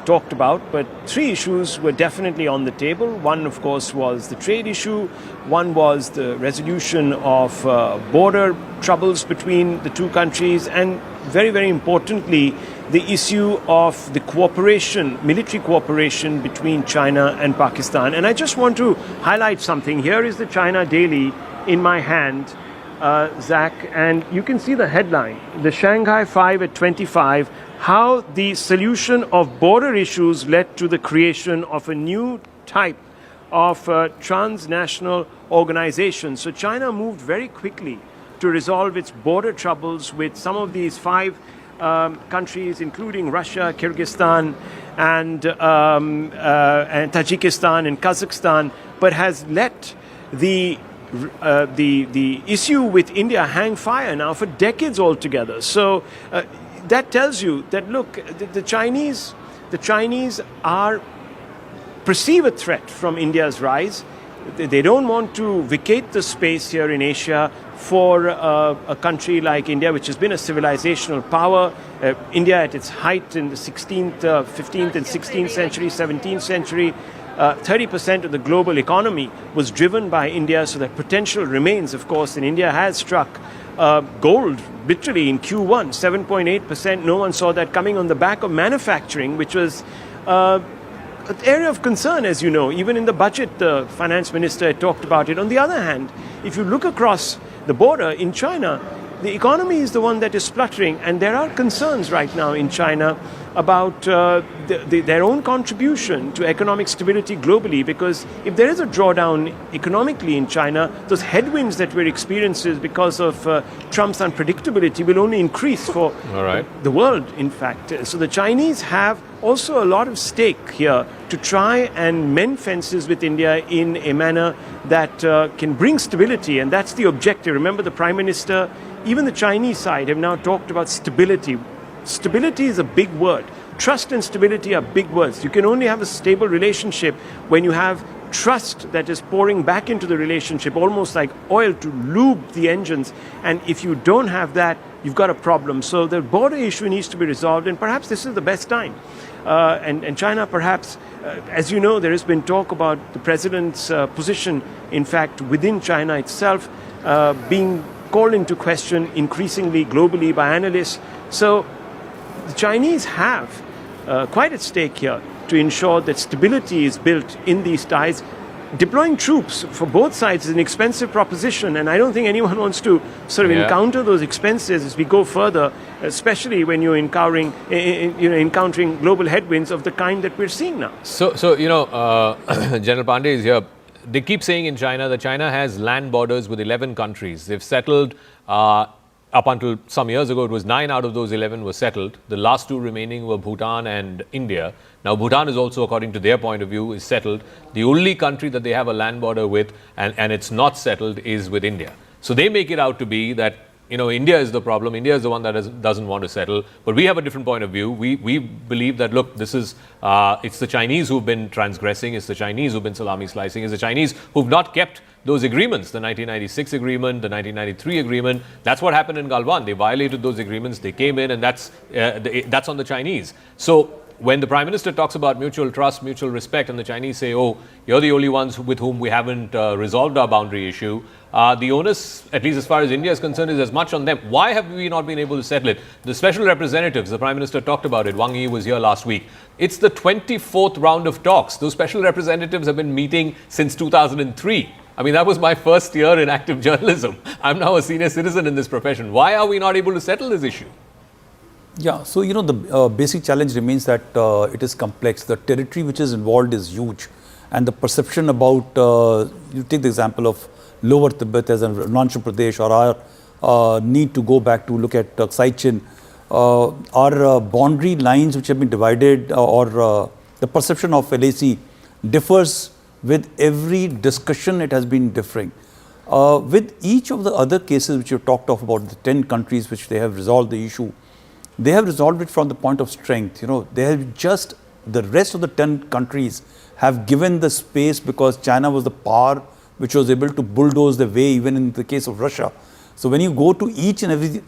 talked about, but 3 issues were definitely on the table. One, of course, was the trade issue. One was the resolution of border troubles between the two countries, and very, very importantly, the issue of the cooperation, military cooperation between China and Pakistan. And I just want to highlight something. Here is the China Daily in my hand, Zach, and you can see the headline, the Shanghai 5 at 25, how the solution of border issues led to the creation of a new type of transnational organization. So China moved very quickly to resolve its border troubles with some of these 5 countries, including Russia, Kyrgyzstan, and Tajikistan and Kazakhstan, but has let the issue with India hang fire now for decades altogether. So that tells you that, look, the Chinese perceive a threat from India's rise. They don't want to vacate the space here in Asia for a country like India, which has been a civilizational power. India at its height in the 16th, 15th and 16th century, 17th century, 30% of the global economy was driven by India, so that potential remains, of course, and India has struck gold literally in Q1, 7.8%. No one saw that coming on the back of manufacturing, which was an area of concern, as you know. Even in the budget, the finance minister had talked about it. On the other hand, if you look across the border in China, the economy is the one that is spluttering, and there are concerns right now in China about their own contribution to economic stability globally, because if there is a drawdown economically in China, those headwinds that we're experiencing because of Trump's unpredictability will only increase for the world, in fact. So the Chinese have also a lot of stake here to try and mend fences with India in a manner that can bring stability, and that's the objective. Remember, the Prime Minister, even the Chinese side, have now talked about stability. Stability is a big word. Trust and stability are big words. You can only have a stable relationship when you have trust that is pouring back into the relationship, almost like oil to lube the engines. And if you don't have that, you've got a problem. So the border issue needs to be resolved, and perhaps this is the best time. And China, perhaps, as you know, there has been talk about the president's position, in fact, within China itself. being called into question increasingly globally by analysts. So the Chinese have quite at stake here to ensure that stability is built in these ties. Deploying troops for both sides is an expensive proposition, and I don't think anyone wants to sort of encounter those expenses as we go further, especially when you're encountering global headwinds of the kind that we're seeing now. So General Pandey is here. They keep saying in China that China has land borders with 11 countries. They've settled, up until some years ago, it was 9 out of those 11 were settled. The last 2 remaining were Bhutan and India. Now, Bhutan is also, according to their point of view, is settled. The only country that they have a land border with, and it's not settled, is with India. So they make it out to be that, India is the problem. India is the one that doesn't want to settle. But we have a different point of view. We believe that, look, this is, it's the Chinese who've been transgressing. It's the Chinese who've been salami slicing. It's the Chinese who've not kept those agreements, the 1996 agreement, the 1993 agreement. That's what happened in Galwan. They violated those agreements. They came in, and that's on the Chinese. So when the Prime Minister talks about mutual trust, mutual respect, and the Chinese say, oh, you're the only ones with whom we haven't resolved our boundary issue, the onus, at least as far as India is concerned, is as much on them. Why have we not been able to settle it? The special representatives, the Prime Minister talked about it. Wang Yi was here last week. It's the 24th round of talks. Those special representatives have been meeting since 2003. I mean, that was my first year in active journalism. I'm now a senior citizen in this profession. Why are we not able to settle this issue? Yeah, so the basic challenge remains that it is complex. The territory which is involved is huge, and the perception about, you take the example of Lower Tibet as Arunachal Pradesh, or our need to go back to look at Xi-Jinping, our boundary lines which have been divided, or the perception of LAC differs with every discussion. It has been differing. With each of the other cases which you talked of about the 10 countries which they have resolved the issue, they have resolved it from the point of strength. They have just, the rest of the 10 countries have given the space because China was the power which was able to bulldoze the way, even in the case of Russia. So when you go to each and every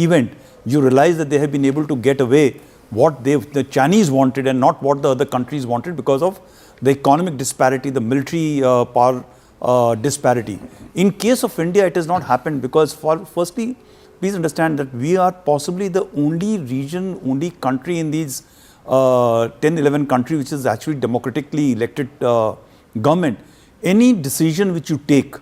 event, you realize that they have been able to get away what the Chinese wanted and not what the other countries wanted because of the economic disparity, the military power disparity. In case of India, it has not happened because, firstly, please understand that we are possibly the only region, only country in these 10, 11 countries which is actually democratically elected government. Any decision which you take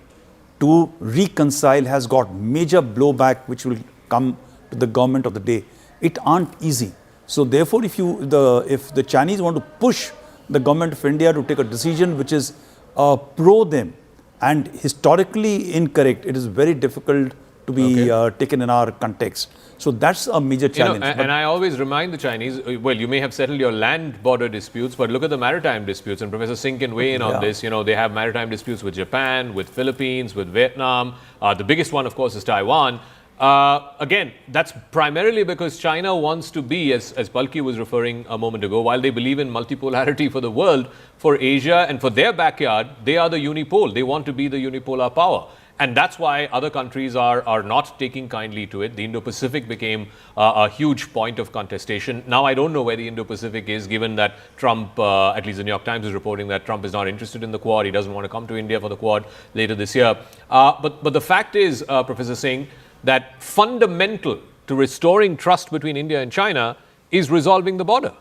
to reconcile has got major blowback which will come to the government of the day. It aren't easy. So therefore, if the Chinese want to push the government of India to take a decision which is pro them and historically incorrect, it is very difficult to be taken in our context. So that's a major challenge. And I always remind the Chinese, well, you may have settled your land border disputes, but look at the maritime disputes. And Professor Singh can weigh in on this. They have maritime disputes with Japan, with Philippines, with Vietnam. The biggest one, of course, is Taiwan. Again, that's primarily because China wants to be, as Palki was referring a moment ago, while they believe in multipolarity for the world, for Asia and for their backyard, they are the unipole. They want to be the unipolar power. And that's why other countries are not taking kindly to it. The Indo-Pacific became a huge point of contestation. Now, I don't know where the Indo-Pacific is, given that Trump, at least the New York Times is reporting that Trump is not interested in the Quad. He doesn't want to come to India for the Quad later this year. But the fact is, Professor Singh, that fundamental to restoring trust between India and China is resolving the border.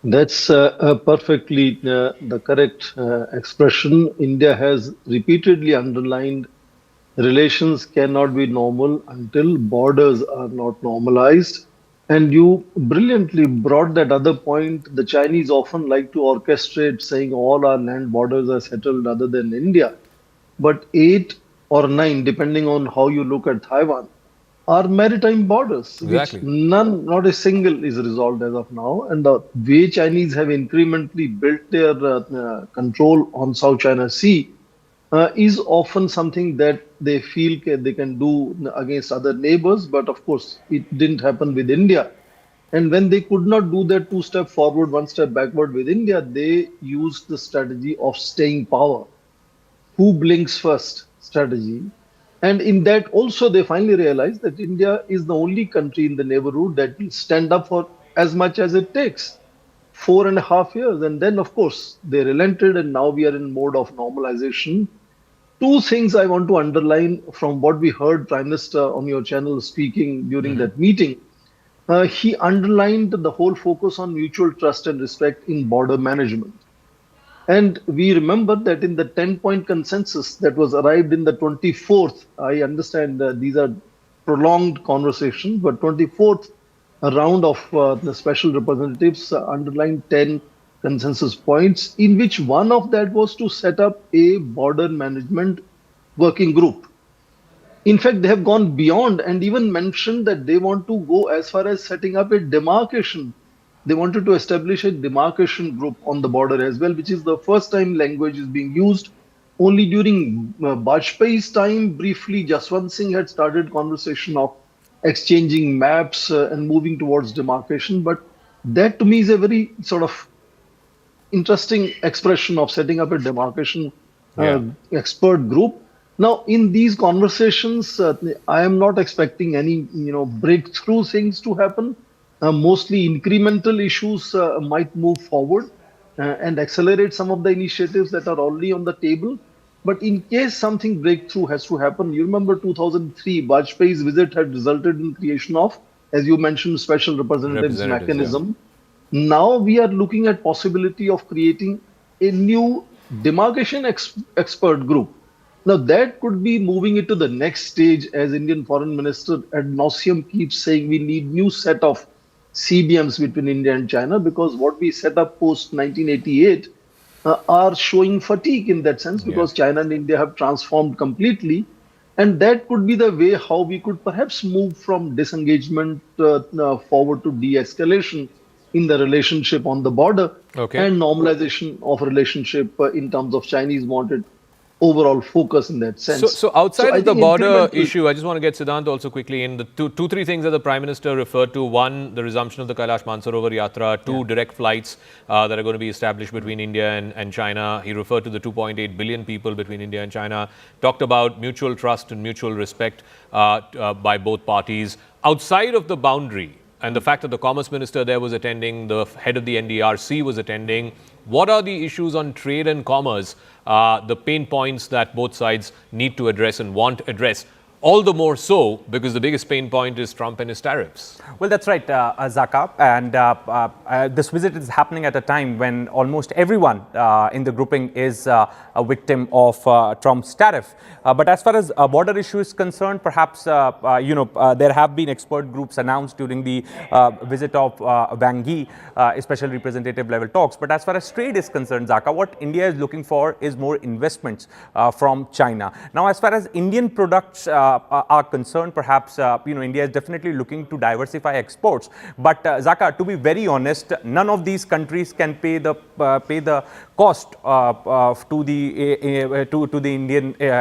That's perfectly the correct expression. India has repeatedly underlined relations cannot be normal until borders are not normalized. And you brilliantly brought that other point. The Chinese often like to orchestrate saying all our land borders are settled other than India. But 8 or 9, depending on how you look at Taiwan, are maritime borders, exactly. Which not a single is resolved as of now. And the way Chinese have incrementally built their control on South China Sea is often something that they feel they can do against other neighbors. But of course, it didn't happen with India. And when they could not do that 2 step forward, 1 step backward with India, they used the strategy of staying power. Who blinks first strategy. And in that also they finally realized that India is the only country in the neighborhood that will stand up for as much as it takes. 4.5 years. And then of course they relented and now we are in mode of normalization. two things I want to underline from what we heard Prime Minister on your channel speaking during that meeting. He underlined the whole focus on mutual trust and respect in border management. And we remember that in the 10-point consensus that was arrived in the 24th, I understand these are prolonged conversations, but 24th round of the special representatives underlined 10 consensus points, in which one of that was to set up a border management working group. In fact, they have gone beyond and even mentioned that they want to go as far as setting up a demarcation. They wanted to establish a demarcation group on the border as well, which is the first time language is being used. Only during Vajpayee's time, briefly, Jaswant Singh had started conversation of exchanging maps and moving towards demarcation. But that to me is a very sort of interesting expression of setting up a demarcation expert group. Now, in these conversations, I am not expecting any, breakthrough things to happen. Mostly incremental issues might move forward and accelerate some of the initiatives that are already on the table. But in case something breakthrough has to happen, you remember 2003, Vajpayee's visit had resulted in creation of, as you mentioned, special representatives mechanism. Yeah. Now we are looking at possibility of creating a new demarcation expert group. Now that could be moving it to the next stage, as Indian Foreign Minister ad nauseum keeps saying we need new set of CBMs between India and China, because what we set up post 1988 are showing fatigue in that sense, because China and India have transformed completely. And that could be the way how we could perhaps move from disengagement forward to de-escalation in the relationship on the border and normalization of relationship in terms of Chinese wanted overall focus in that sense. So outside of the border issue, I just want to get Siddhant also quickly in. The three things that the Prime Minister referred to: one, the resumption of the Kailash Mansarovar Yatra; two, direct flights that are going to be established between India and China. He referred to the 2.8 billion people between India and China, talked about mutual trust and mutual respect by both parties. Outside of the boundary, and the fact that the Commerce Minister there was attending, the head of the NDRC was attending, what are the issues on trade and commerce, the pain points that both sides need to address and want addressed? All the more so because the biggest pain point is Trump and his tariffs. Well, that's right, Zaka. And this visit is happening at a time when almost everyone in the grouping is a victim of Trump's tariff. But as far as border issue is concerned, perhaps, there have been expert groups announced during the visit of Wang Yi, special representative level talks. But as far as trade is concerned, Zaka, what India is looking for is more investments from China. Now, as far as Indian products are concerned, perhaps, India is definitely looking to diversify exports. But Zaka, to be very honest, none of these countries can pay the cost to the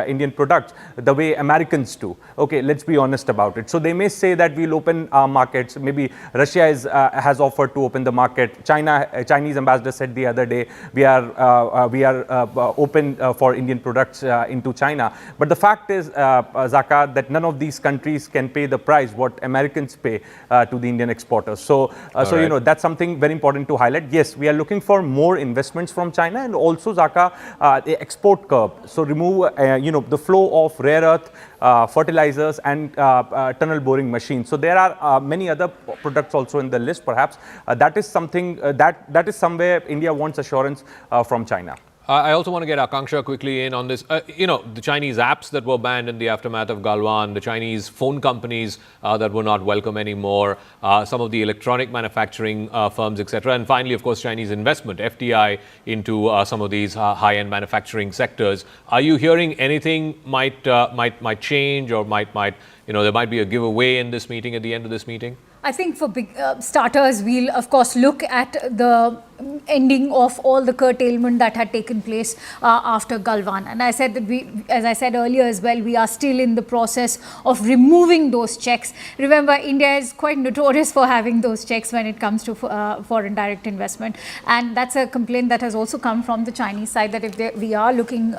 Indian products the way Americans do. Okay, let's be honest about it. So they may say that we'll open our markets. Maybe Russia has offered to open the market. Chinese ambassador said the other day we are open for Indian products into China. But the fact is, Zaka, that none of these countries can pay the price what Americans pay to the Indian exporters. So, that's something very important to highlight. Yes, we are looking for more investments from China, and also, Zaka, the export curb. So remove, the flow of rare earth, fertilizers, and tunnel boring machines. So there are many other products also in the list. Perhaps that is something that is somewhere India wants assurance from China. I also want to get Akanksha quickly in on this. The Chinese apps that were banned in the aftermath of Galwan, the Chinese phone companies that were not welcome anymore, some of the electronic manufacturing firms, etc. And finally, of course, Chinese investment, FDI, into some of these high-end manufacturing sectors. Are you hearing anything might change, or there might be a giveaway in this meeting, at the end of this meeting? I think for big starters, we'll of course look at the ending of all the curtailment that had taken place after Galwan. And I said that as I said earlier as well, we are still in the process of removing those checks. Remember, India is quite notorious for having those checks when it comes to foreign direct investment. And that's a complaint that has also come from the Chinese side, that if we are looking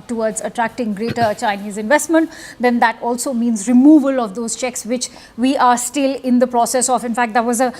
towards attracting greater Chinese investment, then that also means removal of those checks, which we are still in the process of. In fact, that was a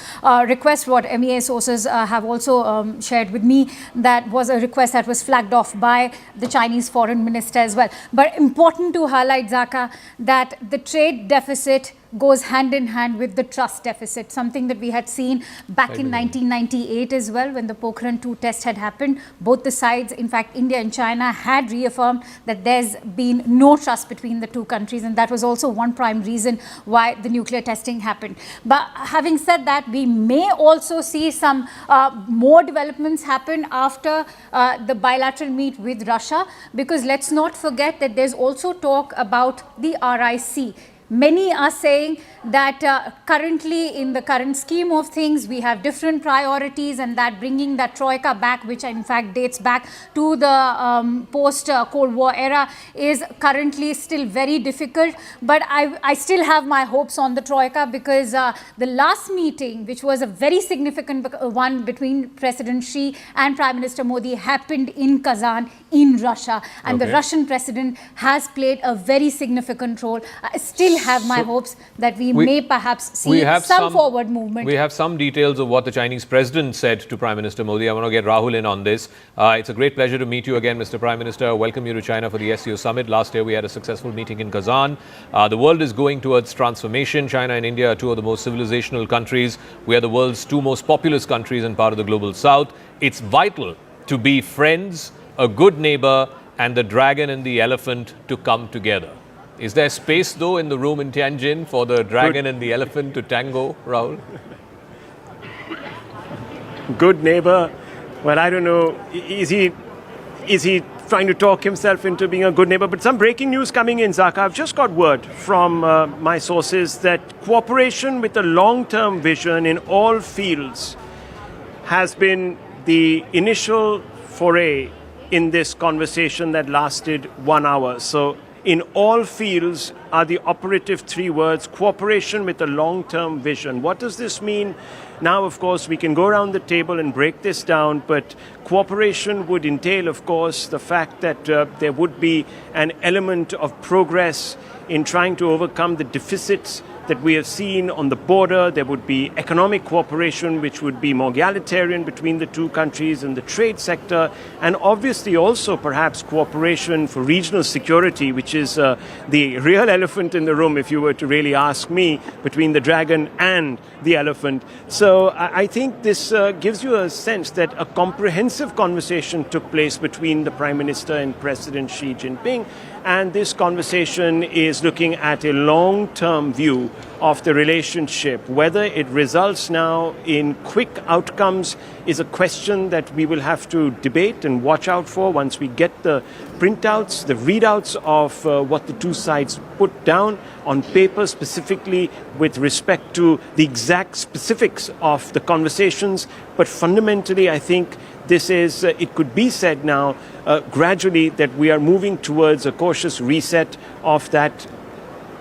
request what MEA sources have also shared with me that was a request that was flagged off by the Chinese foreign minister as well. But important to highlight, Zaka, that the trade deficit goes hand in hand with the trust deficit, something that we had seen back in 1998 as well, when the Pokhran 2 test had happened. Both the sides, in fact, India and China, had reaffirmed that there's been no trust between the two countries, and that was also one prime reason why the nuclear testing happened. But having said that, we may also see some more developments happen after the bilateral meet with Russia, because let's not forget that there's also talk about the RIC. Many are saying that currently, in the current scheme of things, we have different priorities, and that bringing that Troika back, which in fact dates back to the post-Cold War era, is currently still very difficult. But I still have my hopes on the Troika, because the last meeting, which was a very significant one between President Xi and Prime Minister Modi, happened in Kazan in Russia. And the Russian president has played a very significant role. I still have my hopes that we may perhaps see some forward movement. We have some details of what the Chinese president said to Prime Minister Modi. I want to get Rahul in on this. It's a great pleasure to meet you again, Mr. Prime Minister. Welcome you to China for the SCO Summit. Last year we had a successful meeting in Kazan. The world is going towards transformation. China and India are two of the most civilizational countries. We are the world's two most populous countries and part of the global south. It's vital to be friends, a good neighbor, and the dragon and the elephant to come together. Is there space, though, in the room in Tianjin for the dragon and the elephant to tango, Rahul? Good neighbor. Well, I don't know. Is he trying to talk himself into being a good neighbor? But some breaking news coming in, Zaka. I've just got word from my sources that cooperation with a long-term vision in all fields has been the initial foray in this conversation that lasted 1 hour. So in all fields are the operative three words: cooperation with a long-term vision. What does this mean? Now, of course, we can go around the table and break this down, but cooperation would entail, of course, the fact that there would be an element of progress in trying to overcome the deficits that we have seen on the border. There would be economic cooperation, which would be more egalitarian between the two countries in the trade sector, and obviously also perhaps cooperation for regional security, which is the real elephant in the room, if you were to really ask me, between the dragon and the elephant. So I think this gives you a sense that a comprehensive conversation took place between the Prime Minister and President Xi Jinping, and this conversation is looking at a long-term view of the relationship. Whether it results now in quick outcomes is a question that we will have to debate and watch out for once we get the printouts, the readouts of what the two sides put down on paper, specifically with respect to the exact specifics of the conversations. But fundamentally, I think this is, it could be said now, gradually, that we are moving towards a cautious reset of that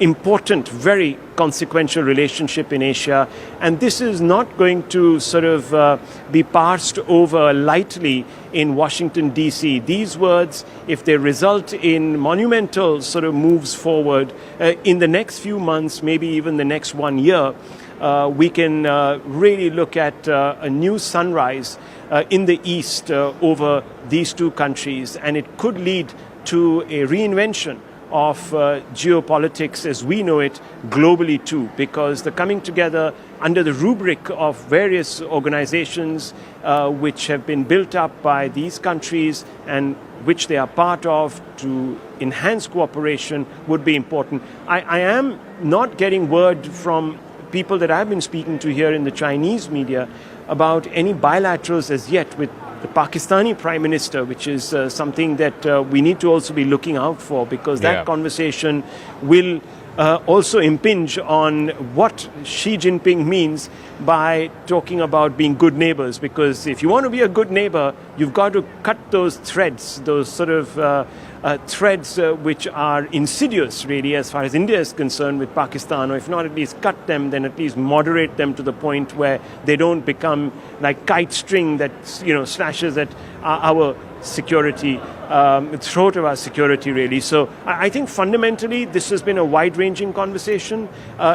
important, very consequential relationship in Asia. And this is not going to sort of be passed over lightly in Washington, D.C. These words, if they result in monumental sort of moves forward in the next few months, maybe even the next 1 year, we can really look at a new sunrise in the East over these two countries. And it could lead to a reinvention of geopolitics as we know it globally too, because the coming together under the rubric of various organizations which have been built up by these countries and which they are part of to enhance cooperation would be important. I am not getting word from people that I've been speaking to here in the Chinese media about any bilaterals as yet with the Pakistani Prime Minister, which is something that we need to also be looking out for, because that conversation will also impinge on what Xi Jinping means by talking about being good neighbors. Because if you want to be a good neighbor, you've got to cut those threads, those sort of threads which are insidious, really, as far as India is concerned with Pakistan, or if not at least cut them, then at least moderate them to the point where they don't become like kite string that, you know, slashes at our security, throat of our security, really. So I think fundamentally this has been a wide-ranging conversation.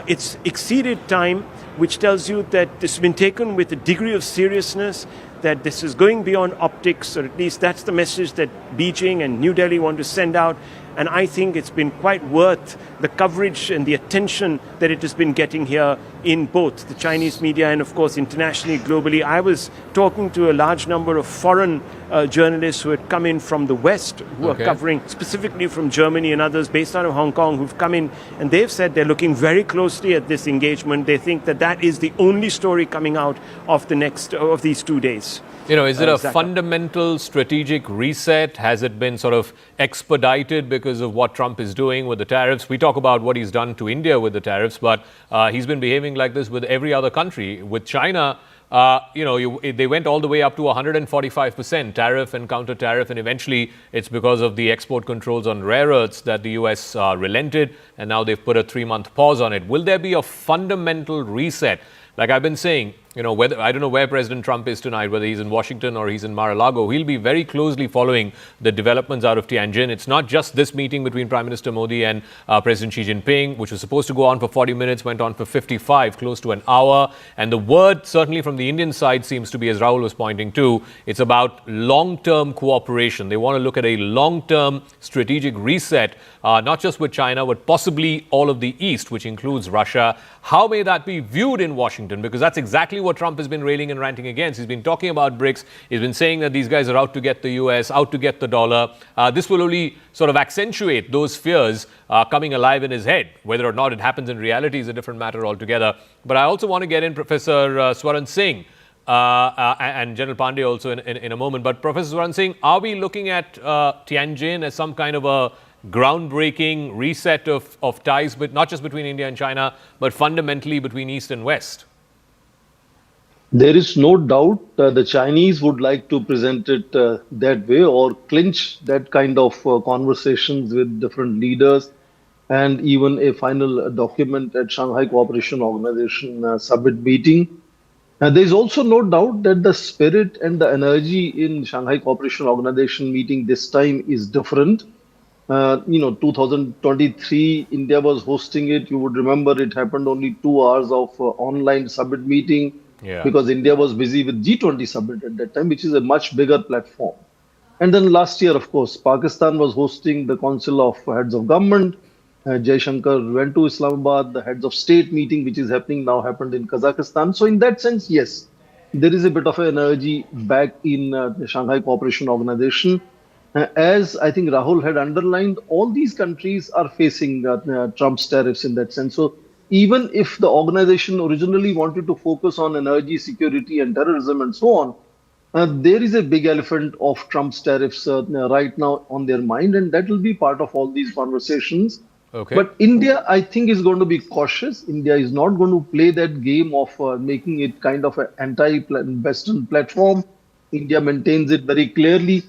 It's exceeded time, which tells you that this has been taken with a degree of seriousness, that this is going beyond optics, or at least that's the message that Beijing and New Delhi want to send out. And I think it's been quite worth the coverage and the attention that it has been getting here in both the Chinese media and, of course, internationally, globally. I was talking to a large number of foreign journalists who had come in from the West, who are covering specifically from Germany and others based out of Hong Kong, who've come in, and they've said they're looking very closely at this engagement. They think that that is the only story coming out of these 2 days. You know, is it a fundamental strategic reset? Has it been sort of expedited because of what Trump is doing with the tariffs? We talk about what he's done to India with the tariffs, but he's been behaving like this with every other country. With China, they went all the way up to 145% tariff and counter tariff, and eventually it's because of the export controls on rare earths that the US relented, and now they've put a 3-month pause on it. Will there be a fundamental reset? Like I've been saying, I don't know where President Trump is tonight, whether he's in Washington or he's in Mar-a-Lago. He'll be very closely following the developments out of Tianjin. It's not just this meeting between Prime Minister Modi and President Xi Jinping, which was supposed to go on for 40 minutes, went on for 55, close to an hour. And the word, certainly from the Indian side, seems to be, as Rahul was pointing to, it's about long-term cooperation. They want to look at a long-term strategic reset, not just with China, but possibly all of the East, which includes Russia. How may that be viewed in Washington? Because that's exactly what Trump has been railing and ranting against. He's been talking about BRICS. He's been saying that these guys are out to get the US, out to get the dollar. This will only sort of accentuate those fears coming alive in his head. Whether or not it happens in reality is a different matter altogether. But I also want to get in Professor Swaran Singh and General Pandey also in a moment. But Professor Swaran Singh, are we looking at Tianjin as some kind of a groundbreaking reset of ties, but not just between India and China, but fundamentally between East and West? There is no doubt the Chinese would like to present it that way, or clinch that kind of conversations with different leaders, and even a final document at Shanghai Cooperation Organization summit meeting. There is also no doubt that the spirit and the energy in Shanghai Cooperation Organization meeting this time is different. 2023, India was hosting it. You would remember it happened only 2 hours of online summit meeting because India was busy with G20 summit at that time, which is a much bigger platform. And then last year, of course, Pakistan was hosting the Council of Heads of Government. Jaishankar went to Islamabad. The Heads of State meeting, which is happening now, happened in Kazakhstan. So in that sense, yes, there is a bit of energy back in the Shanghai Cooperation Organization. As I think Rahul had underlined, all these countries are facing Trump's tariffs in that sense. So even if the organization originally wanted to focus on energy, security and terrorism and so on, there is a big elephant of Trump's tariffs right now on their mind, and that will be part of all these conversations. But India, I think, is going to be cautious. India is not going to play that game of making it kind of an anti-Western platform. India maintains it very clearly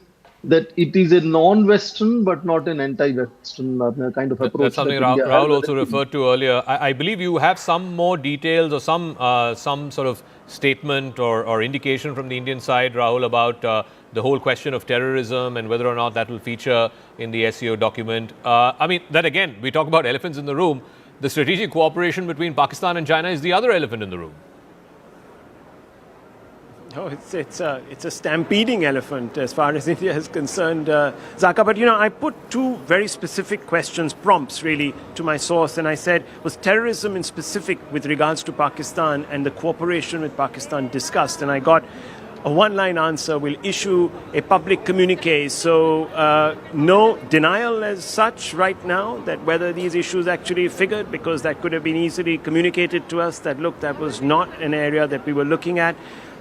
that it is a non-Western but not an anti-Western kind of approach. That's something Rahul also referred to earlier. I believe you have some more details or some sort of statement or indication from the Indian side, Rahul, about the whole question of terrorism and whether or not that will feature in the SCO document. I mean, that again, we talk about elephants in the room. The strategic cooperation between Pakistan and China is the other elephant in the room. No, it's a stampeding elephant as far as India is concerned, Zaka. But, I put 2 very specific questions, prompts really, to my source. And I said, was terrorism in specific with regards to Pakistan and the cooperation with Pakistan discussed? And I got a one-line answer: will issue a public communique. So no denial as such right now that whether these issues actually figured, because that could have been easily communicated to us that, look, that was not an area that we were looking at.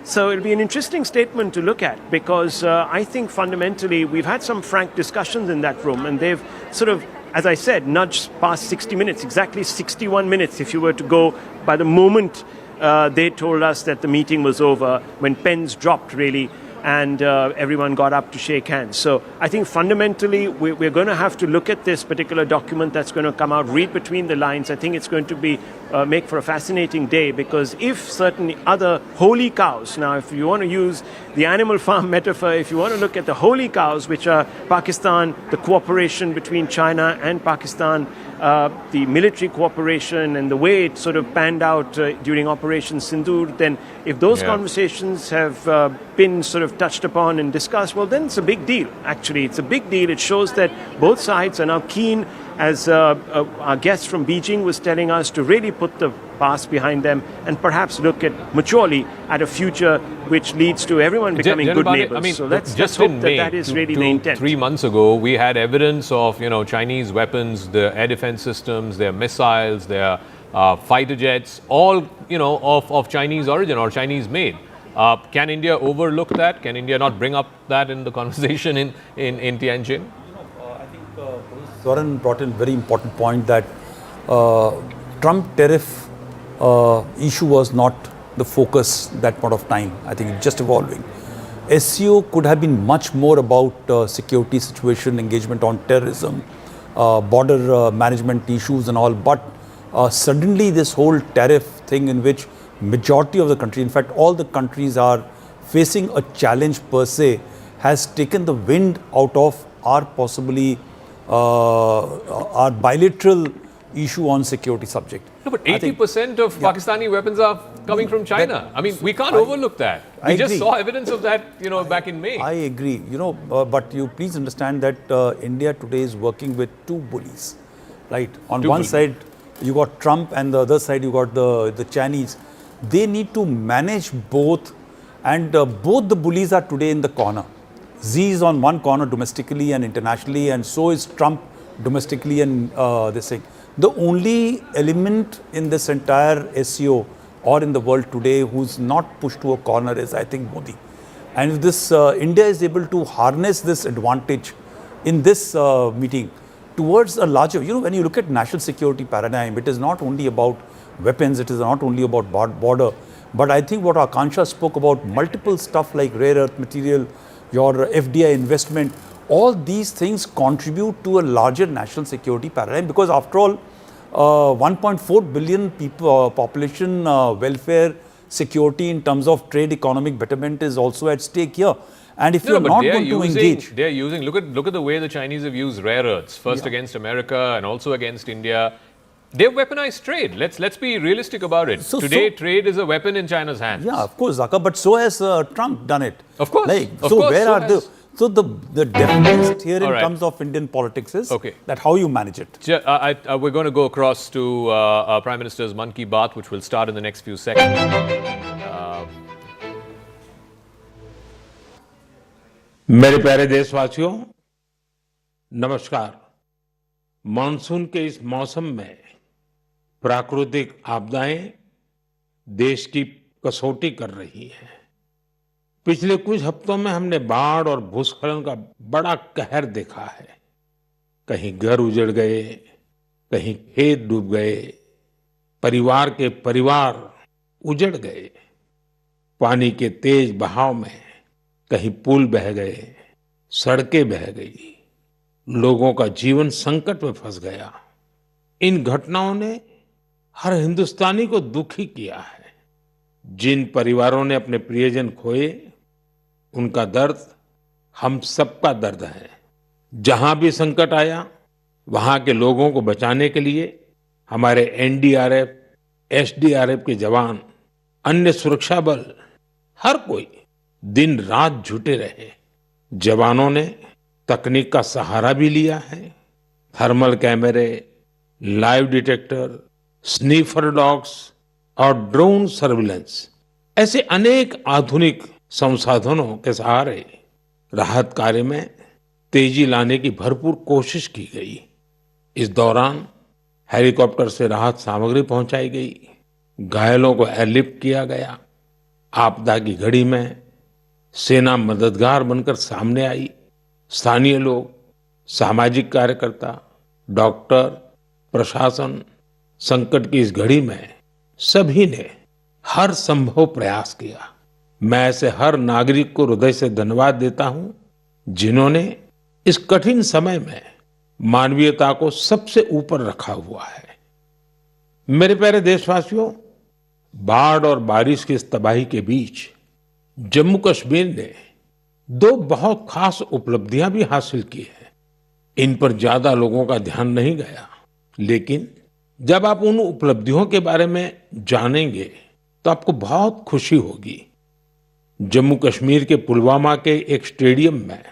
So it'll be an interesting statement to look at, because I think fundamentally we've had some frank discussions in that room, and they've sort of, as I said, nudged past 60 minutes, exactly 61 minutes if you were to go by the moment they told us that the meeting was over, when pens dropped really, and everyone got up to shake hands. So I think fundamentally we're going to have to look at this particular document that's going to come out, read between the lines. I think it's going to be make for a fascinating day, because if certain other holy cows, now if you want to use the animal farm metaphor, if you want to look at the holy cows, which are Pakistan, the cooperation between China and Pakistan, the military cooperation and the way it sort of panned out during Operation Sindoor, then if those conversations have been sort of touched upon and discussed, well, then it's a big deal. Actually, it's a big deal. It shows that both sides are now keen, as our guest from Beijing was telling us, to really put the past behind them and perhaps look at maturely at a future which leads to everyone becoming good neighbors. I mean, so let's just hope in that May, that is really the intent. 3 months ago, we had evidence of Chinese weapons, their air defense systems, their missiles, their fighter jets, all of Chinese origin or Chinese made. Can India overlook that? Can India not bring up that in the conversation in Tianjin? I think Soren brought in a very important point that Trump tariff issue was not the focus that point of time. I think it's just evolving. SCO could have been much more about security situation, engagement on terrorism, border management issues and all. But suddenly this whole tariff thing in which majority of the country, in fact all the countries are facing a challenge per se, has taken the wind out of our possibly our bilateral issue on security subject. No, but 80% of Pakistani weapons are coming from China. I mean, we can't overlook that. We just saw evidence of that, back in May. I agree, but you please understand that India today is working with two bullies, right? On one side, you got Trump, and the other side, you got the Chinese. They need to manage both, and both the bullies are today in the corner. Xi is on one corner domestically and internationally, and so is Trump domestically and this thing. The only element in this entire SCO or in the world today who's not pushed to a corner is, I think, Modi. And if this India is able to harness this advantage in this meeting towards a larger, when you look at national security paradigm, it is not only about weapons, it is not only about border, but I think what Akansha spoke about, multiple stuff like rare earth material, your FDI investment, all these things contribute to a larger national security paradigm, because after all, 1.4 billion people, population welfare, security in terms of trade, economic betterment is also at stake here. And if you're not going to engage, they're using. Look at the way the Chinese have used rare earths, first against America and also against India. They've weaponized trade. Let's be realistic about it. Today, trade is a weapon in China's hands. Yeah, of course, Zaka, but so has Trump done it. Of course. Where are the... So the deficit here in terms of Indian politics is that how you manage it. We're going to go across to Prime Minister's Man Ki Baat, which will start in the next few seconds. मेरे प्यारे देशवासियों, नमस्कार। Monsoon के इस मौसम में प्राकृतिक आपदाएं देश की कसौटी कर रही हैं। पिछले कुछ हफ्तों में हमने बाढ़ और भूस्खलन का बड़ा कहर देखा है। कहीं घर उजड़ गए, कहीं खेत डूब गए, परिवार के परिवार उजड़ गए। पानी के तेज बहाव में कहीं पुल बह गए, सड़कें बह गई, लोगों का जीवन संकट में फंस गया। इन घटनाओं ने हर हिंदुस्तानी को दुखी किया है। जिन परिवारों ने अपने प्रियजन खोए, उनका दर्द हम सबका दर्द है। जहां भी संकट आया, वहां के लोगों को बचाने के लिए हमारे एनडीआरएफ, एसडीआरएफ के जवान, अन्य सुरक्षा बल, हर कोई दिन रात जुटे रहे। जवानों ने तकनीक का सहारा भी लिया है। थर्मल कैमरे, लाइव डिटेक्टर, स्नीफर डॉग्स और ड्रोन सर्विलेंस, ऐसे अनेक आधुनिक संसाधनों के सहारे राहत कार्य में तेजी लाने की भरपूर कोशिश की गई। इस दौरान हेलीकॉप्टर से राहत सामग्री पहुंचाई गई, घायलों को एयरलिफ्ट किया गया। आपदा की घड़ी में सेना मददगार बनकर सामने आई। स्थानीय लोग, सामाजिक कार्यकर्ता, डॉक्टर, प्रशासन, संकट की इस घड़ी में सभी ने हर संभव प्रयास किया। मैं ऐसे हर नागरिक को हृदय से धन्यवाद देता हूं, जिन्होंने इस कठिन समय में मानवीयता को सबसे ऊपर रखा हुआ है। मेरे प्यारे देशवासियों, बाढ़ और बारिश की इस तबाही के बीच जम्मू कश्मीर ने दो बहुत खास उपलब्धियां भी हासिल की हैं। इन पर ज्यादा लोगों का ध्यान नहीं गया। लेकिन जब आप उन उपलब्धियों के बारे में जानेंगे तो आपको बहुत खुशी होगी। जम्मू कश्मीर के पुलवामा के एक स्टेडियम में